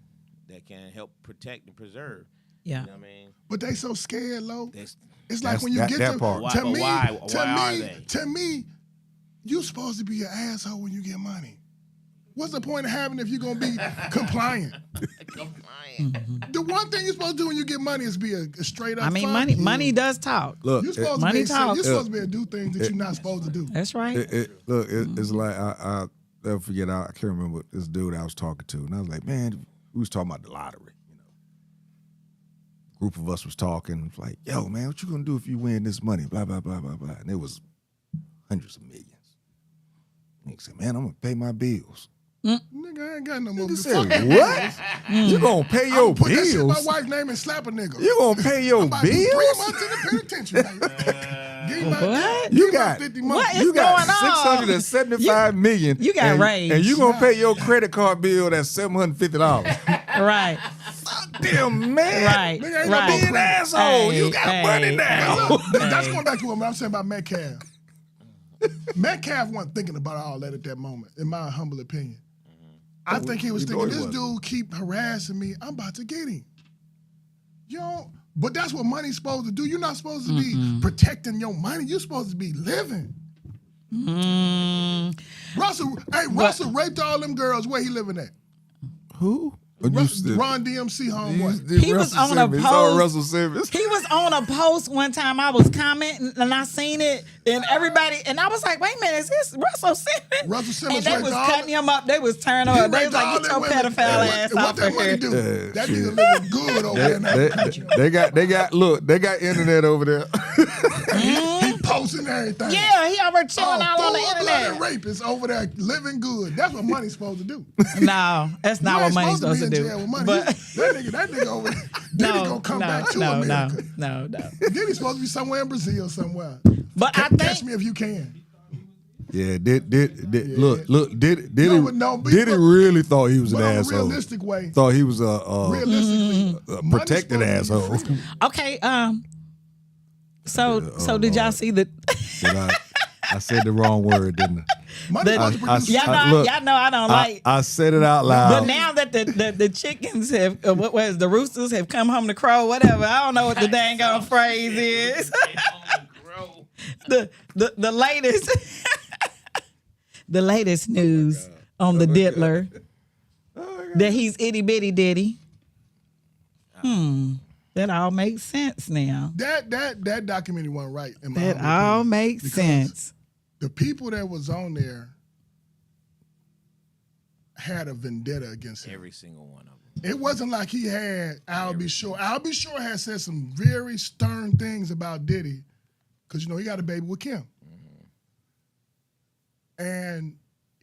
that can help protect and preserve. Yeah. You know what I mean? But they so scared, low. That's- It's like That's- when you that- get that to part. Why- to but me, why to are me, they? to me, you supposed to be an asshole when you get money. What's the point of having it if you're gonna be compliant? The one thing you're supposed to do when you get money is be a straight up. I mean, fuck. money does talk. Look, You're supposed Money to be. talks. You're supposed to be able to do things that you're not supposed to do. That's right. it's like I never forget. I can't remember this dude I was talking to, and I was like, man, we was talking about the lottery. You know, group of us was talking. It was like, yo, man, what you gonna do if you win this money? Blah blah blah blah blah. And it was hundreds of millions. And he said, man, I'm gonna pay my bills. Nigga, I ain't got no more. Nigga Fuck said, that. what? You gonna pay your Put that shit in my bills? wife's name and slap a nigga. You gonna pay your I'm about to do 3 bills? months in the penitentiary, baby. Give me my, What? give You me my got 50 months. What is you got going on? $675 million. you got and, rage. and you gonna pay your credit card bill that's $750. Right. Damn man, Right. Nigga ain't no Right. be an asshole. You got Hey, money hey, now. Look, that's going back to what I'm saying about Metcalf. Metcalf wasn't thinking about all that at that moment, in my humble opinion. I think he was we know thinking, he this wasn't. dude keep harassing me. I'm about to get him. You know, but that's what money's supposed to do. You're not supposed to be protecting your money. You're supposed to be living. Russell raped all them girls. Where he living at? Who? Ron DMC homeboy. He was on a post. Russell Simmons. He was on a post one time. I was commenting and I seen it, and everybody, and I was like, "Wait a minute, is this Russell Simmons?" Russell Simmons and they raped was all cutting the- him up. They was turning He up. They raped was like, all "Get your them women. pedophile And ass what off that of money here." do? Yeah, That shit. nigga living good over there in that country. They got internet over there. He posting everything. Yeah, he over chilling all on the full-blooded internet. rapists over there living good. That's what money's supposed to do. No, that's not You what ain't money's supposed be to in do. jail with money. But that nigga over there, Diddy gonna come back to America. no. Diddy's supposed to be somewhere in Brazil somewhere. But I Catch think me if you can. Yeah, look, Diddy No, but really thought he was an But on a asshole. realistic way, Thought he was a realistically, money's protected supposed to be asshole. free. okay. So did y'all see the? But I said the wrong word, didn't I? Money's supposed to produce. Y'all know I don't like. I said it out loud. But now that the chickens have, what was the roosters have come home to crow, whatever. I don't know what the dang on phrase is. the latest the latest news on the diddler that he's itty bitty ditty. That all makes sense now. That documentary wasn't right. In my That humble all opinion, makes because sense. The people that was on there had a vendetta against him. Every single one of them. It wasn't like he had Al B. Shore. Al B. Shore had said some very stern things about Diddy, because he got a baby with Kim. And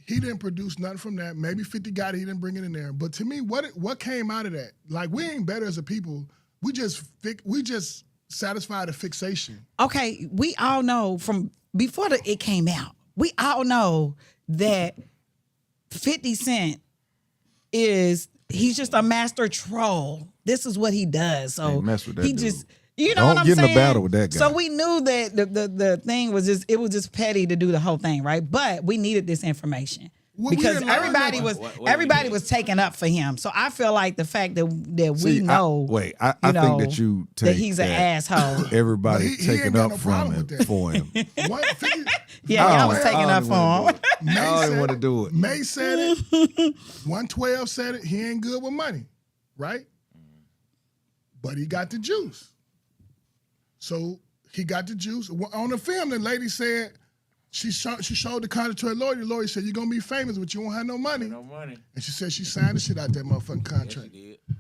he didn't produce nothing from that. Maybe 50 got it, he didn't bring it in there. But to me, what came out of that? Like, we ain't better as a people. We just satisfied a fixation. Okay, we all know from before it came out, we all know that 50 Cent he's just a master troll. This is what he does. So Ain't mess with that he dude. just, you know Don't what I'm get in a saying? battle with that guy. So we knew that the thing was just petty to do the whole thing, right? But we needed this information. Well, we Because didn't learn everybody that. was What everybody we was taking up for him. So I feel like the fact that we See, know I think that you take that he's an asshole. Everybody But he taking ain't got up no from problem him with that. for him. What, 50, Yeah, I y'all don't- was taking I up don't for wanna him. do it. I don't want to do it. May said it. 112 said it. He ain't good with money, right? But he got the juice. So he got the juice. On the film, the lady said she showed the contract to her lawyer. The lawyer said, "You're gonna be famous, but you won't have no money." No money. And she said she signed the shit out that motherfucking contract. She did.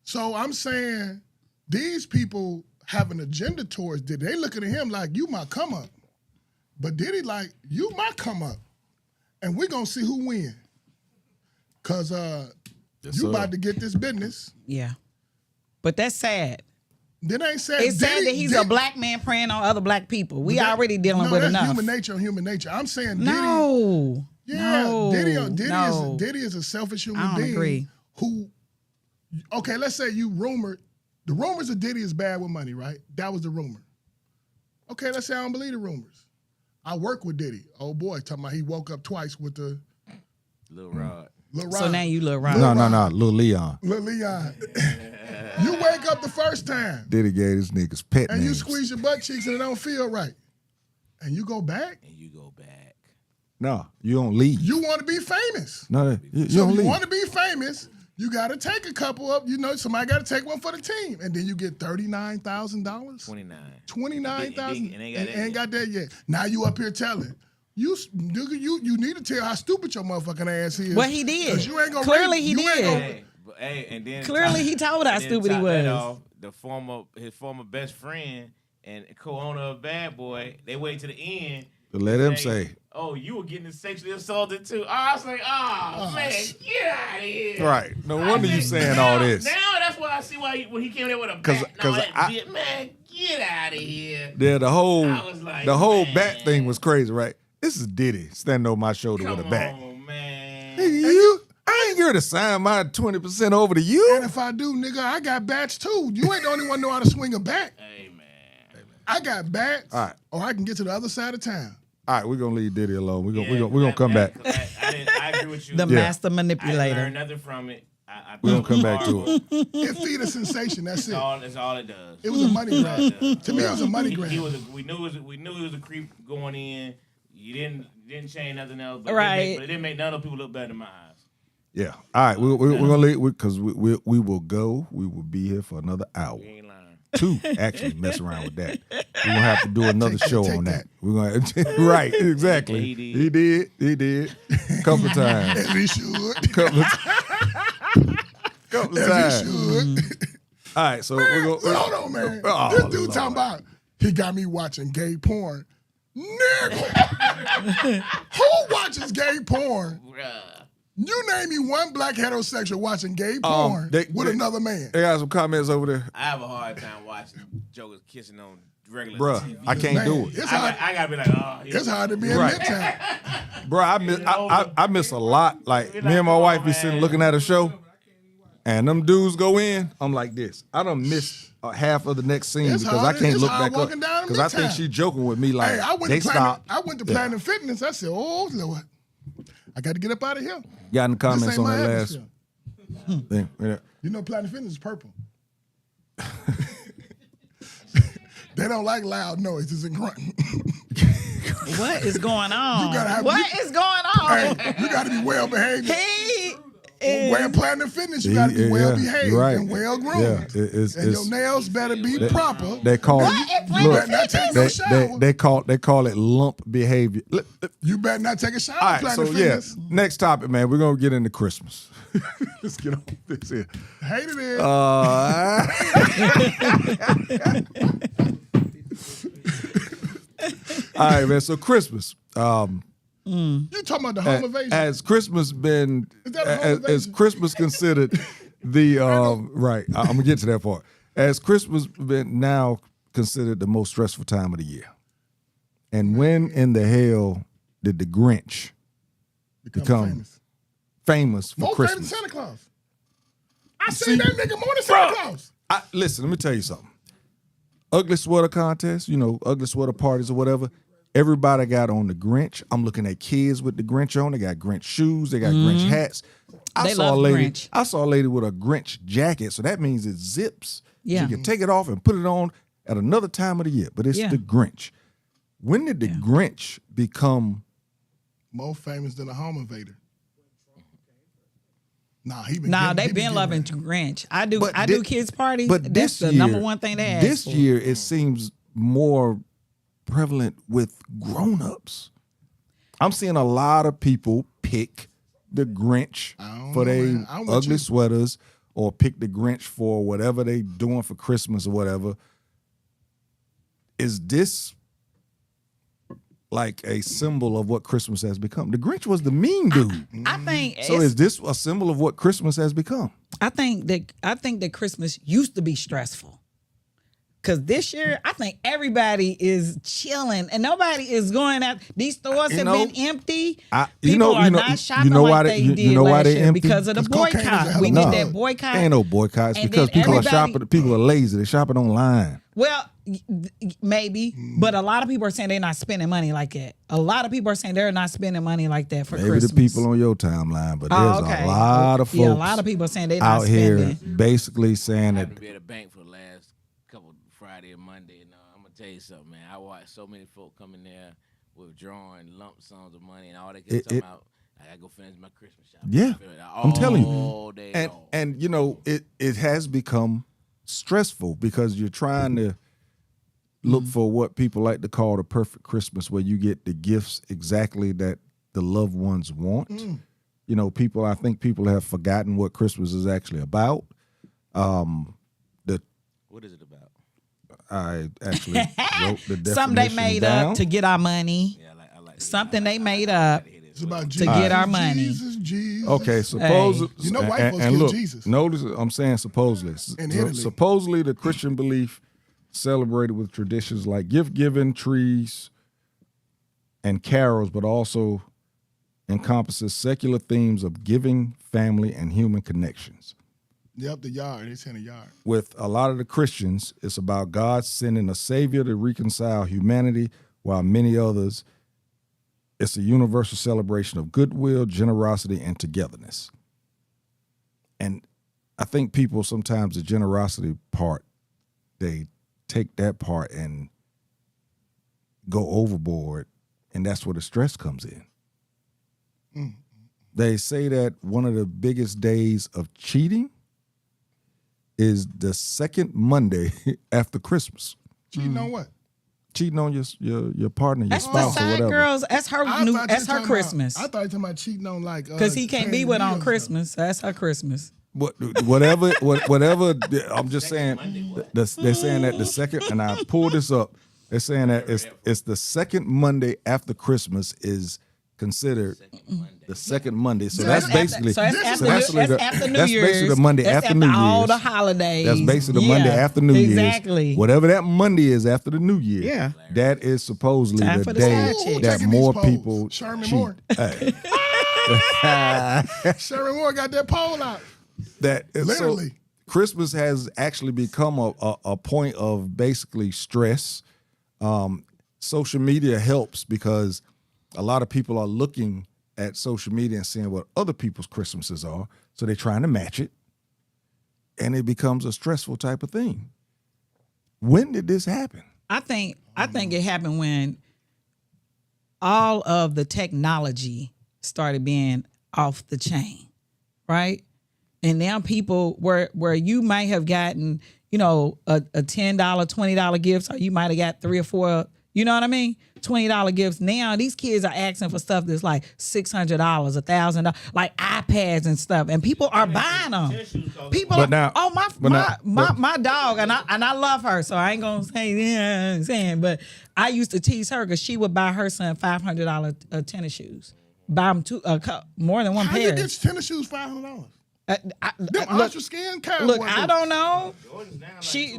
So I'm saying these people have an agenda towards Diddy. They looking at him like, you my come up. But Diddy like, you my come up. And we gonna see who win. Cause you sir. about to get this business. Yeah. But that's sad. Then ain't said It's sad Diddy- that he's a black man preying on other black people. We that- already dealing no, with that's enough. human nature. I'm saying Diddy. No. Yeah, No. Diddy is a selfish human I don't being agree. who, okay, let's say the rumors of Diddy is bad with money, right? That was the rumor. Okay, let's say I don't believe the rumors. I work with Diddy. Oh boy, talking about he woke up twice with the Lil Rod. Lil So Rod. now you look right. No, Lil Leon. Lil Leon. You wake up the first time Diddy gave his niggas pet and you names. squeeze your butt cheeks and it don't feel right. And you go back, And you go back. No, you don't leave. you want to be famous. No, you So don't if you leave. want to be famous, you got to take a couple of, somebody got to take one for the team. And then you get $39,000. 29. 29,000. And ain't got that Ain't got that yet. Now you up here telling. Nigga, you need to tell how stupid your motherfucking ass is. Well, he did. 'Cause you ain't gonna Clearly raise- he you ain't did. gonna- And then Clearly he told how and then stupid he top that was. off, his former best friend and co-owner of Bad Boy, they wait to the end To let him say. "Oh, you were getting sexually assaulted too." I was like, "Oh, man, get out of here!" Right. No I wonder you said, saying now- all this. Now that's why I see why when he came there with a bat 'Cause- and all 'cause that shit, man, get out of here. Yeah, the whole I was like, man. bat thing was crazy, right? This is Diddy standing on my shoulder Come with a bat. on, man. Nigga, I ain't here to sign my 20% over to you. And if I do, nigga, I got bats too. You ain't the only one know how to swing a bat. Hey, man. I got bats, All right. or I can get to the other side of town. All right, we're gonna leave Diddy alone. We're Yeah, gonna come back. I agree with you. The Yeah. master I didn't manipulator. learn nothing from it. I We're gonna thought come was back to horrible. it. It feed a sensation. That's That's it. all it does. It was a money grab. To me, it was a money He grab. was we knew he was a creep going in. You didn't change nothing else. But Right. It didn't make none of the people look better in my eyes. Yeah. All right. We're gonna leave because we will go. We will be here for another hour. You ain't lying. 2, actually. Mess around with that. We're gonna have to do another show take on that. that. We're gonna right. Exactly. He did. He did. Couple times. As he should. Couple As times. he should. All right. So we're gonna Hold on, man. Oh, this dude Lord. talking about he got me watching gay porn. Nigga. Who watches gay porn? You name me one black heterosexual watching gay porn with another man. They got some comments over there. I have a hard time watching jokers kissing on regular Bruh, TV. I can't do it. It's hard. I gotta be like, oh, It's hard to be in Right. midtown. Bro, I miss a lot. Like me and my wife be sitting looking at a show, and them dudes go in. I'm like this. I done missed half of the next scene It's because hard- I can't it's look hard back up walking down because I think Midtown. she joking with me. Like Hey, I went they to Planet, stop. I went to Planet Fitness. I said, oh Lord, I got to get up out of here. Got in the This comments ain't on my that last atmosphere. thing. Yeah. You know Planet Fitness is purple. They don't like loud noises and grunting. What is going on? gotta have- What is going on? Hey, you got to be well behaved. He is. Where Planet Fitness, you got to be well behaved you're right. and well groomed. Yeah, it's and your nails better be proper. they call What? it. At Planet Look, better not take no shower. they call it lump behavior. You better not take a shower. All right, Planet so Fitness. next topic, man. We're gonna get into Christmas. Let's get on this here. Hated it. All right, man. So Christmas. You talking about the home invasion? Has Christmas been Is that a home as invasion? Christmas considered the right? I'm gonna get to that part. Has Christmas been now considered the most stressful time of the year? And when in the hell did the Grinch become famous for More Christmas? famous than Santa Claus. I seen that nigga more than Santa Claus. Listen, let me tell you something. Ugly sweater contest, ugly sweater parties or whatever. Everybody got on the Grinch. I'm looking at kids with the Grinch on. They got Grinch shoes. They got Grinch hats. They love Grinch. I saw a lady with a Grinch jacket, so that means it zips. Yeah. So you can take it off and put it on at another time of the year. But it's Yeah. the Grinch. When did the Grinch become? More famous than a home invader. Nah, he been. Nah, getting- they he been getting loving that. Grinch. I do But do kids parties. But That's this the year, number one thing they ask This for. year, it seems more prevalent with grown-ups. I'm seeing a lot of people pick the Grinch don't for know, their man. I'm with ugly you. sweaters or pick the Grinch for whatever they doing for Christmas or whatever. Is this like a symbol of what Christmas has become? The Grinch was the mean dude. I think So is this a symbol of what Christmas has become? I think that Christmas used to be stressful. Cause this year, I think everybody is chilling and nobody is going out. These stores have been empty. People are not shopping like they did last year because of the 'Cause cocaine is a boycott. hell We of did a that drug. boycott. Ain't no boycotts And because then people are everybody- shopping. People are lazy. They're shopping online. Well, maybe, but a lot of people are saying they're not spending money like that. A lot of people are saying they're not spending money like that for Maybe Christmas. the people on your timeline, but there's okay. a lot of folks Yeah, a lot of people are saying they're not out here spending. basically saying I that happened to be at a bank for the last couple Friday and Monday, and I'm gonna tell you something, man. I watched so many folk come in there withdrawing lump sums of money, and all they kept talking about, I gotta go finish my Christmas shopping. Yeah, I'm telling you. all day and long. and it has become stressful because you're trying to look for what people like to call the perfect Christmas, where you get the gifts exactly that the loved ones want. I think people have forgotten what Christmas is actually about. What is it about? I actually wrote the definition Something they made down. up to get our money. Yeah, I like Something they made up. It's about To Jesus. get our money. Jesus. Okay, suppose You know white folks and kill look, Jesus. Notice I'm saying supposedly. In Italy. Supposedly the Christian belief celebrated with traditions like gift giving, trees, and carols, but also encompasses secular themes of giving, family, and human connections. Yep, the yard. It's in the yard. With a lot of the Christians, it's about God sending a savior to reconcile humanity, while many others, it's a universal celebration of goodwill, generosity, and togetherness. And I think people sometimes, the generosity part, they take that part and go overboard, and that's where the stress comes in. They say that one of the biggest days of cheating is the second Monday after Christmas. Cheating on what? Cheating on your partner, your That's the spouse, or side whatever. girls. That's her I new. thought you That's were her talking Christmas. About, I thought you were talking about cheating on like. Because he can't be with on Christmas. Christmas. That's her Christmas. Whatever. I'm just saying. They're saying that the second, and I pulled this up. They're saying that it's the second Monday after Christmas is considered the second Monday. So that's basically So that's after, that's after New that's Year's. basically the Monday That's after New Year's. all the holidays. That's basically the Yeah, Monday after New Year's. Exactly. Whatever that Monday is after the New Year. Yeah. That is supposedly Time the for the day side chick. that Taking more these polls. people Sherman cheat. Moore. Hey. Sherman Moore got that poll out. Literally. So Christmas has actually become a point of basically stress. Social media helps because a lot of people are looking at social media and seeing what other people's Christmases are, so they're trying to match it, and it becomes a stressful type of thing. When did this happen? I think it happened when all of the technology started being off the chain, right? And now people where you might have gotten, a $10, $20 gifts, or you might have got 3 or 4, you know what I mean? $20 gifts. Now these kids are asking for stuff that's like $600, $1,000, like iPads and stuff, and people are buying them. People, But now- my dog, and I love her, so I ain't gonna say yeah, I'm saying, but I used to tease her because she would buy her son $500 tennis shoes, buy them more than one How pair. you get tennis shoes $500? Them Look, ultra skin cowboy. Look, I don't know. He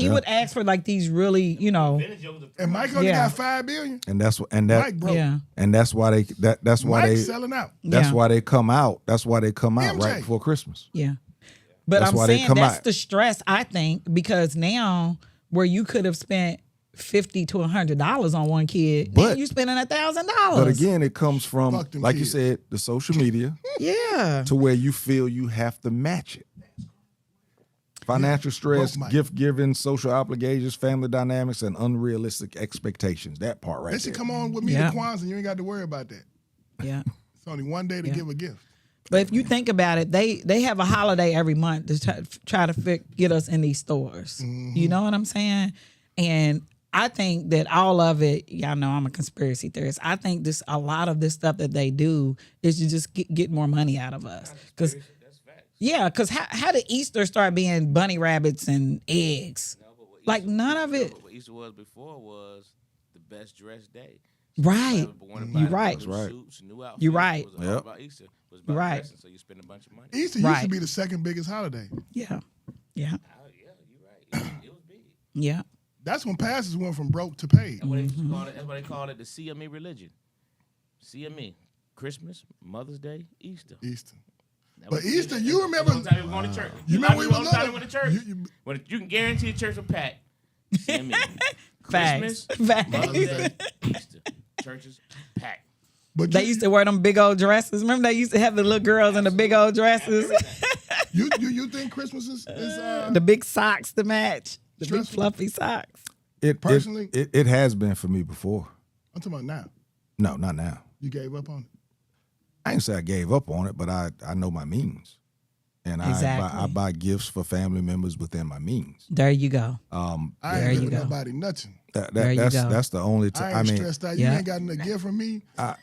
would ask for like these really, And Mike only Yeah. got $5 billion. And that's Mike broke. yeah, and that's why that's why Mike's they selling out. that's Yeah. why they come out. That's why they come out MJ. right before Christmas. yeah. But That's I'm why they saying come that's out. the stress, I think, because now where you could have spent $50 to $100 on one kid, now But- you spending $1,000. But again, it comes from, Fuck them like you kids. said, the social media yeah, to where you feel you have to match it. Financial stress, Broke Mike. gift giving, social obligations, family dynamics, and unrealistic expectations. That part right They should there. come on with me Yeah. to Kwanzaa. You ain't got to worry about that. yeah. It's only one day to give a gift. But if you think about it, they have a holiday every month to try to get us in these stores. You know what I'm saying? And I think that all of it, y'all know I'm a conspiracy theorist. I think a lot of this stuff that they do is to just get more money out of us. Because how did Easter start being bunny rabbits and eggs? Like none of it. What Easter was before was the best dressed day. Right. You're right. That's right. Suits, new outfits. You're right. It was all Yep. about Easter. It was about Right. dressing, so you spend a bunch of money. Easter used to Right. be the second biggest holiday. Yeah. Yeah. Oh, yeah, you're right. It was big. Yeah. That's when passes went from broke to paid. That's what that's why they call it the CME religion. CME. Christmas, Mother's Day, Easter. Easter. That But was- Easter, you remember- All the time we were going to church. You remember we all the were time little? we went to church. You- When you can guarantee a church will pack. CME. Facts. Christmas, Facts. Mother's Day, Easter. Churches packed. But They used to wear them big old dresses. Remember they used to have the little girls in the big old dresses? you think Christmas is The big socks to match. The big Stressful. fluffy socks. Personally? It has been for me before. I'm talking about now. No, not now. You gave up on it. I ain't say I gave up on it, but I know my means, and Exactly. I buy gifts for family members within my means. There you go. I There ain't you giving go. nobody nothing. There you That's go. that's the only I time. ain't I mean, stressed out. yeah. You ain't got no gift from me.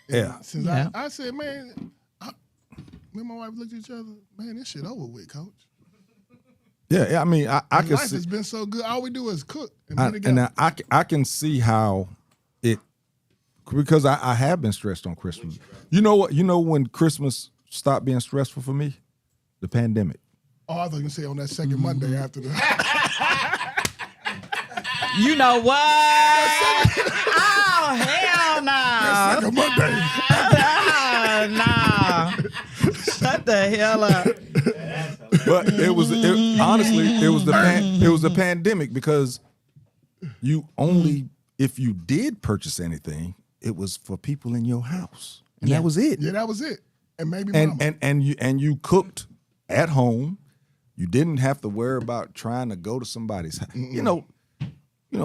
yeah. Since Yeah. I said, man, me and my wife looked at each other. Man, this shit over with, coach. Yeah, I mean, I can Life see, has been so good. All we do is cook and be together. and I can see how it, because I have been stressed on Christmas. You know what? You know when Christmas stopped being stressful for me? The pandemic. Oh, I thought you were going to say on that second Monday after the. You know what? Oh, hell no. second Monday. Oh, no. Shut the hell up. But honestly, it was the pandemic, because you only, if you did purchase anything, it was for people in your house, and Yeah. that was it. Yeah, that was it. And maybe mama. And you cooked at home. You didn't have to worry about trying to go to somebody's house. You know,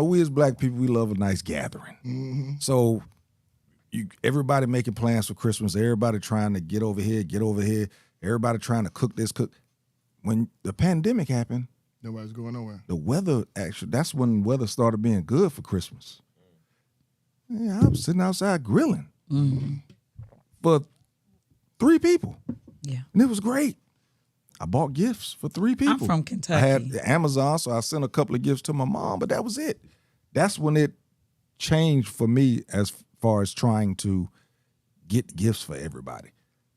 we as black people, we love a nice gathering. So everybody making plans for Christmas. Everybody trying to get over here. Everybody trying to cook this, cook. When the pandemic happened, Nobody's going nowhere. the weather that's when weather started being good for Christmas. Yeah, I was sitting outside grilling for 3 people. Yeah. And it was great. I bought gifts for 3 people. I'm from I Kentucky. had Amazon, so I sent a couple of gifts to my mom, but that was it. That's when it changed for me as far as trying to get gifts for everybody.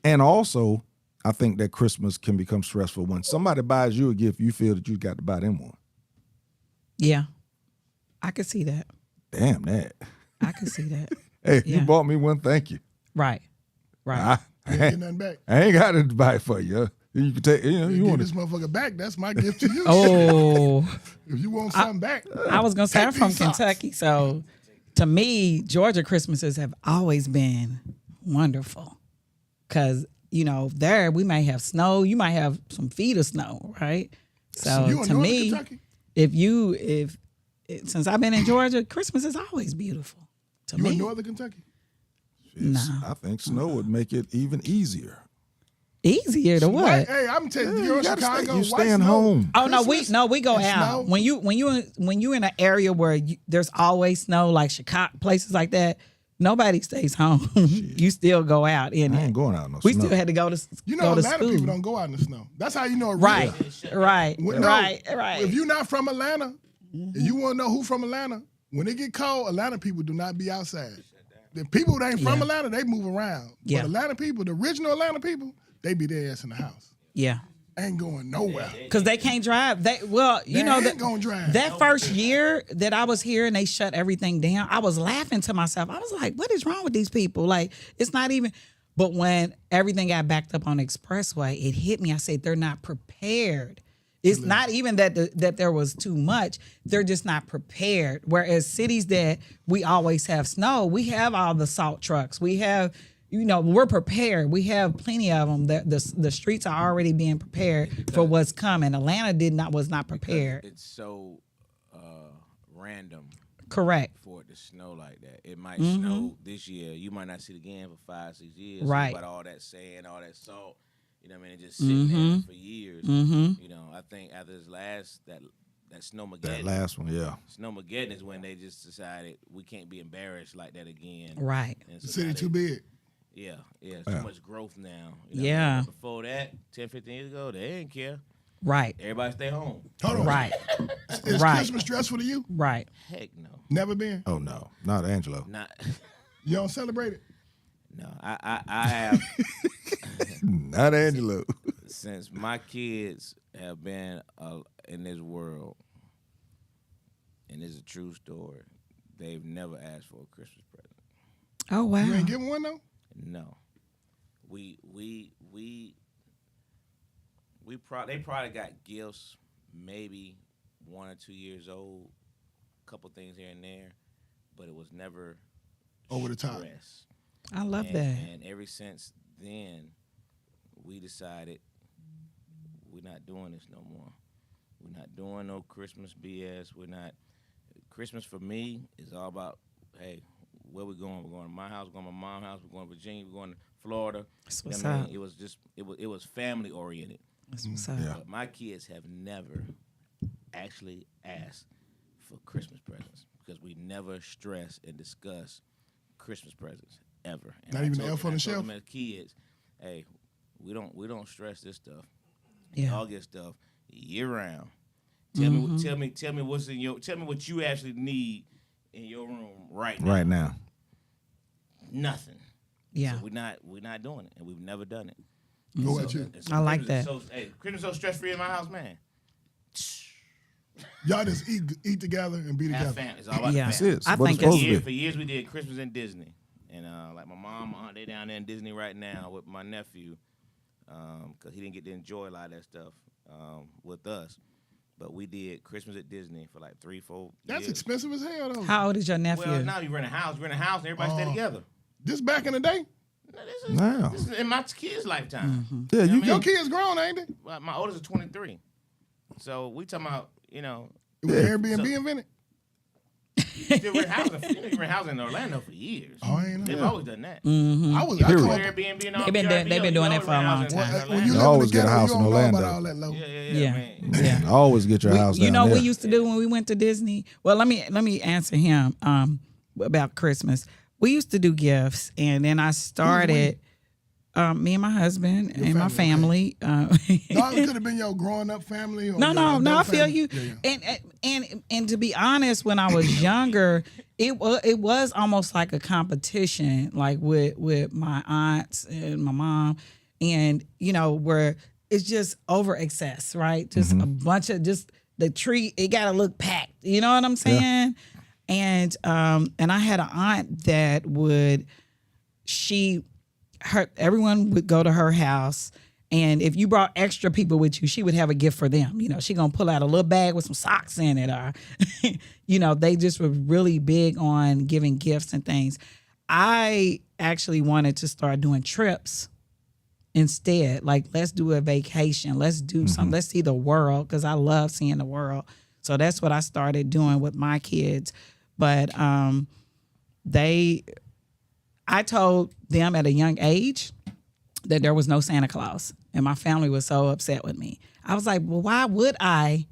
And also, I think that Christmas can become stressful when somebody buys you a gift, you feel that you got to buy them one. Yeah. I could see that. Damn that. I could see that. Hey, Yeah. you bought me one, thank you. Right. Right. I You ain't get nothing back. ain't got to buy it for you. You can take, you You want this to. motherfucker back. That's my gift to you. Oh, If you want something back, I was going to say I'm take from these socks. Kentucky. So to me, Georgia Christmases have always been wonderful. Because, there we might have snow. You might have some feet of snow, right? So you in to Northern me, Kentucky? since I've been in Georgia, Christmas is always beautiful. To You me. in Northern Kentucky? No. I think snow would make it even easier. Easier to what? White, hey, I'm telling you, you're in gotta Chicago. you white staying snow. home. Oh no, Christmas we go and out. snow. When you in an area where there's always snow, like Chicago, places like that, nobody stays home. You still go out in I it. ain't going out no We snow. still had to go to You know, go to Atlanta school. people don't go out in the snow. That's how you know it Right, real. right, When- no, right. If you're not from Atlanta, and you want to know who from Atlanta, when it get cold, Atlanta people do not be outside. The people that ain't from Yeah. Atlanta, they move around. Yeah. But Atlanta people, the original Atlanta people, they be their ass in the house. Yeah, Ain't going nowhere. because they can't drive. They ain't gonna drive. That first year that I was here and they shut everything down, I was laughing to myself. I was like, what is wrong with these people? Like, it's not even. But when everything got backed up on the expressway, it hit me. I said, they're not prepared. It's not even that that there was too much. They're just not prepared. Whereas cities that we always have snow, we have all the salt trucks. We have, we're prepared. We have plenty of them. The streets are already being prepared for what's coming. Atlanta was not prepared. It's so random Correct. for it to snow like that. It might snow this year. You might not see it again for 5-6 years. Right. But all that sand, all that salt, you know what I mean? It just sitting there for years. You know, I think after this last that Snowmageddon. That last one, yeah. Snowmageddon is when they just decided we can't be embarrassed like that again. Right. And The so city now too they- big. Yeah, too much growth now. Yeah. But before that, 10, 15 years ago, they didn't care. Right. Everybody stay home. Hold on. Right. Is Right. Christmas stressful to you? Right. Heck no. Never been. Oh no, not Angelo. Not You don't celebrate it. no. I have Not Angelo. since my kids have been in this world, and it's a true story. They've never asked for a Christmas present. Oh wow. You ain't giving one though. No, they probably got gifts, maybe 1 or 2 years old, a couple things here and there, but it was never Over the top. stress. I love and, that. And ever since then, we decided we're not doing this no more. We're not doing no Christmas BS. We're not. Christmas for me is all about, hey, where we going? We're going to my house. We're going to my mom's house. We're going to Virginia. We're going to Florida. That's You know what's what I mean? up. It was just it was family oriented. That's what's up. Yeah. But my kids have never actually asked for Christmas presents because we never stress and discuss Christmas presents ever. And Not I even told- the elf on I the told shelf? them as kids, hey, we don't stress this stuff. Yeah. Y'all get stuff year round. Tell me what's in your. Tell me what you actually need in your room right now. Right now. Nothing. Yeah. So we're not doing it, and we've never done it. Go at you. And so I like Christmas is that. So, hey, Christmas so stress free in my house, man. Y'all just eat together and be together. Have family. It's all about Yeah. the That's family. it. It's I what think it's supposed For to years, be. for years we did Christmas in Disney, and like my mom, my aunt, they down there in Disney right now with my nephew, because he didn't get to enjoy a lot of that stuff with us. But we did Christmas at Disney for like 3-4 That's years. expensive as hell though. How old is your nephew? Well, now you rent a house, and everybody stay together. This back in the day. No, this is, Now. this is in my kid's lifetime. Yeah, you Your can. kids grown, ain't they? Well, my oldest is 23, so we talking about It was Yeah. Airbnb So- invented. Still rent housing. They rent housing in Orlando for years. Oh, I ain't know They've that. always done that. I was. I Period. come up- Airbnb and all. They've been doing it for a long time. When you You live always in the get a ghetto, house you in don't know about Orlando. all that low. Yeah. Man. Yeah. Always get your house You down know, there. we used to do when we went to Disney. Well, let me answer him about Christmas. We used to do gifts, and then I started. Me and my husband and my family. No, it could have been your growing up family. Or No, your I adult feel family. you. Yeah. And to be honest, when I was younger, it was almost like a competition, like with my aunts and my mom, and where it's just over excess, right? Just a bunch of just the tree. It got to look packed. You know what I'm saying? And I had an aunt that everyone would go to her house, and if you brought extra people with you, she would have a gift for them. She gonna pull out a little bag with some socks in it, or they just were really big on giving gifts and things. I actually wanted to start doing trips instead. Like, let's do a vacation, let's do something, let's see the world, because I love seeing the world. So that's what I started doing with my kids. But I told them at a young age that there was no Santa Claus, and my family was so upset with me. I was like, well, why would I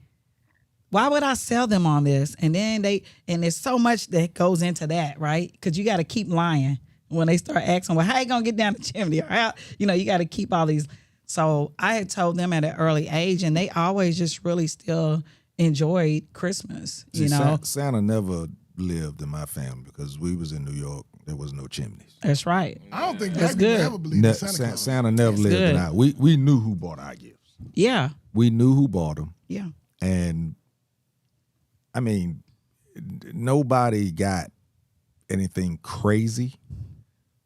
sell them on this? And then there's so much that goes into that, right? Because you got to keep lying when they start asking, well, how you gonna get down the chimney? Or how, you got to keep all these. So I had told them at an early age, and they always just really still enjoyed Christmas. See, Santa never lived in my family because we was in New York. There was no chimneys. That's right. I don't think That's black people good. ever believed in Santa Claus. Santa never lived good. in our. We knew who bought our gifts. Yeah. We knew who bought them, Yeah. and I mean, nobody got anything crazy.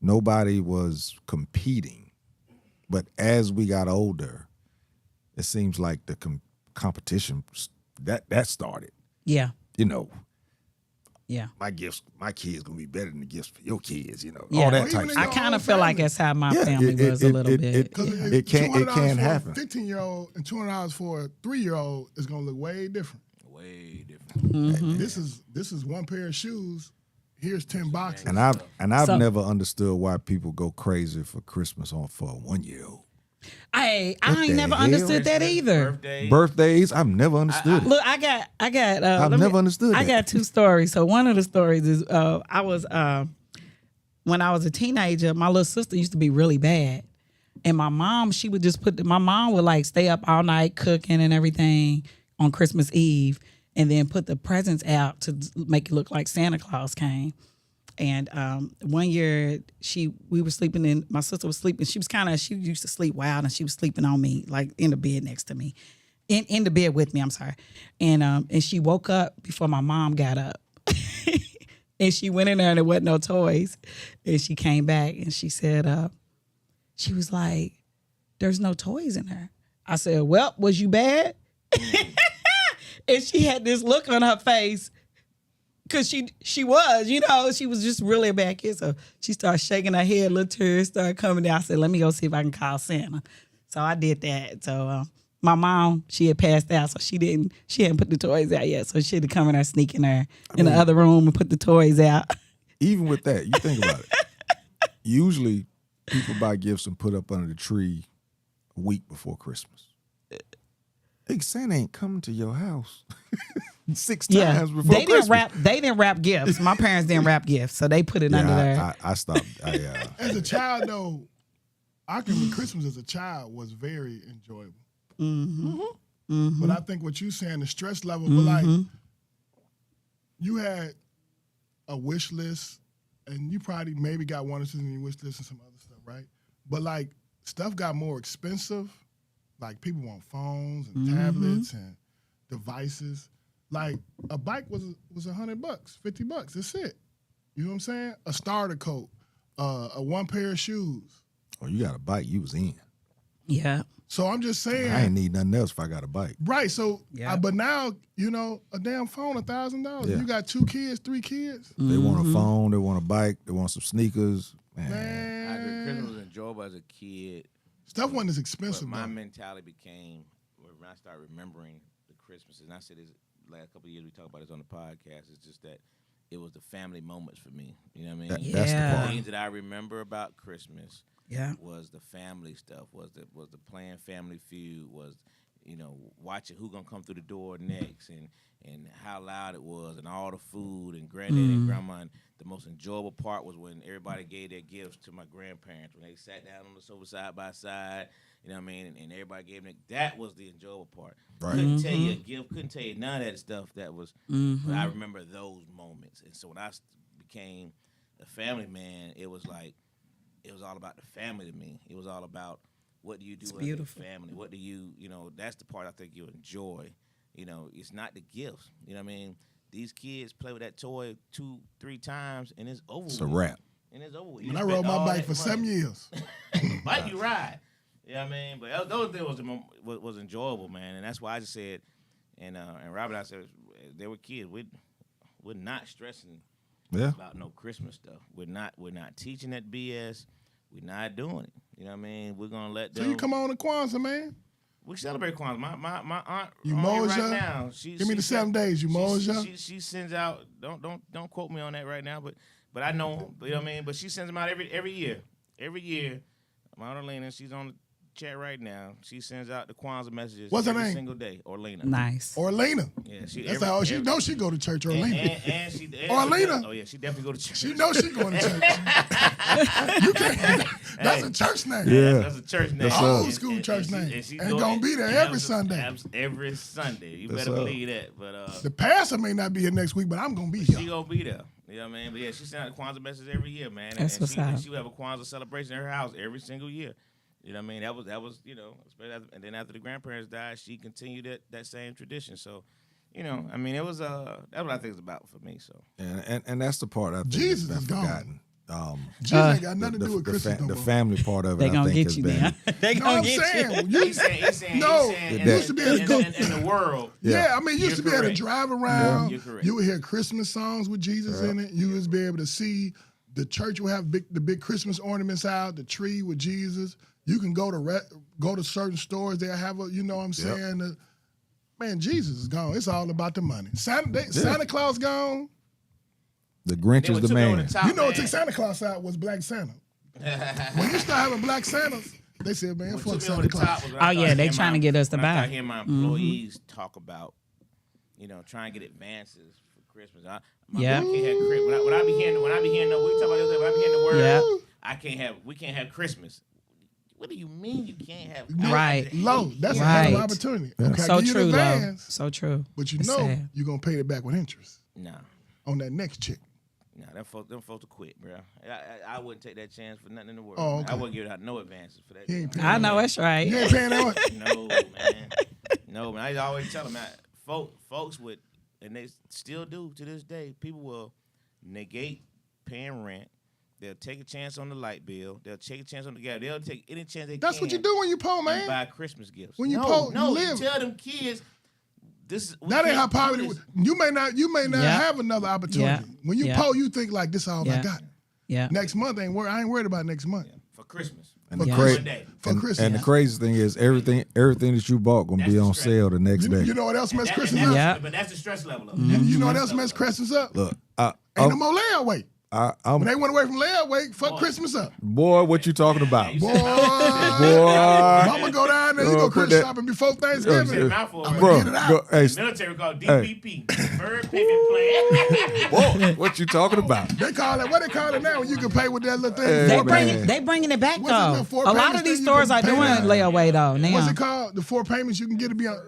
Nobody was competing, but as we got older, it seems like the competition that started. Yeah. Yeah. My kids gonna be better than the gifts for your kids. Yeah. All that Or type even of in I stuff. your kind own of feel like family. that's how my Yeah, family was a little bit. Because It can happen. 15-year-old and $200 for a 3-year-old is gonna look way different. Way different. This is one pair of shoes. Here's 10 boxes. And I've So- never understood why people go crazy for Christmas for a 1-year-old. I What ain't the never hell? understood that either. Birthday. Birthdays, I've never understood it. Look, I got. I've never understood I that. got 2 stories. So one of the stories is I was when I was a teenager, my little sister used to be really bad, and my mom she would just my mom would like stay up all night cooking and everything on Christmas Eve, and then put the presents out to make it look like Santa Claus came. And one year we were sleeping in, my sister was sleeping. She used to sleep wild, and she was sleeping on me, like in the bed next to me, in the bed with me. I'm sorry. And she woke up before my mom got up, and she went in there and there wasn't no toys. And she came back and she said, she was like, "There's no toys in there." I said, "Well, was you bad?" And she had this look on her face. Cause she was, she was just really a bad kid. So she started shaking her head, little tears started coming down. I said, "Let me go see if I can call Santa." So I did that. So my mom, she had passed out, so she hadn't put the toys out yet. So she had to come in there, sneaking her in the other room and put the toys out. Even with that, you think about it. Usually, people buy gifts and put up under the tree a week before Christmas. Hey, Santa ain't coming to your house 6 times before they Christmas. They didn't wrap gifts. My parents didn't wrap gifts, so they put it under there. I stopped. As a child, though, I can remember Christmas as a child was very enjoyable. But I think what you saying, the stress level, but like you had a wish list, and you probably maybe got 1 or 2 in your wish list and some other stuff, right? But like stuff got more expensive. Like people want phones and tablets and devices. Like a bike was $100, $50. That's it. You know what I'm saying? A starter coat, a 1 pair of shoes. Oh, you got a bike, you was in. Yeah. So I'm just saying. I ain't need nothing else if I got a bike. Right. So, Yeah. but now, a damn phone, $1,000. Yeah. You got 2 kids, 3 kids. They want a phone, they want a bike, they want some sneakers. Man. I agree. Christmas Man. was enjoyable as a kid. Stuff wasn't as But expensive, my though. mentality became when I started remembering the Christmases, and I said this last couple of years we talked about this on the podcast. It's just that it was the family moments for me. You know what I mean? That's the Yeah. part. Things that I remember about Christmas Yeah. was the family stuff, was the playing Family Feud, was watching who gonna come through the door next, and how loud it was, and all the food, and granddad and grandma. And the most enjoyable part was when everybody gave their gifts to my grandparents, when they sat down on the sofa side by side. You know what I mean? And everybody gave them. That was the enjoyable part. Right. Couldn't tell you a gift. Couldn't tell you none of that stuff. That was. But I remember those moments. And so when I became a family man, it was like it was all about the family to me. It was all about what do you do with your family. What do you that's the part I think you enjoy. It's not the gifts. You know what I mean? These kids play with that toy 2-3 times and it's over. It's a wrap. And it's over. You And I spent rode my all bike that for 7 money. years. Bike you ride. You know what I mean? But those things was enjoyable, man. And that's why I just said, and Robert and I said, they were kids. We're not stressing Yeah. about no Christmas stuff. We're not teaching that BS. We're not doing it. You know what I mean? We're gonna let them. So you come on to Kwanzaa, man. We celebrate Kwanzaa. My aunt You on here Moja? right now. Give me the 7 days. You Moja? She sends out. Don't quote me on that right now, but I know. You know what I mean? But she sends them out every year. Every year, my aunt Orlena, she's on the chat right now. She sends out the Kwanzaa messages What's her every name? single day. Orlena. Nice. Orlena. Yeah, That's how she knows she go to church, Orlena. And she. Orlena? Oh yeah, she definitely go to church. She knows she going to church. You can't. That's a church name. Yeah. That's a church name. That's Old up. school church name. she Ain't go- gonna be there every Sunday. Every Sunday. You That's better up. believe that. But The pastor may not be here next week, but I'm gonna be she here. gonna be there. You know what I mean? But yeah, she sent out a Kwanzaa message every year, man. And, That's and what's she, up. and she would have a Kwanzaa celebration in her house every single year. You know what I mean? That was especially and then after the grandparents died, she continued that same tradition. So, I mean, it was that's what I think it's about for me. So And that's the part I think Jesus has is been gone. forgotten. Jesus ain't got nothing to do with the, Christmas no the more. family part of it, They I gonna think, get has you been. now. They No, gonna I'm get you. saying. he's saying No, he's saying it in used to be a good- in the world. Yeah, I mean, you used to You're be able to correct. drive around. You're correct. You would hear Christmas songs with Jesus in it. You was be able to see the church will have the big Christmas ornaments out, the tree with Jesus. You can go to certain stores. They'll have a, you know what I'm saying? Man, Jesus is gone. It's all about the money. Santa Claus gone. The Grinch They is took the it over man. the top, You know what man. took Santa Claus out was Black Santa. When you start having Black Santas, they said, man, What fuck took me over Santa the Claus. top was when Oh, I yeah, started they hearing trying to get us to when I buy. started hearing my employees talk about, trying to get advances for Christmas. Yeah. I can't have Christmas. When I be hearing, we talk about the other day, when I be hearing the word, Yeah. we can't have Christmas. What do you mean you can't have? Right. Low. That's a Right. hell of an opportunity. Okay, So give you true, the though. advance, So true. but you It's know sad. you're going to pay it back with interest Nah. on that next check. Nah, them folks to quit, bro. I wouldn't take that chance for nothing in the world. Oh, man. okay. I wouldn't give out no advances for that. He ain't paying I know that's right. You ain't paying that one? No, man. I always tell them that folks would, and they still do to this day. People will negate paying rent. They'll take a chance on the light bill. They'll take a chance on the gas. They'll take any chance they That's can. what you do when you poor, and man. buy Christmas gifts. When you no, poor, no, you live. tell them kids. This is That ain't how poverty. You may not Yeah. have another opportunity. Yeah. When you Yeah. poor, you think like this all I Yeah. got. Yeah. Next month I ain't worried about next month. for Christmas. And For the Christmas. cra- Day. For and, Christmas. and the crazy thing is everything that you bought gonna That's be the on stress. sale the next day. You know what else messed That- Christmas and up? that's- Yeah. But that's the stress level of it. You know what else messed Christmas up? Look, Ain't no more layaway. I'm, When they went away from layaway, fuck Boy. Christmas up. boy, what you talking about? you Boy, said- Boy, Mama go down there, you go put Christmas that- shopping before Said Thanksgiving. mouthful I'ma already. get it out. go, hey, Military called DPP. Deferred payment plan. boy, what you talking about? They call it, what they call it now when you can pay with that little thing? Hey, They Four man. payments. they bringing it back What's it, though. the four A lot payments of these thing you stores can are pay doing now? layaway though now. What's it called? The 4 payments you can get to be on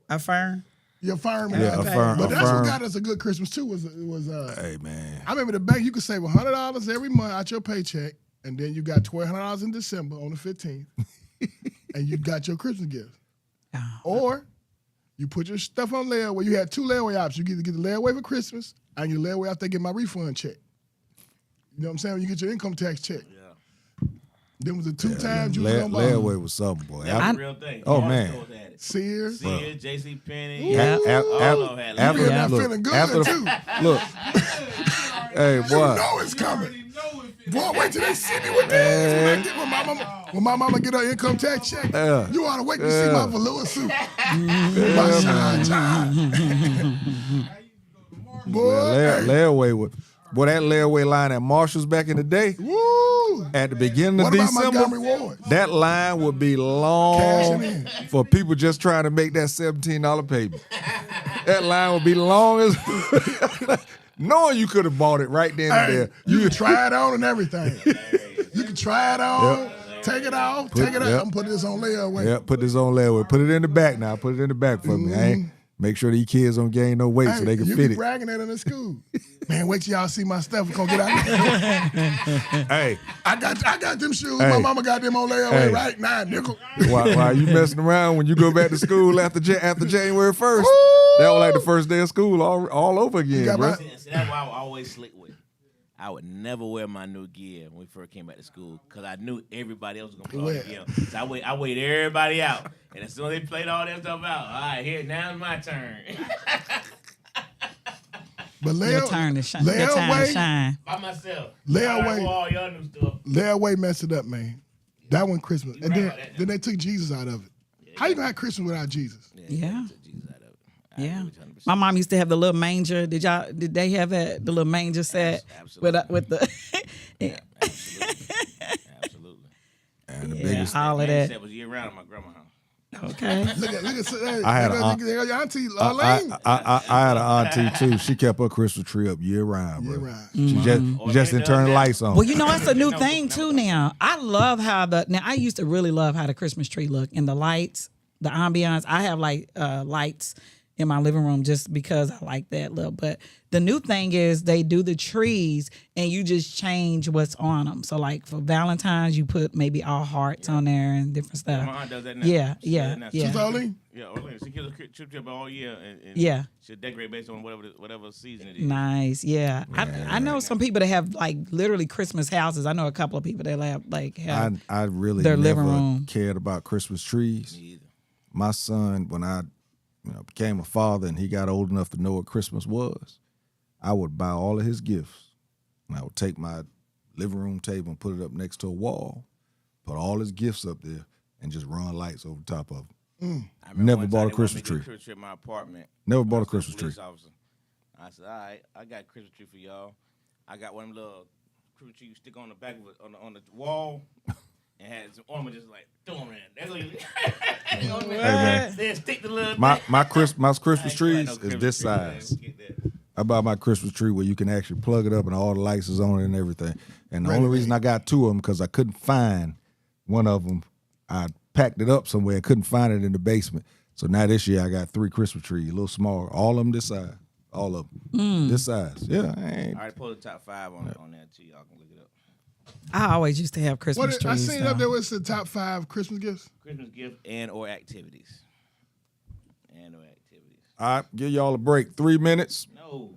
Affirm. your firm. Yeah, affirm. But that's what affirm. got us a good Christmas too. Was Hey man, I remember the bank. You could save $100 every month out your paycheck, and then you got $1,200 in December on the 15th, and you got your Christmas gift. Oh. Or you put your stuff on layaway. You had 2 layaway options. You can either get the layaway for Christmas, and your layaway after they get my refund check. You know what I'm saying? When you get your income tax check. Them was the 2 times you was gonna buy. layaway was something, boy. That's a real thing. Oh, All the man. stores had it. Sears. Sears, J.C. Penney. Yeah. All of them had it. You been Yeah. there feeling good after the- too. Look, hey You boy, know it's coming. Boy, wait till they see me with this. When my mama get her income tax check, Yeah. you ought to wait to see my velour suit. My shine job. Layaway was. Boy, that layaway line at Marshall's back in the day, Woo! at the beginning of What about December, Montgomery Ward? that line would be long Cashing in. for people just trying to make that $17 payment. That line would be long as knowing you could have bought it right then and Hey, there. you can try it on and everything. You can try it on, take it off, take it out. yep. I'm putting this on layaway. Yeah, put this on layaway. Put it in the back now. Put it in the back for me. Ain't make sure these kids don't gain no weight so they can you fit be it. bragging at it in school. Man, wait till y'all see my stuff. We're gonna get out there. Hey, I got them shoes. Hey. My mama got them on layaway Hey. right now, nickel. while you messing around when you go back to school after January 1st, that was like the first day of school all over again, got bro. my- See, that's why I always slick with. I would never wear my new gear when we first came back to school because I knew everybody else was gonna play all the gear. So I wait everybody out, and as soon as they played all that stuff out, all right, here now's my turn. But Your turn to shine. Your time to shine. By myself. Layaway. All y'all new stuff. Layaway messed it up, man. That one Christmas. And right then, about that, then they took Jesus out of it. How you gonna have Christmas without Jesus? Yeah. Jesus out of it. I Yeah, agree with you 100%. my mom used to have the little manger. Did they have that? The little manger set with the Absolutely. And the yeah, biggest, all of Man, that. that was year round at my grandma's house. Okay, Look at I had a aunt- your auntie I Lane. had an auntie too. She kept her Christmas tree up year round, bro. Year round. She Mm-hmm. just didn't turn the lights on. well, you know that's a new thing too now. I love how I used to really love how the Christmas tree looked and the lights, the ambiance. I have like lights in my living room just because I like that look. But the new thing is they do the trees and you just change what's on them. So like for Valentine's, you put maybe all hearts on there and different stuff. My aunt does that now. Yeah, She yeah, does that now. yeah. Sister Arlene? Yeah, Orlando. She gives a trip all year, and Yeah. she'll decorate based on whatever season it is. Nice, yeah. I know some people that have like literally Christmas houses. I know a couple of people that have I really their never living room. cared about Christmas trees. Me either. My son, when I became a father and he got old enough to know what Christmas was, I would buy all of his gifts. And I would take my living room table and put it up next to a wall, put all his gifts up there, and just run lights over top of them. I remember Never one bought time a they wanted Christmas me to do tree. Christmas tree at my apartment. Never bought a I was Christmas police tree. officer. I said, all right, I got a Christmas tree for y'all. I got one of them little Christmas tree you stick on the back of it, on the wall, and had some ornament just like throwing it. That's what you Hey, man. Then stick the little My Christmas I trees ain't got no is Christmas this tree, man. size. Get that. I bought my Christmas tree where you can actually plug it up and all the lights is on it and everything. And the only reason I got two of them because I couldn't find one of them. I packed it up somewhere and couldn't find it in the basement. So now this year I got 3 Christmas trees, a little smaller, all of them this size, all of them this size. Yeah, I ain't. I already pulled the top 5 on that too. Y'all can look it up. I always used to have Christmas I trees. seen though. up there was the top 5 Christmas gifts. Christmas gift and or activities. All right, give y'all a break. 3 minutes. No,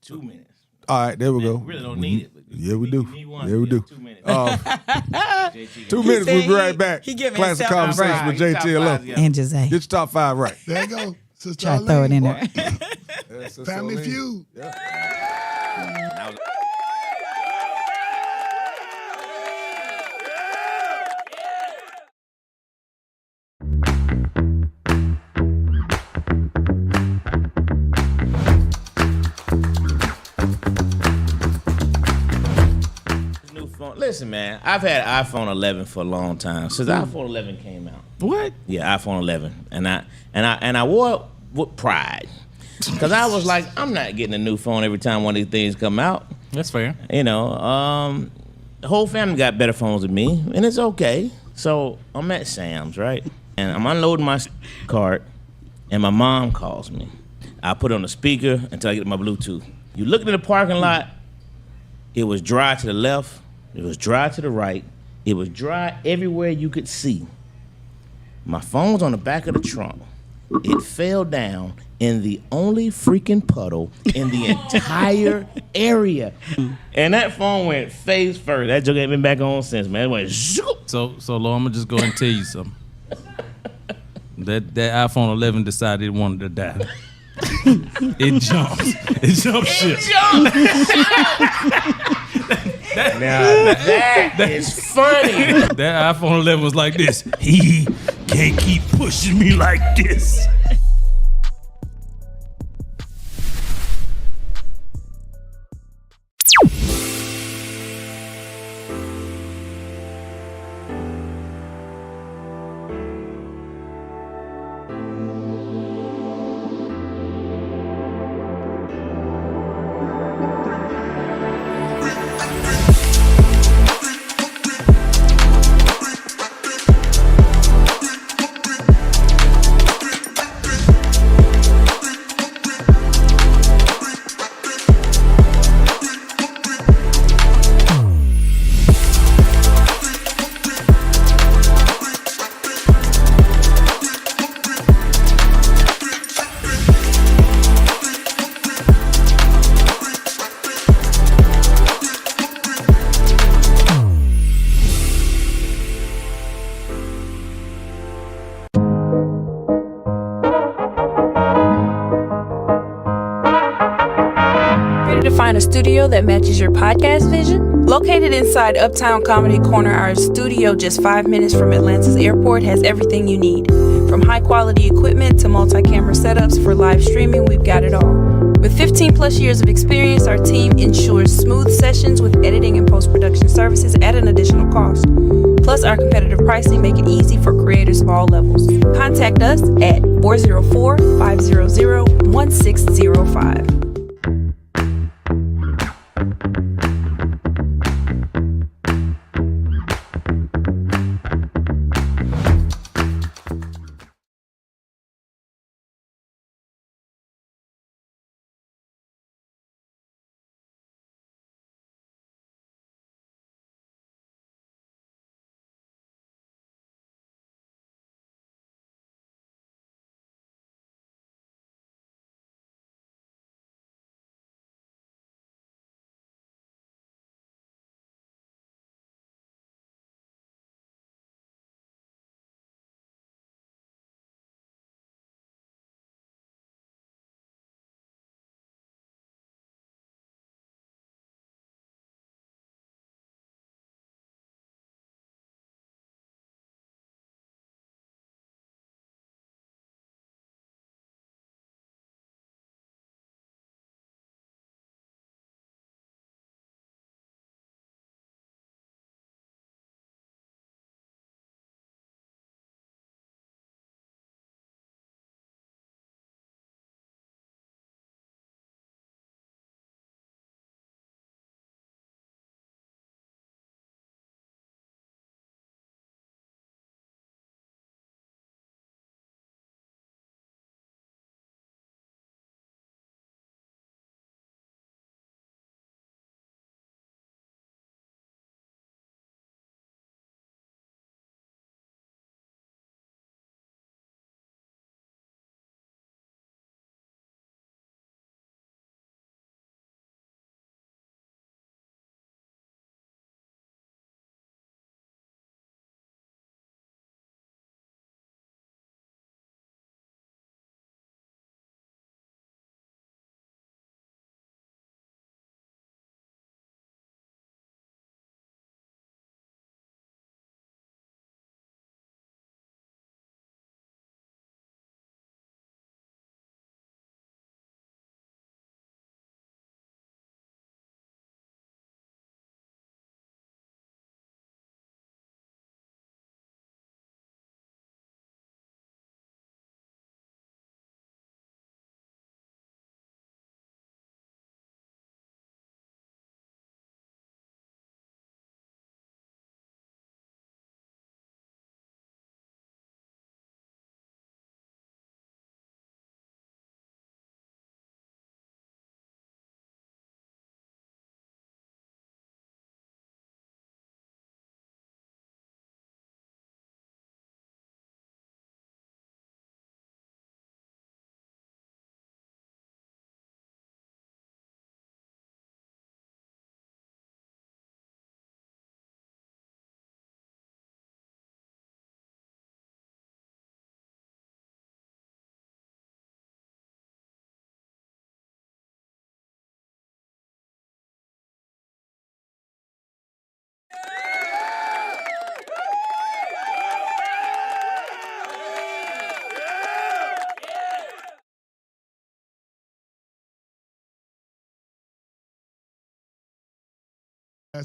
2 minutes. All right, there we go. We really don't need it. But Yeah, we do. You need one. Yeah, we do. 2 minutes. JT 2 got- minutes, said we'll be right he- back. he giving Classic himself Conversation top with five. JT Top Alone. five, yeah. And Jose. Get your top 5 right. There you go. Sister Try to throw it in Arlene. there. Family Feud. I was- New phone. Listen, man, I've had iPhone 11 for a long time since iPhone 11 came out. What? Yeah, iPhone 11, and I wore it with pride because I was like, I'm not getting a new phone every time one of these things come out. That's fair. You know, the whole family got better phones than me, and it's okay. So I'm at Sam's, right? And I'm unloading my cart, and my mom calls me. I put it on the speaker until I get my Bluetooth. You look in the parking lot, it was dry to the left, it was dry to the right, it was dry everywhere you could see. My phone's on the back of the trunk. It fell down in the only freaking puddle in the entire area. And that phone went face first. That joke ain't been back on since, man. It went zoop. So Lord, I'm gonna just go and tell you something. That iPhone 11 decided it wanted to die. It jumped. It jumped ship. Now, that is funny. That iPhone 11 was like this. He can't keep pushing me like this. find a studio that matches your podcast vision? Located inside Uptown Comedy Corner, our studio just 5 minutes from Atlanta's airport has everything you need. From high-quality equipment to multi-camera setups for live streaming, we've got it all. With 15 plus years of experience, our team ensures smooth sessions with editing and post-production services at an additional cost. Plus, our competitive pricing make it easy for creators of all levels. Contact us at 404-500-1605.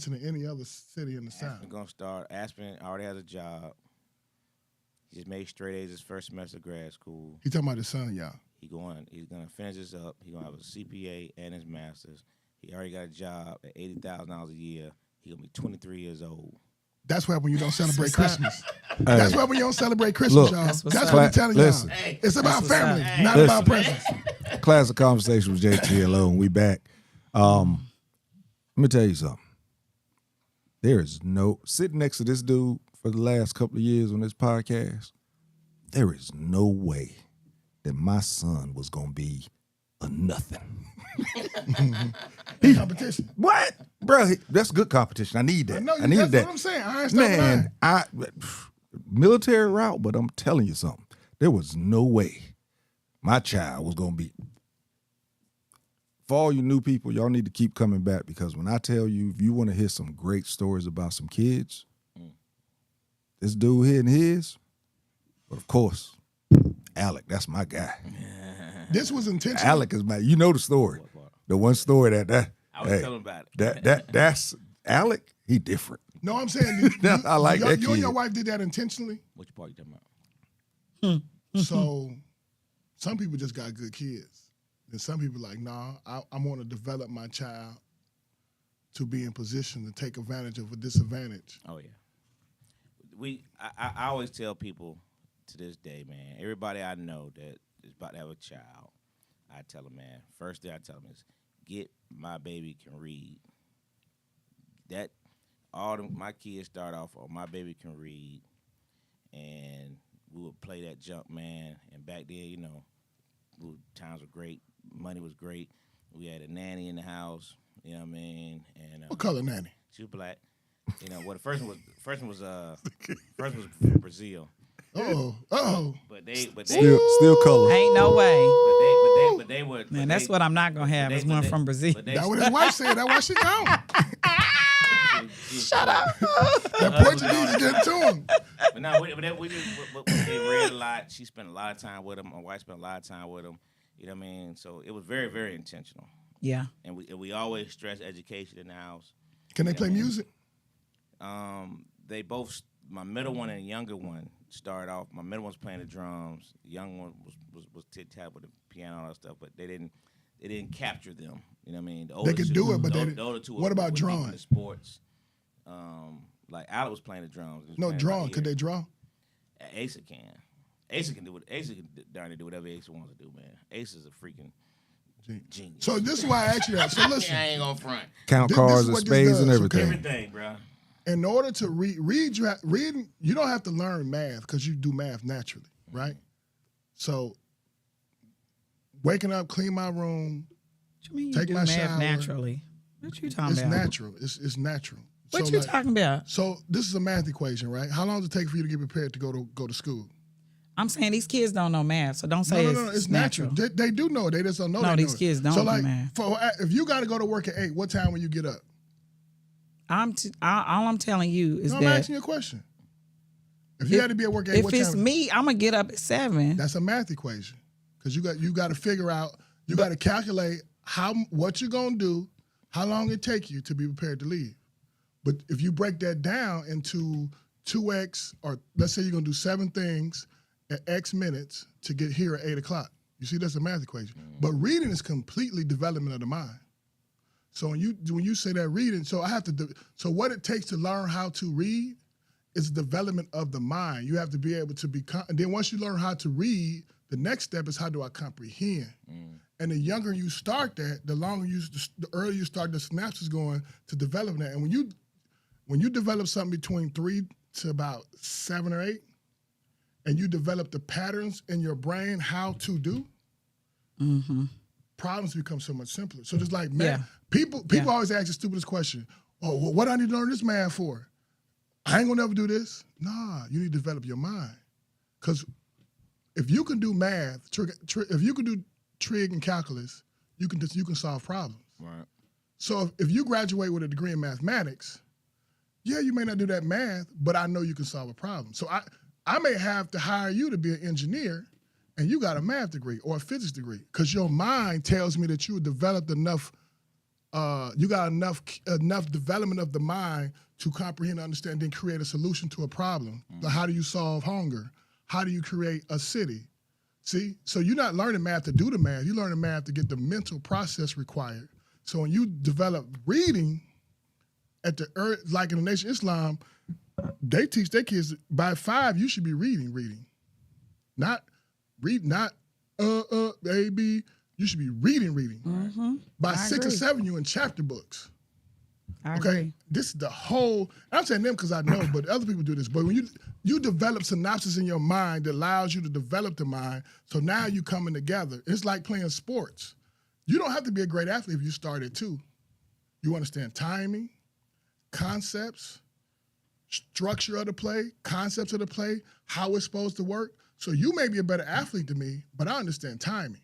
In any other city in the South. Aspen gonna start. Aspen already has a job. He just made straight A's his first semester of grad school. He talking about his son, y'all. He's gonna finish this up. He's gonna have a CPA and his master's. He already got a job at $80,000 a year. He's gonna be 23 years old. That's why when you don't celebrate what's up. Christmas. Hey. That's why when you don't celebrate Christmas, Look, y'all. That's That's, what's what up. I'm telling y'all. Listen. It's about That's what's family, up. not Listen. about presents. Classic Conversation with JTLO, and we back. Let me tell you something. There is no, sitting next to this dude for the last couple of years on this podcast, there is no way that my son was going to be a nothing. Competition. What? Bro, that's good competition. I need that. I know you, need that's that. what I'm saying. I understand Man, military route, but I'm telling you something. There was no way my child was going to be. for all you new people, y'all need to keep coming back because when I tell you, if you want to hear some great stories about some kids, this dude here and his, but of course, Alec, that's my guy. This was intentional. Alec is my, you know the story. The one story that I was telling about it. That's Alec, he different. No, I'm saying I like that you and kid. your wife did that intentionally. Which part you talking about? So some people just got good kids. And some people like, nah, I want to develop my child to be in position to take advantage of a disadvantage. Oh yeah. I always tell people to this day, man, everybody I know that is about to have a child, I tell them, man, first thing I tell them is get my baby can read. That my kids start off on my baby can read, and we would play that jump, man. And back then, you know, times were great, money was great. We had a nanny in the house, you know what I mean? And What color nanny? she was black. You know, well, the first one was from Brazil. Oh. But they Still color. Ain't no way. but they were. Man, that's what I'm not gonna have is one from Brazil. That's what his wife said. That's why she gone. Shut up. That Portuguese get to him. But no, we read a lot. She spent a lot of time with him. My wife spent a lot of time with him. You know what I mean? So it was very, very intentional. Yeah. And we always stress education in the house. Can they play music? They both, my middle one and younger one, started off. My middle one's playing the drums. The young one was tit-tat with the piano and all that stuff, but they didn't capture them. You know what I mean? They could do it, but they the older two what about were drawing? deep in the sports. Like Alec was playing the drums. He was No, playing drawing. by Could ear. they draw? Asa can. Asa can darn near do whatever Asa wants to do, man. Asa's a freaking genius. So this is why I asked you that. So listen, I ain't gonna front. Count This cards is and what this spades and does, everything. okay? Everything, bro. in order to reading, you don't have to learn math because you do math naturally, right? So waking up, clean my room, What you mean you Take do my math shower. naturally? What you talking it's about? natural. It's natural. What So, you like, talking about? So this is a math equation, right? How long does it take for you to get prepared to go to school? I'm saying these kids don't know math, so don't say No, it's natural. They do know it. They just don't know. No, they these know it. kids don't So know like, math. if you got to go to work at 8, what time will you get up? All I'm telling you is No, I'm that asking you a question. If you had to be at work at 8, if what it's time? me, I'm gonna get up at 7. That's a math equation because you got to figure out. You got to calculate what you're gonna do, how long it take you to be prepared to leave. But if you break that down into 2x, or let's say you're gonna do 7 things at X minutes to get here at 8 o'clock. You see, that's a math equation. But reading is completely development of the mind. So when you say that reading, so what it takes to learn how to read is development of the mind. You have to be able to and then once you learn how to read, the next step is how do I comprehend? And the younger you start that, the earlier you start the synapses going to develop that. And when you develop something between 3 to about 7 or 8, and you develop the patterns in your brain how to do, problems become so much simpler. So just like math, people always ask the stupidest question, oh, well, what do I need to learn this math for? I ain't gonna never do this. Nah, you need to develop your mind. Because if you can do math, if you can do trig and calculus, you can solve problems. Right. So if you graduate with a degree in mathematics, yeah, you may not do that math, but I know you can solve a problem. So I may have to hire you to be an engineer, and you got a math degree or a physics degree, because your mind tells me that you developed enough. You got enough development of the mind to comprehend, understand, then create a solution to a problem. So how do you solve hunger? How do you create a city? See, so you're not learning math to do the math. You're learning math to get the mental process required. So when you develop reading, like in the Nation of Islam, they teach their kids by 5 you should be reading, not A, B. You should be reading. By 6 or 7, you in chapter books. I Okay, agree. this is the whole. I'm saying them because I know, but other people do this. But when you develop synapses in your mind that allows you to develop the mind, so now you coming together. It's like playing sports. You don't have to be a great athlete if you start at 2. You understand timing, concepts, structure of the play, concepts of the play, how it's supposed to work. So you may be a better athlete than me, but I understand timing.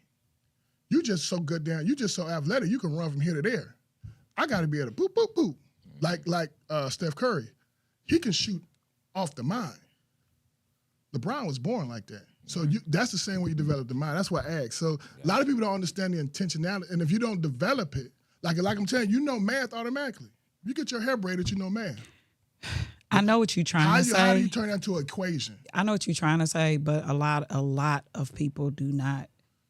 You just so good down. You just so athletic. You can run from here to there. I got to be able to boop, boop, boop. Like Steph Curry. He can shoot off the mind. LeBron was born like that. So that's the same way you develop the mind. That's why I ask. So a lot of people don't understand the intentionality. And if you don't develop it, like I'm telling you, you know math automatically. If you get your hair braided, you know math. I know what you're trying to say. How do you turn that into an equation? I know what you're trying to say, but a lot of people do not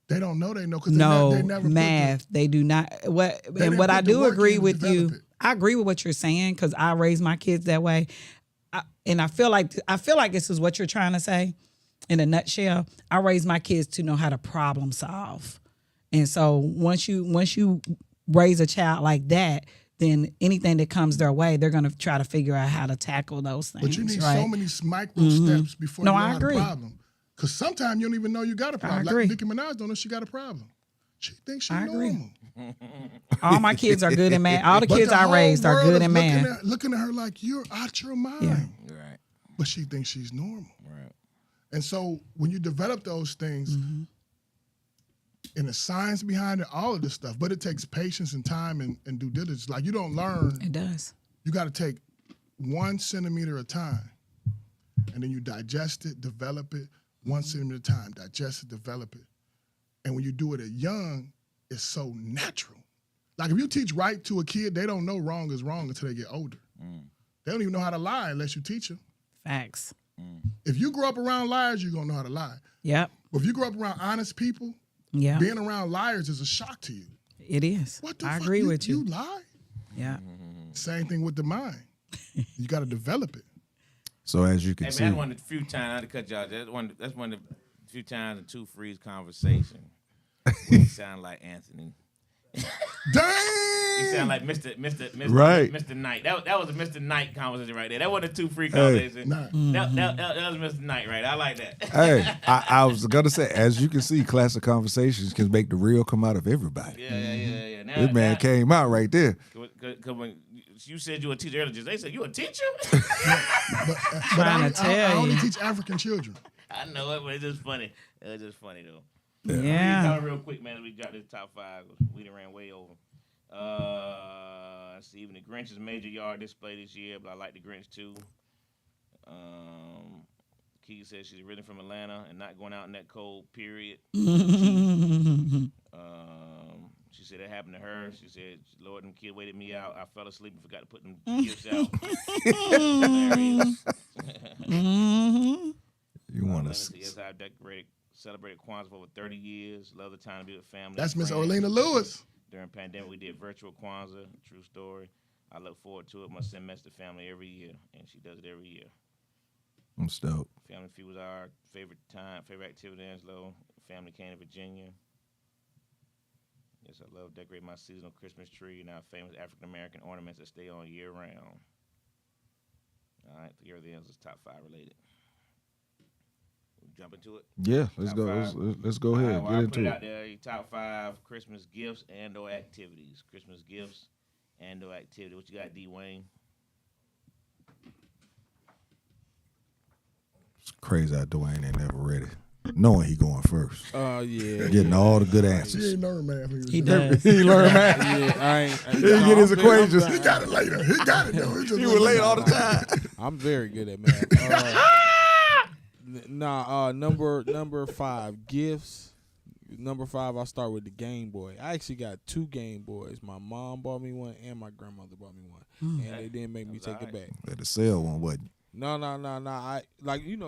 They don't know they know because they never math. They do not. What I do agree with you. I agree with what you're saying because I raised my kids that way, and I feel like this is what you're trying to say. In a nutshell, I raised my kids to know how to problem solve, and so once you raise a child like that, then anything that comes their way, they're going to try to figure out how to tackle those things. But you need right? so many micro steps before you know I how agree. to problem. Because sometimes you don't even know you got a problem. I agree. Like Nicki Minaj don't know she got a problem. She thinks she's normal. All my kids are good in math. All the But kids the I whole raised are world good is in math. looking at her like, you're out your mind. Yeah. Right. But she thinks she's normal. Right. And so when you develop those things, and the science behind it, all of this stuff, but it takes patience and time and due diligence. Like you don't learn. It does. You got to take 1 centimeter at a time, and then you digest it, develop it, 1 centimeter at a time, digest it, develop it. And when you do it at young, it's so natural. Like if you teach right to a kid, they don't know wrong is wrong until they get older. They don't even know how to lie unless you teach them. Facts. If you grow up around liars, you're going to know how to lie. Yep. But if you grow up around honest people, Yeah. being around liars is a shock to you. It is. What the I fuck? agree with you. You lie? Yeah. Same thing with the mind. You got to develop it. So as you can Hey, see, man, that's one of the few times, not to cut y'all, that's one of the few times in Two Freeze conversation where he sound like Anthony. Dang! He sound like Mr. Right. Mr. Knight. That was a Mr. Knight conversation right there. That wasn't a Two Free conversation. Nah. That was Mr. Knight, right? I like that. hey, I was gonna say, as you can see, classic conversations can make the real come out of everybody. Yeah. Now, This man came out right there. Because when you said you were a teacher earlier, they said, you a teacher? Trying to I tell only you. teach African children. I know it, but it's just funny. It's just funny, though. Yeah. Tell real quick, man, as we got this top 5. We done ran way over. See, even the Grinch's major yard display this year, but I like the Grinch too. Key says she's really from Atlanta and not going out in that cold period. She said that happened to her. She said, Lord, them kid waited me out. I fell asleep and forgot to put them gifts out. You want Yes, I've celebrated Kwanzaa for over 30 years. Love the time to be with family. That's and Miss friends. Orlena Lewis. During pandemic, we did virtual Kwanzaa. True story. I look forward to it. My send message to family every year, and she does it every year. I'm stoked. Family Feud was our favorite activity in Angelo. Family came to Virginia. Yes, I love decorating my seasonal Christmas tree and our famous African American ornaments that stay on year round. All right, everything else is top 5 related. Jump into it. Yeah, let's Top go. 5. Let's go ahead. All right, well, Get I into put it it. out there. Your top 5 Christmas gifts and/or activities. Christmas gifts and/or activity. What you got, D. Wayne? It's crazy how Dwayne ain't never ready. Knowing he going first. Yeah. Getting all the good She answers. ain't learned math. He does. He learned math. Yeah, I ain't. He get his equations. He got it later. He got it though. He just He was late all the time. I'm very good at math. Number 5, gifts. Number 5, I'll start with the Game Boy. I actually got 2 Game Boys. My mom bought me one and my grandmother bought me one. And they didn't make me take it back. The sale one wasn't. No. I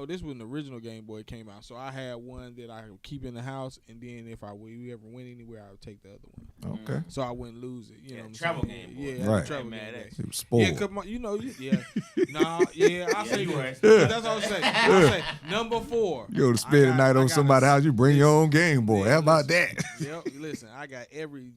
this when the original Game Boy came out. So I had one that I would keep in the house, and then if we ever went anywhere, I would take the other one. Okay. So I wouldn't lose it. You know what I'm travel saying? Game Boy. Yeah, Right. travel Man, Game Boy. that's- He was spoiled. Yeah, I'll say you that. were. That's what I'll say. I'll say number 4. You go to spend the night on somebody's house, you bring your own Game Boy. How about that? Yep. Listen, I got every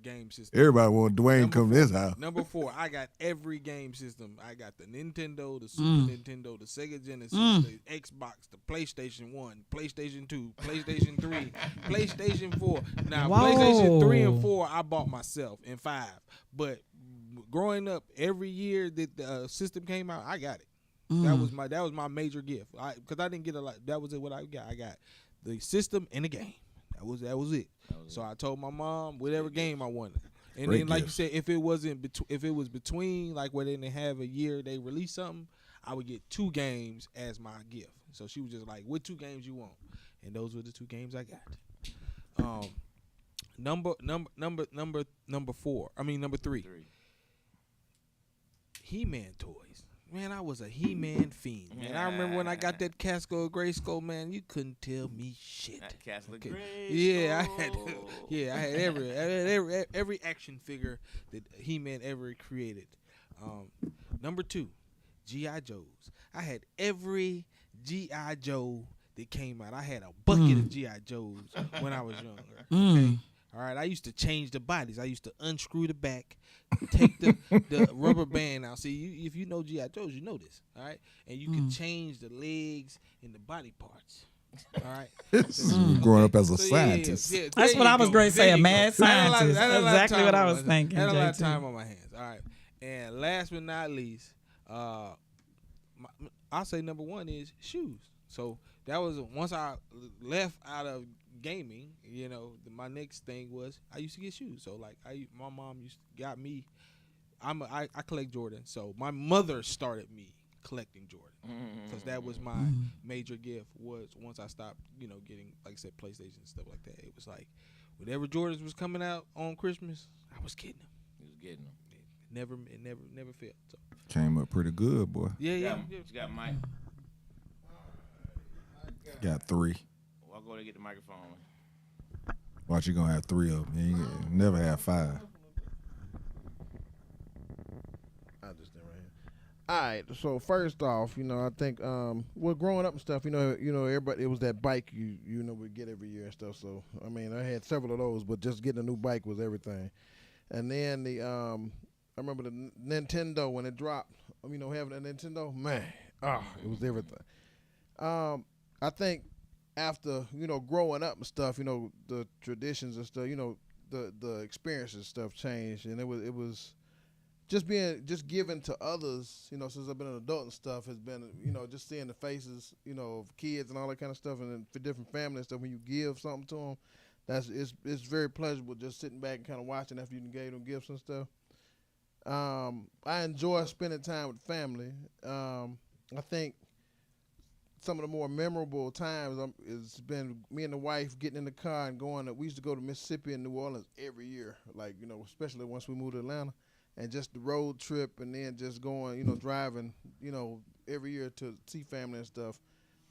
game system. Everybody want Dwayne Number come to his house. Number 4, I got every game system. I got the Nintendo, the Super Nintendo, the Sega Genesis, the Xbox, the PlayStation 1, PlayStation 2, PlayStation 3, PlayStation 4. Now, Whoa. PlayStation 3 and 4, I bought myself, and 5. But growing up, every year that the system came out, I got it. That was my major gift. Because I didn't get a lot. That was what I got. I got the system and the game. That was it. So I told my mom whatever game I wanted. And Great then, like gifts. you said, if it was between like where they didn't have a year they release something, I would get 2 games as my gift. So she was just like, "What 2 games you want?" And those were the 2 games I got. Number 4. I mean number 3. He-Man toys. Man, I was a He-Man fiend. Man, I remember when I got that Castle Grayskull. Man, you couldn't tell me shit. Castle Okay. Grayskull. I had every action figure that He-Man ever created. Number 2, G.I. Joes. I had every G.I. Joe that came out. I had a bucket of G.I. Joes when I was younger. Okay? All right, I used to change the bodies. I used to unscrew the back, take the rubber band out. See, if you know G.I. Joes, you know this. All right, and you can change the legs and the body parts. All right. Growing up as a scientist. That's what I was going to say, a mad scientist. That's exactly what I was thinking, I had a lot of JT. time on my hands. All right. And last but not least, I'll say number 1 is shoes. So that was once I left out of gaming, you know, my next thing was I used to get shoes. So like my mom got me. I collect Jordan. So my mother started me collecting Jordan because that was my major gift. Was once I stopped, you know, getting, like I said, PlayStation and stuff like that. It was like whatever Jordans was coming out on Christmas, I was getting them. He was getting them. It never failed. So Came up pretty good, boy. yeah. You got Mike. Got 3. I'll go to get the microphone. Watch, you gonna have 3 of them. You ain't never have 5. I just stand right here. All right. So first off, you know, I think well, growing up and stuff, you know, everybody, it was that bike you know we get every year and stuff. So I mean, I had several of those, but just getting a new bike was everything. And then the I remember the Nintendo when it dropped. You know, having a Nintendo, man, it was everything. I think after, you know, growing up and stuff, you know, the traditions and stuff, you know, the experiences and stuff changed, and it was just given to others, you know, since I've been an adult and stuff, has been, you know, just seeing the faces, you know, of kids and all that kind of stuff, and then for different families and stuff, when you give something to them, it's very pleasurable just sitting back and kind of watching after you gave them gifts and stuff. I enjoy spending time with family. I think some of the more memorable times it's been me and the wife getting in the car and going. We used to go to Mississippi and New Orleans every year, like, you know, especially once we moved to Atlanta, and just the road trip and then just going, you know, driving, you know, every year to see family and stuff.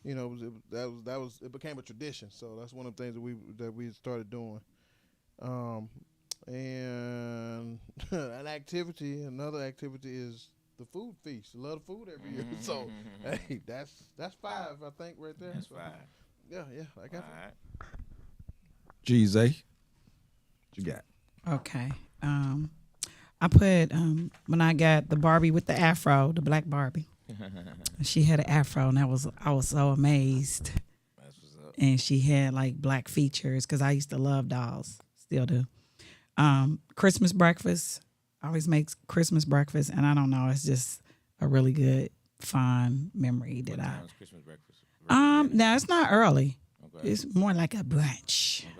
You know, it became a tradition. So that's one of the things that we started doing. And another activity is the food feast. I love the food every year. So hey, that's 5, I think, right there. That's So, 5. yeah, I got All it. right. G's, what you got? Okay. I put when I got the Barbie with the afro, the black Barbie. She had an afro, and I was so amazed. That's what's up. And she had like black features because I used to love dolls, still do. Christmas breakfast, always makes Christmas breakfast, and I don't know, it's just a really good, fun memory that What I. time is Christmas breakfast? Now it's not early. Okay. It's more like a brunch. Okay.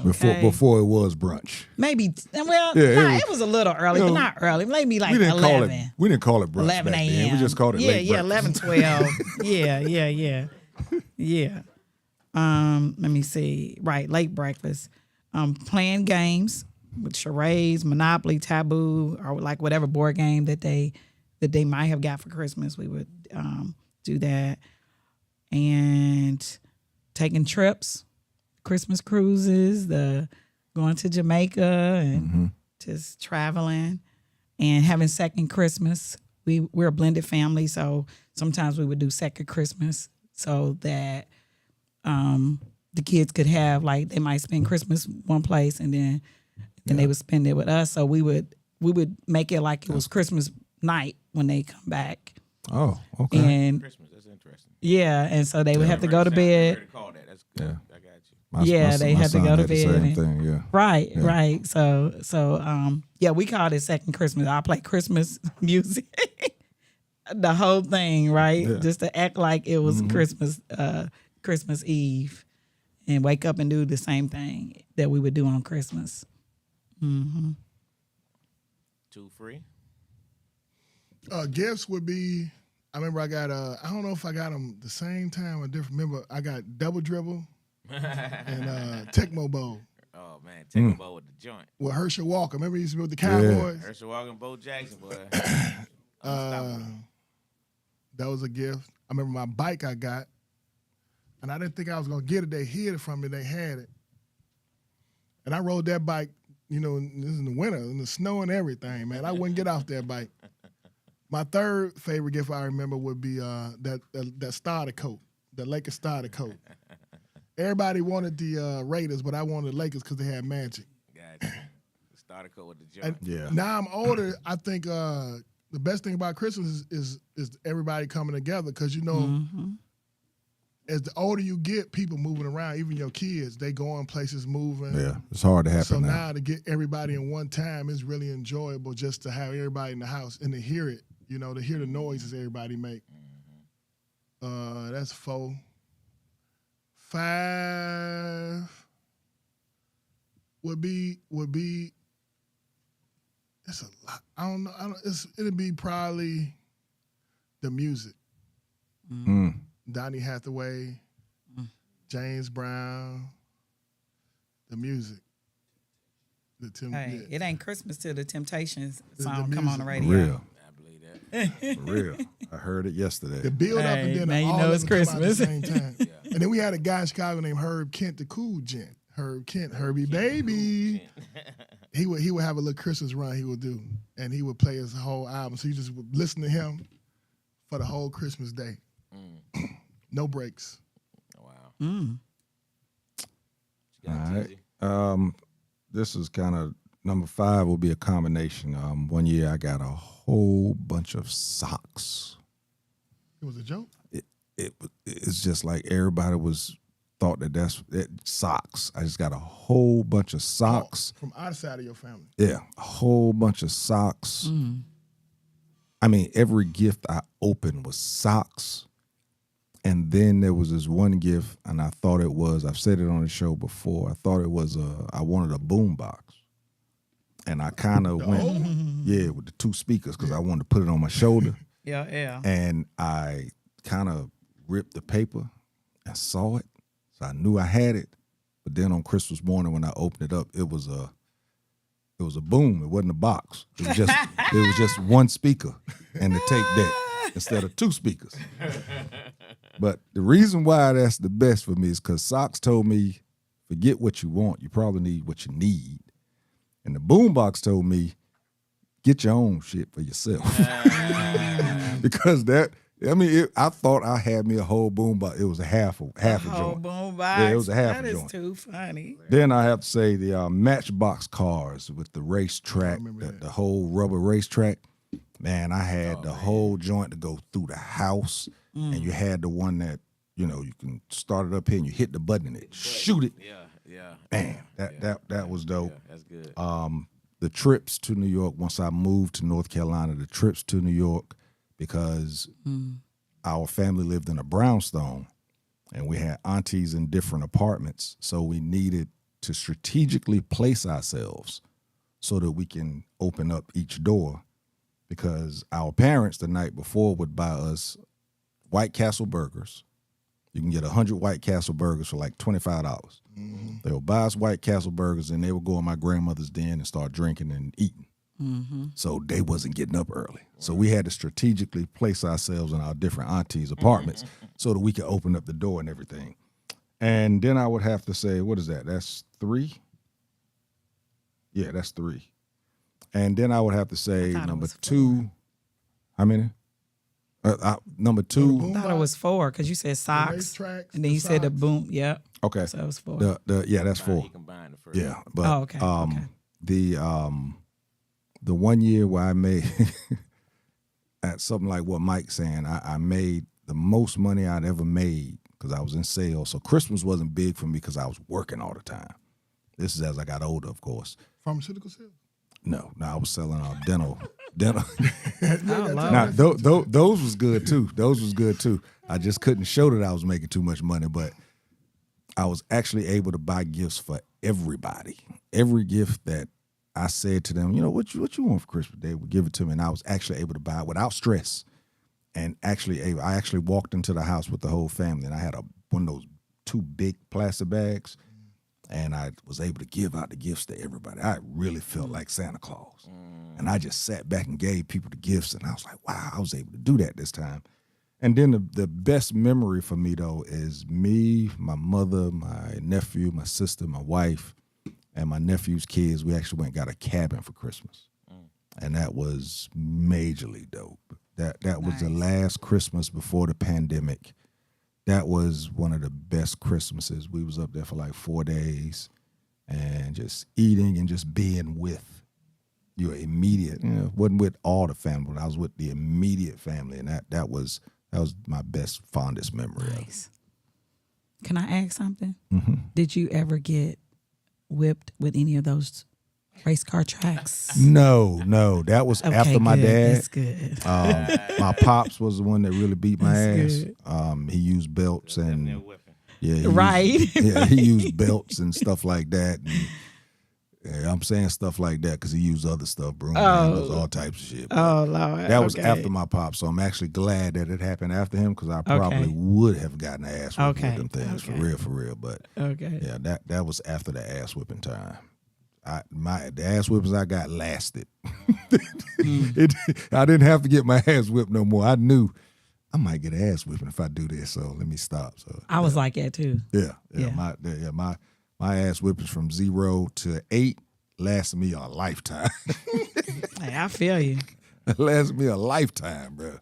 Okay. Before it was brunch. Maybe well, Yeah, it was a little early, you but know, not early. Maybe like We didn't 11. call it brunch 11 back a.m. then. We just called it late breakfast. 11, 12. Yeah. Let me see. Right, late breakfast. Playing games with charades, Monopoly, Taboo, or like whatever board game that they might have got for Christmas. We would do that. And taking trips, Christmas cruises, the going to Jamaica and just traveling and having second Christmas. We're a blended family, so sometimes we would do second Christmas so that the kids could have, like, they might spend Christmas one place and then they would spend it with us. So we would make it like it was Christmas night when they come back. Oh, okay. And Christmas. That's interesting. yeah, and so they would have to go to bed. To call that. That's good. Yeah. I got you. Yeah, they had to son go to had the bed same and- thing, yeah. Right. So yeah, we called it second Christmas. I play Christmas music. The whole thing, right? Yeah. Just to act like it was Christmas Eve. and wake up and do the same thing that we would do on Christmas. 2 free. Gifts would be. I remember I got. I don't know if I got them the same time or different. Remember, I got Double Dribble and Tecmo Bowl Oh man, take a bowl with the joint. with Herschel Walker. Remember he used to be with the Cowboys. Herschel Walker and Bo Jackson, boy. That was a gift. I remember my bike I got, and I didn't think I was gonna get it. They hid it from me. They had it, and I rode that bike. You know, this is in the winter, in the snow and everything, man. I wouldn't get off that bike. My third favorite gift I remember would be that starter coat, the Lakers starter coat. Everybody wanted the Raiders, but I wanted the Lakers because they had Magic. Gotcha. The starter coat with the joint. And now I'm older. I think the best thing about Christmas is everybody coming together because, you know, as the older you get, people moving around, even your kids, they going places moving. Yeah, it's hard to happen So now. now to get everybody in one time is really enjoyable just to have everybody in the house and to hear it, you know, to hear the noises everybody make. That's 4. 5 would be it's a lot. I don't know. It'd be probably the music. Donny Hathaway, James Brown, the music. Hey, it ain't Christmas till the Temptations The song come on the music. radio. Real. I believe that. For real. I heard it yesterday. The build up Hey, and then now you all know of it's them come out at the Christmas. same time. And then we had a guy in Chicago named Herb Kent, the cool gent. Herb Kent, Herbie Baby. He would have a little Christmas run he would do, and he would play his whole album. So you just would listen to him for the whole Christmas day. No breaks. Wow. Mm. All right. This is kind of number 5 will be a combination. One year I got a whole bunch of socks. It was a joke. It's just like everybody thought that's socks. I just got a whole bunch of socks. From outside of your family. Yeah, a whole bunch of socks. I mean, every gift I opened was socks. And then there was this one gift, and I thought it was, I've said it on the show before, I thought it was, I wanted a boom box. And I kind of went, with the 2 speakers, because I wanted to put it on my shoulder. Yeah. And I kind of ripped the paper and saw it. So I knew I had it. But then on Christmas morning when I opened it up, it was a boom. It wasn't a box. It was just 1 speaker and the tape deck instead of 2 speakers. But the reason why that's the best for me is because socks told me, forget what you want. You probably need what you need. And the boombox told me, get your own shit for yourself. Because I thought I had me a whole boombox. It was a half a joint. Boom box. Yeah, it was a half a That is joint. too funny. Then I have to say the Matchbox cars with the racetrack, the whole rubber racetrack. Man, I had the whole joint to go through the house, and you had the one that, you know, you can start it up here and you hit the button and it shoot it. Yeah. Man, that was dope. Yeah, that's good. The trips to New York, once I moved to North Carolina, the trips to New York, because our family lived in a brownstone and we had aunties in different apartments. So we needed to strategically place ourselves so that we can open up each door, because our parents the night before would buy us White Castle burgers. You can get 100 White Castle burgers for like $25. They would buy us White Castle burgers and they would go in my grandmother's den and start drinking and eating. So they wasn't getting up early. So we had to strategically place ourselves in our different aunties' apartments so that we could open up the door and everything. And then I would have to say, what is that? That's 3? Yeah, that's 3. And then I would have to say thought it number was 2. How many? Number 2. I thought it was 4 because you said socks, racetracks, and then the you said the socks. boom. Yep. Okay. So it was 4. That's 4. He combined the first. Yeah, but Oh, okay, okay. The one year where I made at something like what Mike's saying, I made the most money I'd ever made because I was in sales. So Christmas wasn't big for me because I was working all the time. This is as I got older, of course. Pharmaceutical sales. No, I was selling dental. Oh, Lord. Now those was good too. Those was good too. I just couldn't show that I was making too much money, but I was actually able to buy gifts for everybody. Every gift that I said to them, you know, what you want for Christmas? They would give it to me, and I was actually able to buy it without stress. And I actually walked into the house with the whole family, and I had one of those 2 big plastic bags, and I was able to give out the gifts to everybody. I really felt like Santa Claus. And I just sat back and gave people the gifts, and I was like, wow, I was able to do that this time. And then the best memory for me, though, is me, my mother, my nephew, my sister, my wife, and my nephew's kids. We actually went and got a cabin for Christmas. And that was majorly dope. That was the last Christmas before the pandemic. That was one of the best Christmases. We was up there for like 4 days and just eating and just being with your immediate, wasn't with all the family, but I was with the immediate family. And that was my best, fondest memory of it. Can I ask something? Mm-hmm. Did you ever get whipped with any of those race car tracks? No, that was Okay, after my good. dad. That's good. My pops was the one that really beat my That's ass. good. He used belts and Right. He used belts and stuff like that. And, I'm saying stuff like that because he used other stuff, broom handles, all types of shit. But Oh, Lord. that was Okay. after my pop, so I'm actually glad that it happened after him because I probably would have gotten an ass whipping with them things for real. But Okay. yeah, that was after the ass whipping time. The ass whippings I got lasted. I didn't have to get my ass whipped no more. I knew I might get an ass whipping if I do this, so let me stop. So I was like that too. Yeah. My ass whippings from 0 to 8 lasted me a lifetime. Hey, I feel you. It lasted me a lifetime, bro.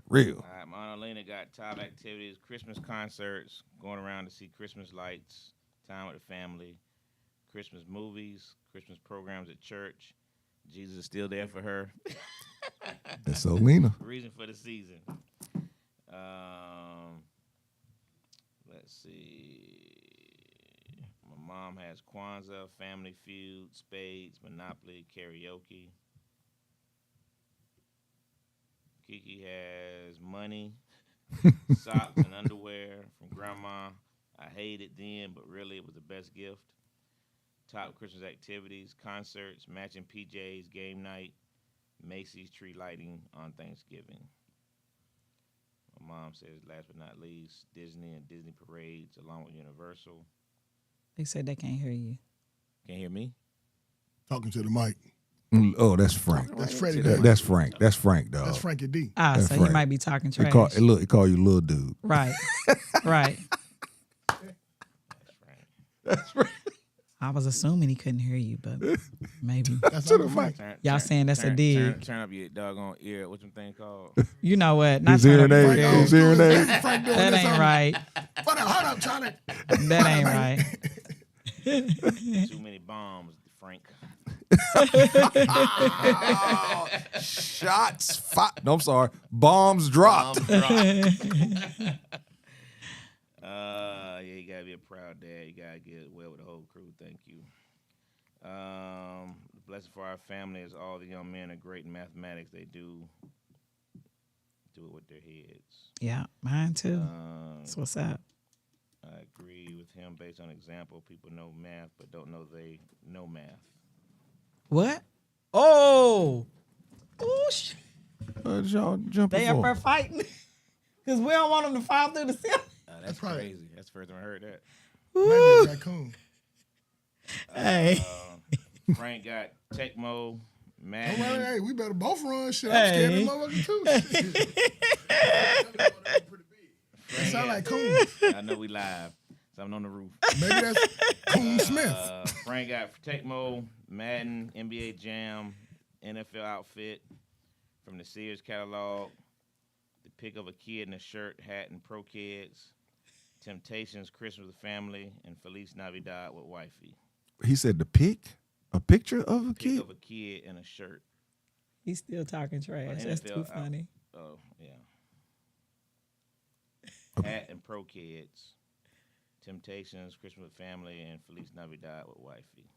Real. All right, my Aunt Lena got top activities, Christmas concerts, going around to see Christmas lights, time with the family, Christmas movies, Christmas programs at church. Jesus is still there for her. That's so Lena. Reason for the season. Let's see. My mom has Kwanzaa, Family Feud, Spades, Monopoly, karaoke. Kiki has money, socks, and underwear from Grandma. I hated it then, but really it was the best gift. Top Christmas activities, concerts, matching PJs, game night, Macy's tree lighting on Thanksgiving. My mom says, last but not least, Disney and Disney parades along with Universal. They said they can't hear you. Can't hear me? Talking to the mic. Oh, that's Frank. That's Freddie. That's Frank. That's Frank, dog. That's Frankie D. So Frank. you might be talking He trash. call you little dude. Right. Right. That's right. I was assuming he couldn't hear you, but maybe. That's Uncle Frank. Y'all saying that's a dig. Turn up your doggone ear. What's them thing called? You know what? Not His turn hearing up your aid. ear. His hearing aid. Frank doing That this ain't on- right. Hold up, Charlie. That ain't right. Too many bombs, Frank. Shots fired. No, I'm sorry. Bombs dropped. Yeah, you gotta be a proud dad. You gotta get well with the whole crew. Thank you. The blessing for our family is all the young men are great in mathematics. They do it with their heads. Yeah, mine too. That's what's up. I agree with him based on example. People know math, but don't know they know math. What? Oh, Y'all jumping they up there fighting because we don't want them to fall through the ceiling. That's probably- crazy. That's the first time I heard that. Might be a raccoon. Hey, Frank got Tecmo, Oh, Madden. hey, we better both run. Shit, I'm scared of Hey. motherfuckers too. Shit. That sound like Coon. I know we live. Something on the roof. Maybe that's Coon Smith. Frank got Tecmo, Madden, NBA Jam, NFL outfit from the Sears catalog, the pic of a kid in a shirt, hat, and Pro Kids, Temptations, Christmas with family, and Feliz Navidad with wifey. He said a picture of a Pic kid. of a kid in a shirt. he's still talking trash. That's too NFL funny. Oh, yeah. Hat and Pro Kids, Temptations, Christmas with family, and Feliz Navidad with wifey.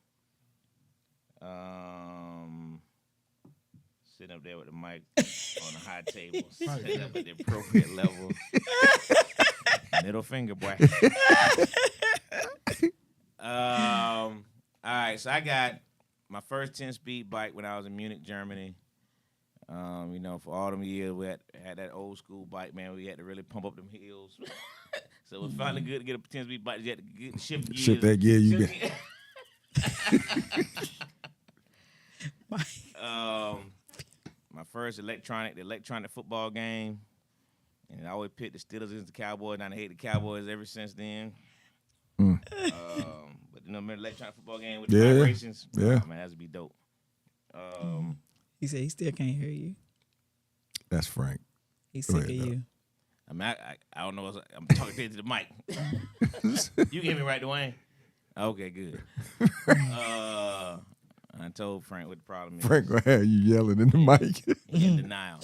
Sitting up there with the mic on the high table, sitting up at the appropriate level. Middle finger, boy. All right, so I got my first 10-speed bike when I was in Munich, Germany. For all them years, we had that old school bike, man. We had to really pump up them hills. So it was finally good to get a 10-speed bike. You had to shift gears. Shift that gear you get. My first electronic football game. And I always picked the Steelers against the Cowboys, and I hate the Cowboys ever since then. But remember the electronic football game with the vibrations? Yeah. Oh, man, that would be dope. He said he still can't hear you. That's Frank. He's Go sick of ahead, you. I mean, I don't know. I'm talking to the mic. You get me right, Dwayne? Okay, good. I told Frank what the problem is. Frank gonna have you yelling in the mic. In denial.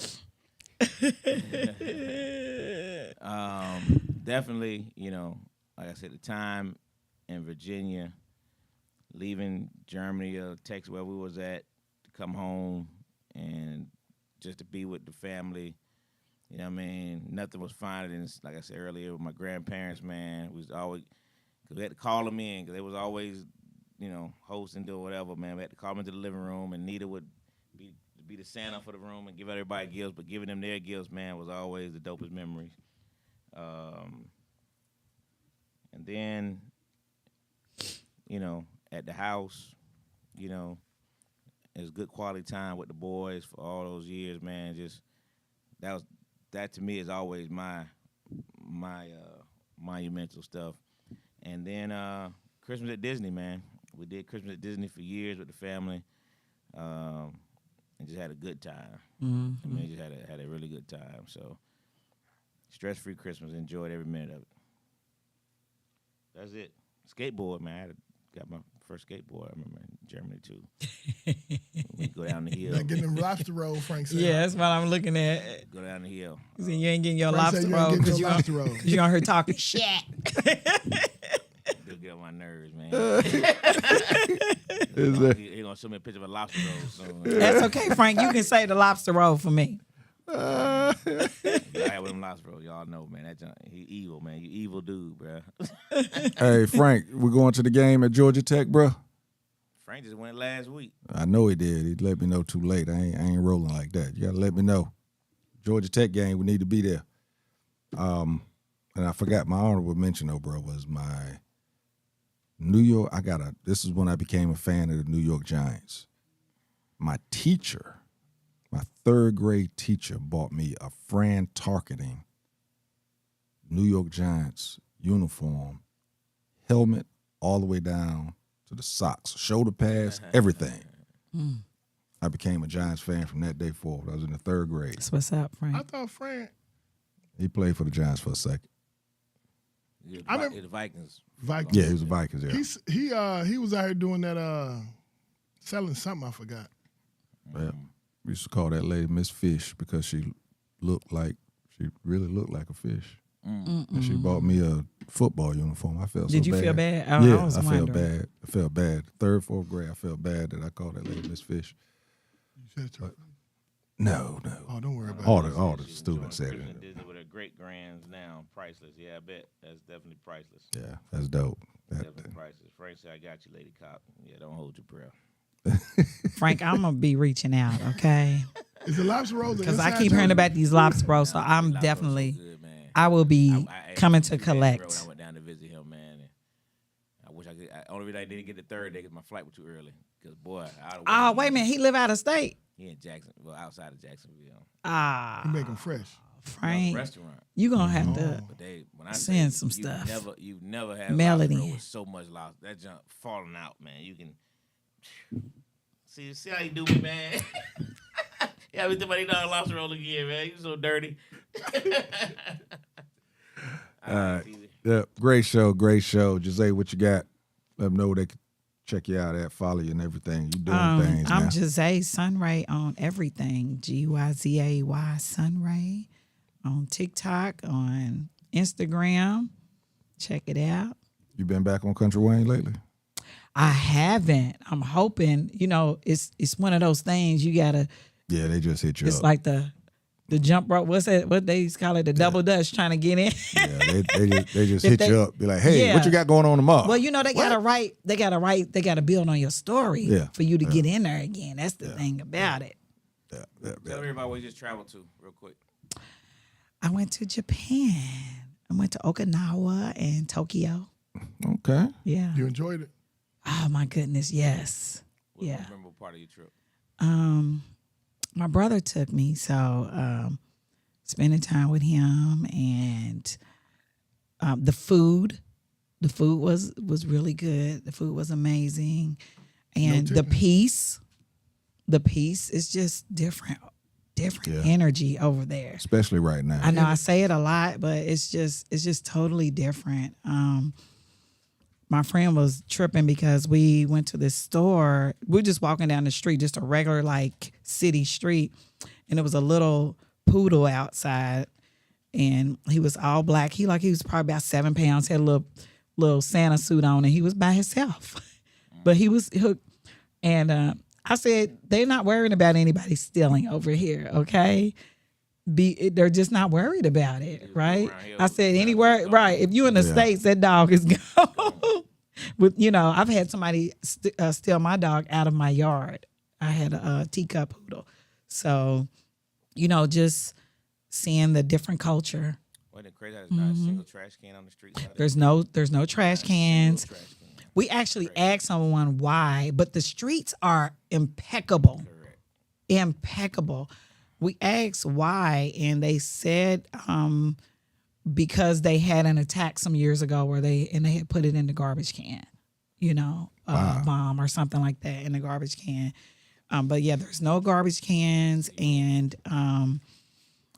Definitely, like I said, the time in Virginia, leaving Germany or Texas, where we was at, to come home and just to be with the family. You know what I mean? Nothing was finer than, like I said earlier, with my grandparents, man. We was always, because we had to call them in, because they was always, hosting, doing whatever, man. We had to call them into the living room, and Nita would be the Santa for the room and give everybody gifts, but giving them their gifts, man, was always the dopest memories. And then, at the house, it was good quality time with the boys for all those years, man. Just that to me is always my monumental stuff. And then Christmas at Disney, man. We did Christmas at Disney for years with the family. And just had a good time. I mean, just had a really good time. So, stress-free Christmas. Enjoyed every minute of it. That's it. Skateboard, man. I got my first skateboard. I remember in Germany too. We go down the hill. Not getting them lobster roll, Frank said. Yeah, that's what I'm looking at. Go down the hill. You see, you ain't getting your Frank said lobster you ain't roll getting because your lobster roll. you on her talking shit. They'll get on my nerves, man. He gonna show me a picture of a lobster roll soon. That's okay, Frank. You can say the lobster roll for me. I have with them lobster rolls. Y'all know, man. He evil, man. You evil dude, bro. Hey, Frank, we're going to the game at Georgia Tech, bro. Frank just went last week. I know he did. He let me know too late. I ain't rolling like that. You gotta let me know. Georgia Tech game, we need to be there. And I forgot my honorable mention though, bro, was my New York. This is when I became a fan of the New York Giants. My teacher, my third grade teacher, bought me a Fran Tarkenton New York Giants uniform, helmet all the way down to the socks, shoulder pads, everything. I became a Giants fan from that day forward. I was in the third grade. That's what's up, Frank. I thought Frank. He played for the Giants for a second. I remember- The Vikings. Vikings. Yeah, he was a Vikings. Yeah, He was out here doing that, selling something I forgot. Yeah. We used to call that lady Miss Fish because she really looked like a fish. And she bought me a football uniform. I felt so bad. Did you feel bad? Yeah, I was felt wondering. bad. I felt bad. Third, fourth grade, I felt bad that I called that lady Miss Fish. You said it to her. No. Oh, don't worry about it. All the She was students doing said Christmas it. Disney with her great grands now. Priceless. Yeah, I bet. That's definitely priceless. Yeah, that's dope. Definitely priceless. Frank said, I got you, Lady Cop. Yeah, don't hold your breath. Frank, I'm gonna be reaching out, okay? Is the lobster roll the Because I inside keep joke? hearing about these lobster rolls, so I'm Lobster definitely, so good, man. I will be I coming actually to did that, bro, when collect. I went down to visit him, man. And I wish I could. Only reason I didn't get the third day because my flight was too early. Because boy, Oh, wait a minute, he live out of state. He in Jacksonville, outside of Jacksonville. Ah, You make them fresh. Frank, Restaurant. you gonna have to. But when I Send say some you stuff. You've never had Melody. lobster roll with so much lobster. That junk falling out, man. You can see how you do me, man. Yeah, we somebody done lobster roll again, man. You so dirty. All right, easy. Yeah, great show. Jose, what you got? Let them know they can check you out at, follow you and everything. You doing things I'm now. Jose Sunray on everything. GYZAY Sunray on TikTok, on Instagram. Check it out. You been back on Country Wayne lately? I haven't. I'm hoping. It's one of those things you gotta. Yeah, they just hit you It's up. like the The jump rope, what's that? What they used to call it? The double dutch, trying to get in. Yeah, they just If hit they- you up. Be like, hey, Yeah. what you got going on tomorrow? Well, you know, they gotta build on your story Yeah. for you to get in there again. That's the thing about it. Tell everybody where you just traveled to, real quick. I went to Japan. I went to Okinawa and Tokyo. Okay. Yeah. You enjoyed it? Oh my goodness, yes. What's Yeah. the memorable part of your trip? My brother took me, so spending time with him and the food was really good. The food was amazing, and the peace is just different energy over there. Especially right now. I know I say it a lot, but it's just totally different. My friend was tripping because we went to this store. We're just walking down the street, just a regular like city street, and there was a little poodle outside, and he was all black. He was probably about 7 pounds. Had a little Santa suit on, and he was by himself, but he was hooked. And I said, they're not worrying about anybody stealing over here, okay? They're just not worried about it, right? I said, anywhere, right? If you in the States, that dog is gone. But I've had somebody steal my dog out of my yard. I had a teacup poodle, so just seeing the different culture. Wasn't it crazy? There's not a single trash can on the street. There's no trash cans. Trash can. We actually asked someone why, but the streets are impeccable. Correct. Impeccable. We asked why, and they said because they had an attack some years ago where they had put it in the garbage can, bomb or something like that in the garbage can. But yeah, there's no garbage cans, and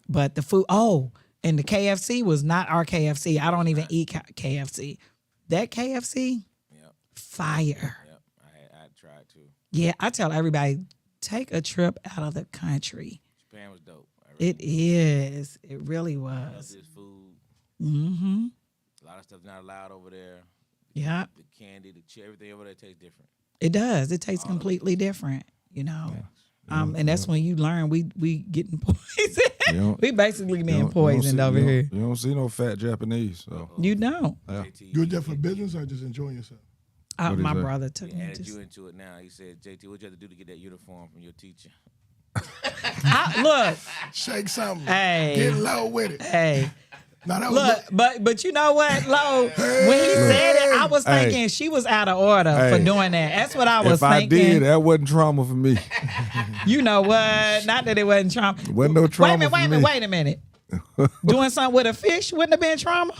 but the food. Oh, and the KFC was not our KFC. I don't even eat KFC. That KFC, fire. Yep. I tried to. Yeah, I tell everybody, take a trip out of the country. Japan was dope. It is. It really I love was. this food. Mm-hmm. A lot of stuff's not allowed over there. Yeah, The candy, the chip, everything over there tastes different. it does. It tastes completely different, and that's when you learn we getting poisoned. We basically being poisoned over here. You don't see no fat Japanese. So You don't. JT, You were there for business or just enjoying yourself? What is My that? brother took me. added Just, you into it now. He said, JT, what you have to do to get that uniform from your teacher? look, Shake something. Hey. Get low with it. hey, Now that was look, but you know what, Lo? When he said it, I was thinking she was out of order for Hey. doing that. That's what I was if I thinking. did, that wasn't trauma for me. You know what? Not that it wasn't trauma. Wasn't no trauma for me. Wait a minute. Doing something with a fish wouldn't have been trauma.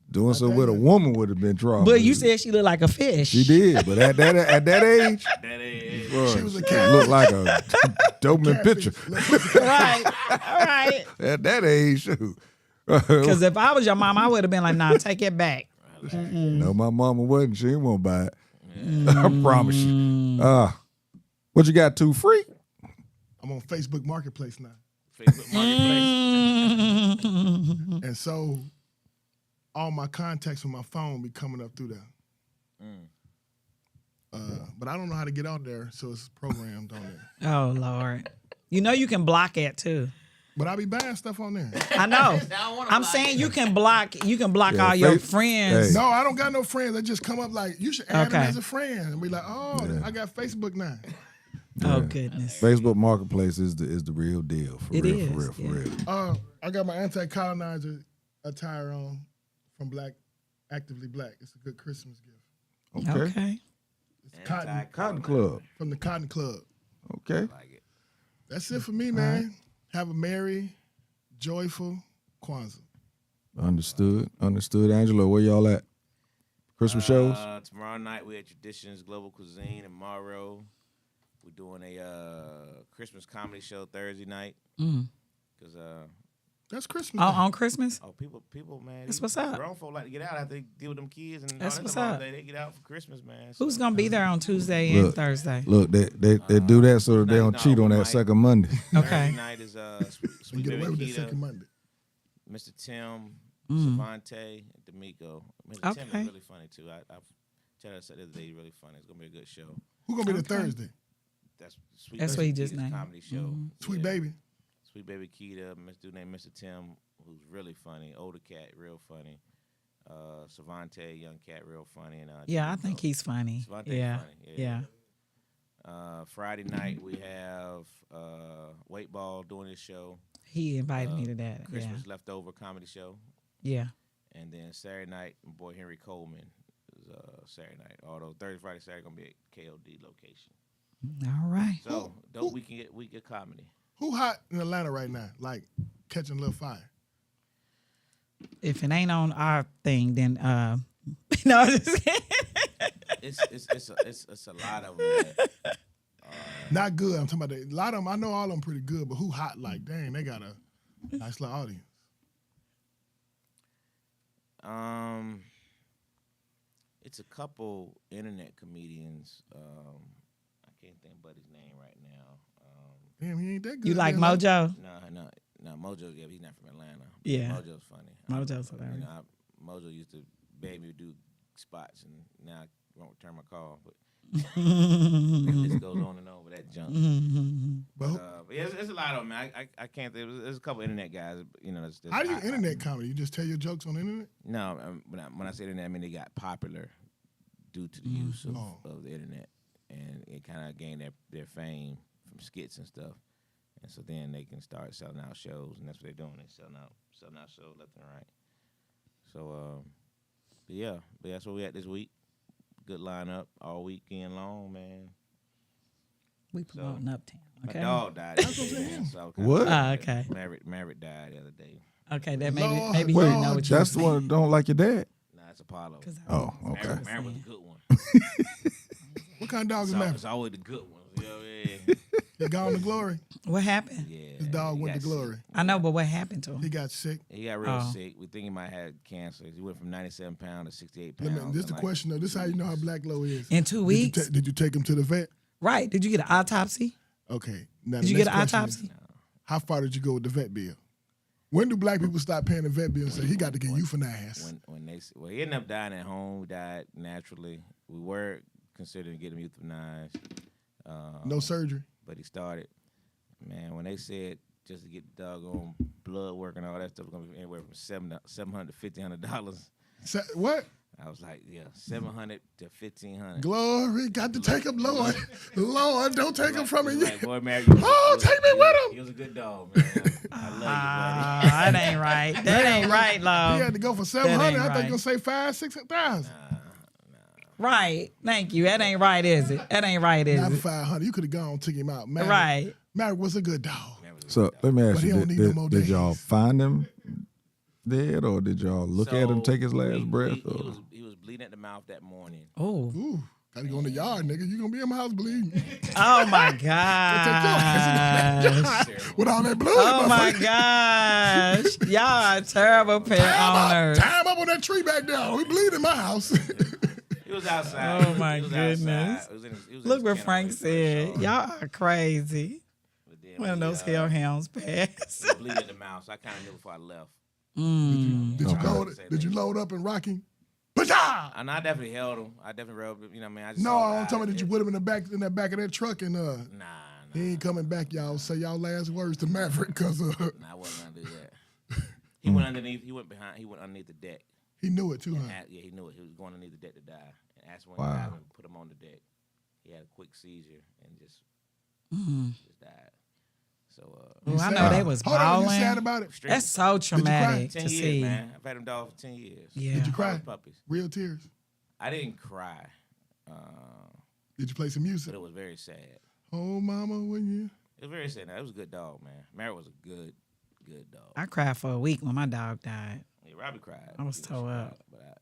Doing so with a woman would have been trauma. But you said she looked like a fish. she did, but at that age, she was a she cat. looked like a Doberman picture. Right. All right. At that age, shoot. Because if I was your mom, I would have been like, nah, take it back. No, my mama wasn't. She won't buy it. I promise you. What you got, 2 free? I'm on Facebook Marketplace now. Facebook Marketplace. And so all my contacts from my phone be coming up through there. But I don't know how to get out there, so it's programmed on there. Oh, Lord. You know you can block it, too. But I be buying stuff on there. I know. I'm saying you can block Yeah, all your Fa- friends. Hey. No, I don't got no friends. They just come up like, you should add them Okay. as a friend. And be like, oh, I got Facebook now. Oh, goodness. Facebook Marketplace is the real deal. For It real, is, for real, for yeah. real. I got my anti-colonizer attire on from Actively Black. It's a good Christmas gift. Okay. Okay. It's cotton Cotton Club. from the Cotton Club. Okay. Like it. That's it for me, man. Have a merry, joyful Kwanzaa. Understood. Angela, where y'all at? Christmas shows? Tomorrow night we at Traditions Global Cuisine in Morrow. We're doing a Christmas comedy show Thursday night. Cause That's Christmas. On Christmas? people, man. That's what's up. Grown folk like to get out after they deal with them kids, and That's all what's that up. holiday, they get out for Christmas, man. So, Who's going to be there on Tuesday and Look. Thursday? Look, they do that so that they don't no, cheat on we that might. second Monday. Thursday Okay. night is You Sweet get Baby away with the Keita, second Monday. Mr. Tim, Savante, and D'Amico. Mr. Tim Okay. is really funny too. I've told her the other day, he's really funny. It's gonna be a good show. Who gonna be the Okay. Thursday? That's Sweet That's Baby what he just Keita's named. comedy show. Sweet Yeah. Baby. Sweet Baby Keita, Mr. Dude named Mr. Tim, who's really funny. Older cat, real funny. Savante, young cat, real funny. And Yeah, I think he's funny. Savante Yeah. funny. Yeah. Friday night we have Weight Ball doing his show. He invited me to that. Christmas Leftover comedy show. Yeah. And then Saturday night, my boy Henry Coleman is Saturday night. Although Thursday, Friday, Saturday gonna be at KOD location. All right. So dope we get comedy. Who hot in Atlanta right now? Like catching a little fire. If it ain't on our thing, then no, I'm just kidding. It's a lot of them. Man. Not good. I'm talking about a lot of them. I know all of them pretty good, but who hot? Like, dang, they got a nice little audience. It's a couple internet comedians. I can't think of his name right now. Damn, he ain't that good. You like man. Mojo? No, Mojo. Yeah, he's not from Atlanta. Yeah. Mojo's funny. Mojo's hilarious. Mojo used to beg me to do spots, and now I won't return my call. But this goes on and on with that junk. But yeah, it's a lot of them. Man. I can't think. There's a couple internet guys. You know, that's How do you internet comedy? You just tell your jokes on the internet? No, when I say internet, I mean they got popular due to the use of the internet, and it kind of gained their fame from skits and stuff. And so then they can start selling out shows, and that's what they're doing. They're selling out shows left and right. So, but that's where we at this week. Good lineup all weekend long, man. We promoting Uptown. Okay. My dog died. So What? Okay. Maverick died the other day. Okay. That Lord, maybe you Wait, didn't know what you That's the were one that don't like your dad. Nah, it's Apollo. Oh, okay. Maverick was a good one. What kind of dog is It's Maverick? always the good ones. You know what I mean? He gone to glory. What happened? Yeah. His dog he went to got glory. sick. I know, but what happened to him? He got sick. He got real Oh. sick. We think he might have cancer. He went from 97 pounds to 68 Let pounds. me, this is the Like, question though. This is how you know how Black Low is. In 2 weeks? Did you take him to the vet? Right. Did you get an autopsy? Okay. Now Did the you get an next question is, autopsy? how far did you go with the vet bill? When do black people stop paying the vet bill and say he got to get euthanized? When he ended up dying at home, he died naturally. We were considering getting him euthanized. No surgery. But he started. Man, when they said just to get the doggone blood work and all that stuff was gonna be anywhere from $700 to $1,500. What? I was like, yeah, $700 to $1,500. Glory, got to take him, Lord. Lord, don't take him from me. Like, boy, man, Oh, take me with him. He was a good dog, man. I love That ain't right. That ain't right, He Lo. had to go for ain't 700. I thought right. you gonna say 5,000-6,000. Right. Thank you. That ain't right, is it? That ain't right, is Not it? 500. You could have gone and took him out. Maverick, Right. Maverick was a good dog. So let me ask But he you: don't need no more did y'all days. find him dead, or did y'all look at him take his last breath? Or? He was bleeding at the mouth that morning. Oh. Ooh, gotta go in the yard, nigga. You gonna be in my house bleeding. Oh my gosh. With all that blood. Oh my motherfucker. gosh. Y'all are terrible pet owners. Time up on that tree back there. We bleed in my house. He was outside. Oh my He was goodness. outside. He was in Look his what kennel Frank in the said. yard. Y'all are crazy. But then One of those hellhounds passed. he was bleeding in the mouth, so I kind of knew before I left. Did you load up and rock him? Pajah! And I definitely held him. I definitely rode him. You know what I mean? I just No, saw I'm the talking about eye. did you put him in the back of that truck and Nah. he ain't coming back, y'all. Say y'all last words to Maverick because Nah, I wasn't gonna do that. He went underneath. He went behind. He went underneath the deck. he knew it too, huh? Yeah, he knew it. He was going underneath the deck to die. And asked one Wow. guy and put him on the deck. He had a quick seizure and just died. So Ooh, I know they was Hold on, you sad bawling. about it? That's so traumatic 10 to years, see. man. I've had them dogs for 10 years. Yeah. Did you cry? Puppies. Real tears? I didn't cry, Did you play some music? but it was very sad. Oh, mama, when you? It was very sad. It was a good dog, man. Mary was a good dog. I cried for a week when my dog died. Yeah, Robbie cried. I was He tore cried, up. but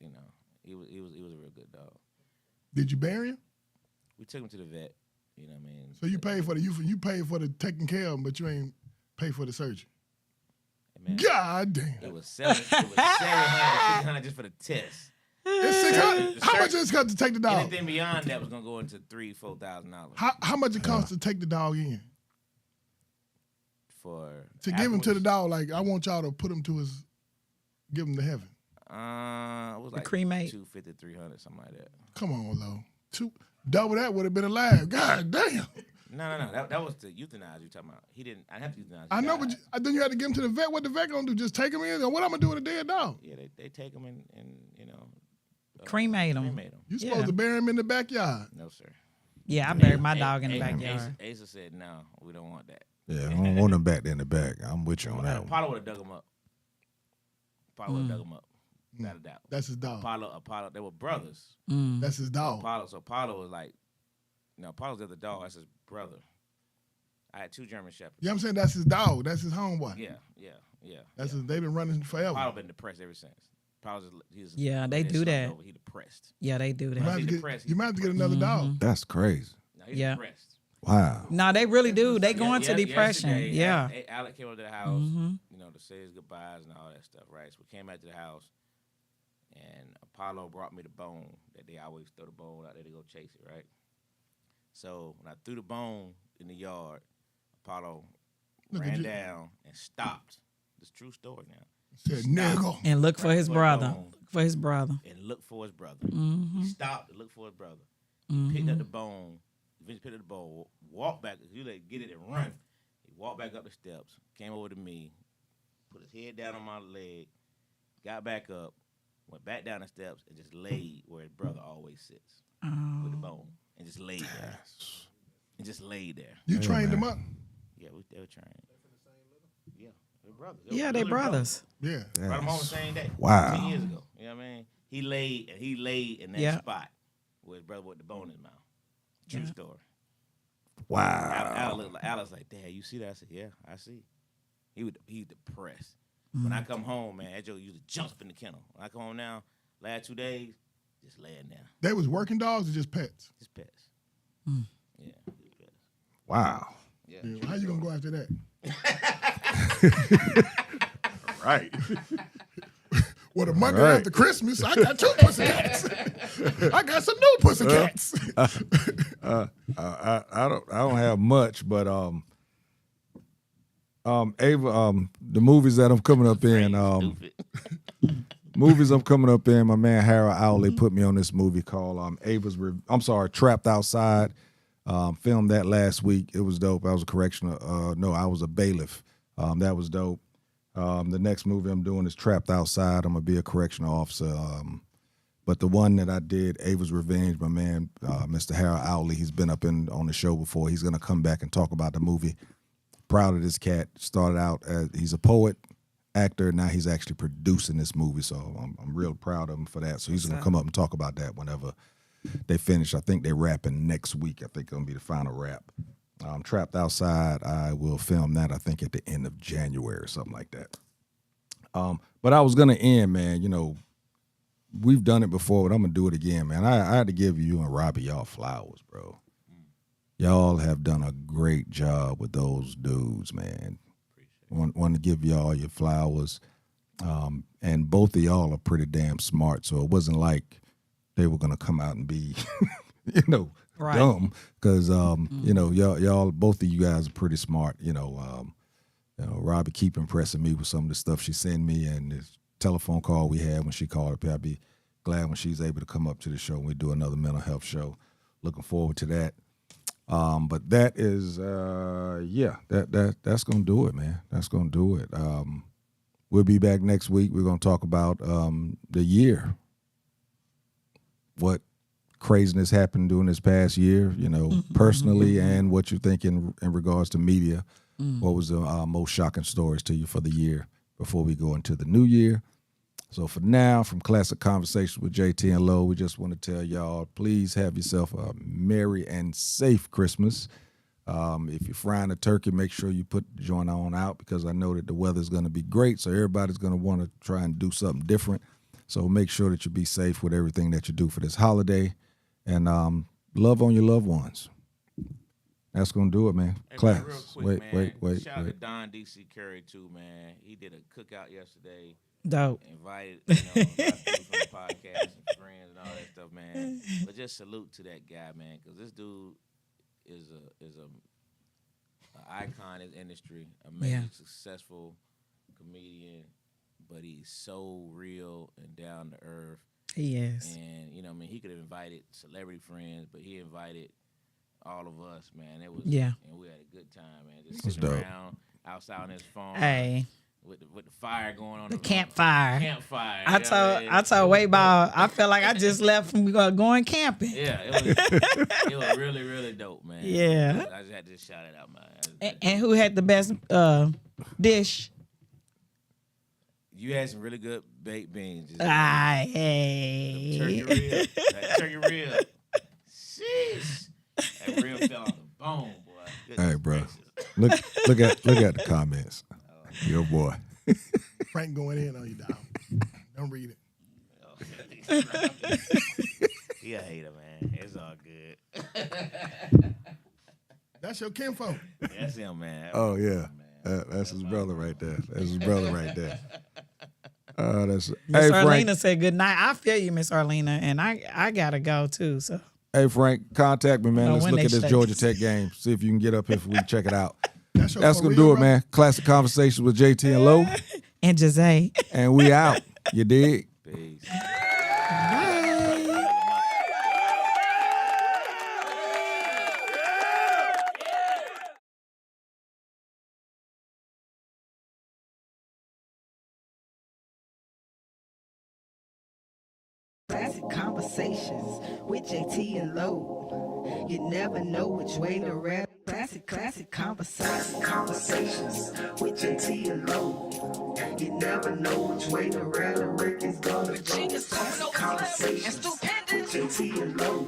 he was a real good dog. Did you bury him? We took him to the vet. You know what I mean? So you paid for you paid for the taking care of him, but you ain't pay for the surgery. Man, God damn. It was $700 just for the test. It's 600. How much does it cost to take the dog? Anything beyond that was gonna go into $3,000-$4,000 How much it costs to take the dog in? for To give him to the afterwards. dog, like I want y'all to put him to his, give him to heaven. It was like cremate? $250, $300, something like that. Come on, Lo. Double that would have been alive. God damn. No. That was the euthanize you talking about. He didn't. I have to euthanize. I know, but then you had to get him to the vet. What the vet gonna do? Just take him in? Or what I'm gonna do with a dead dog? Yeah, they take him and Cremate him. Cremate him. You supposed to bury him in the backyard. No, sir. Yeah, I buried my dog in the backyard. Asa said, no, we don't want that. Yeah, I don't want them back there in the back. I'm with you on that one. Apollo would have dug him up. Apollo would have dug him up. Without a doubt. That's his dog. Apollo, they were brothers. That's his dog. Apollo was like, Apollo's the other dog. That's his brother. I had 2 German Shepherds. Yeah, I'm saying that's his dog. That's his homeboy. Yeah. They've been running forever. Apollo been depressed ever since. Yeah, they do that. He depressed. Yeah, they do You might that. have to get another dog. That's crazy. No, he's Yeah. depressed. Wow. No, they really do. They go into depression. Yesterday, Yeah. Alec came over to the house, to say his goodbyes and all that stuff, right? So we came back to the house, and Apollo brought me the bone that they always throw the bone out there to go chase it, right? So when I threw the bone in the yard, Apollo ran down and stopped. This true story now. Said nigga. And look for his brother. And look for his brother. He stopped to look for his brother. Picked up the bone. Eventually picked up the bone. Walked back. You get it and run. He walked back up the steps. Came over to me. Put his head down on my leg. Got back up. Went back down the steps and just laid where his brother always sits with the bone. And just laid there. And just laid there. You trained him up? Yeah, they were trained. Yeah, they're brothers. Yeah, they brothers. Yeah. Brought him home the same day. Wow. 10 years ago. You know what I mean? He laid in that spot where his brother with the bone in his mouth. True story. Wow. Alex like, Dad, you see that? I said, yeah, I see. He's depressed. When I come home, man, that joke used to jump in the kennel. When I come home now, last 2 days, just laying down. They was working dogs or just pets? Just pets. Yeah, just pets. Wow. Yeah. Yeah, how you gonna go after that? Right. Well, the Monday Right. after Christmas, I got 2 pussycats. I got some new pussycats. I don't have much, but Ava, the movies that I'm coming up in, my man Harold Owley put me on this movie called Trapped Outside. Filmed that last week. It was dope. I was a correctional. I was a bailiff. That was dope. The next movie I'm doing is Trapped Outside. I'm gonna be a correctional officer. But the one that I did, Ava's Revenge, my man, Mr. Harold Owley, he's been up on the show before. He's gonna come back and talk about the movie. Proud of this cat. Started out as he's a poet, actor. Now he's actually producing this movie. So I'm real proud of him for that. So he's gonna come up and talk about that whenever they finish. I think they're wrapping next week. I think it's gonna be the final wrap. Trapped Outside, I will film that, I think, at the end of January or something like that. But I was going to end, man, we've done it before, but I'm going to do it again, man. I had to give you and Robbie y'all flowers, bro. Y'all have done a great job with those dudes, man. Want to give y'all your flowers. And both of y'all are pretty damn smart, so it wasn't like they were going to come out and be, Right. dumb, because y'all, both of you guys are pretty smart. Robbie keep impressing me with some of the stuff she sent me, and this telephone call we had when she called up here. I'd be glad when she's able to come up to the show and we do another mental health show. Looking forward to that. But that is that's gonna do it, man. That's gonna do it. We'll be back next week. We're gonna talk about the year. What craziness happened during this past year, personally, and what you think in regards to media. What was the most shocking stories to you for the year before we go into the new year? So for now, from Classic Konversation with JT and Lo, we just want to tell y'all, please have yourself a merry and safe Christmas. If you're frying a turkey, make sure you put the joint on out, because I know that the weather's going to be great, so everybody's going to want to try and do something different. So make sure that you be safe with everything that you do for this holiday. And love on your loved ones. That's gonna do it, man. Hey, Class. man, real quick, Wait. Shout out to Don D.C. Curry too, man. He did a cookout yesterday. Dope. Invited, a lot of people from the podcast and friends and all that stuff, man. But just salute to that guy, man, because this dude is a icon in the industry, amazing, successful comedian, but he's so real and down to earth. He is. And he could have invited celebrity friends, but he invited all of us, man. It was Yeah. and we had a good time, man. Just That's sitting dope. around outside on his phone, Hey, with the fire going on. the campfire. Campfire. I told Wade Ball, I felt like I just left from going camping. Yeah, it was really, really dope, man. Yeah. I just had to shout it out, man. And who had the best dish? You had some really good baked beans. Just Hey. turkey rib. That turkey rib. Sheesh. That rib fell on the bone, boy. Goodness Hey, bro. gracious. Look at the comments. Your boy. Frank going in on you, dog. Don't read it. He a hater, man. It's all good. That's your kinfolk. That's him, man. Oh yeah, that's his brother right there. That's his brother right there. That's Miss hey Arlena Frank. said good night. I feel you, Miss Arlena, and I gotta go too. So Hey Frank, contact me, man. No, Let's when look they at this shut Georgia this. Tech game. See if you can get up here if we can check it out. That's your That's for gonna real, do it, bro? man. Classic Conversations with JT and Low, and Jose. and we out. You dig? Peace. Classic Conversations with JT and Low. You never know which way to rap. Classic Conversations with JT and Low. You never know which way to rap. The record's gonna go. Classic Conversations with JT and Low.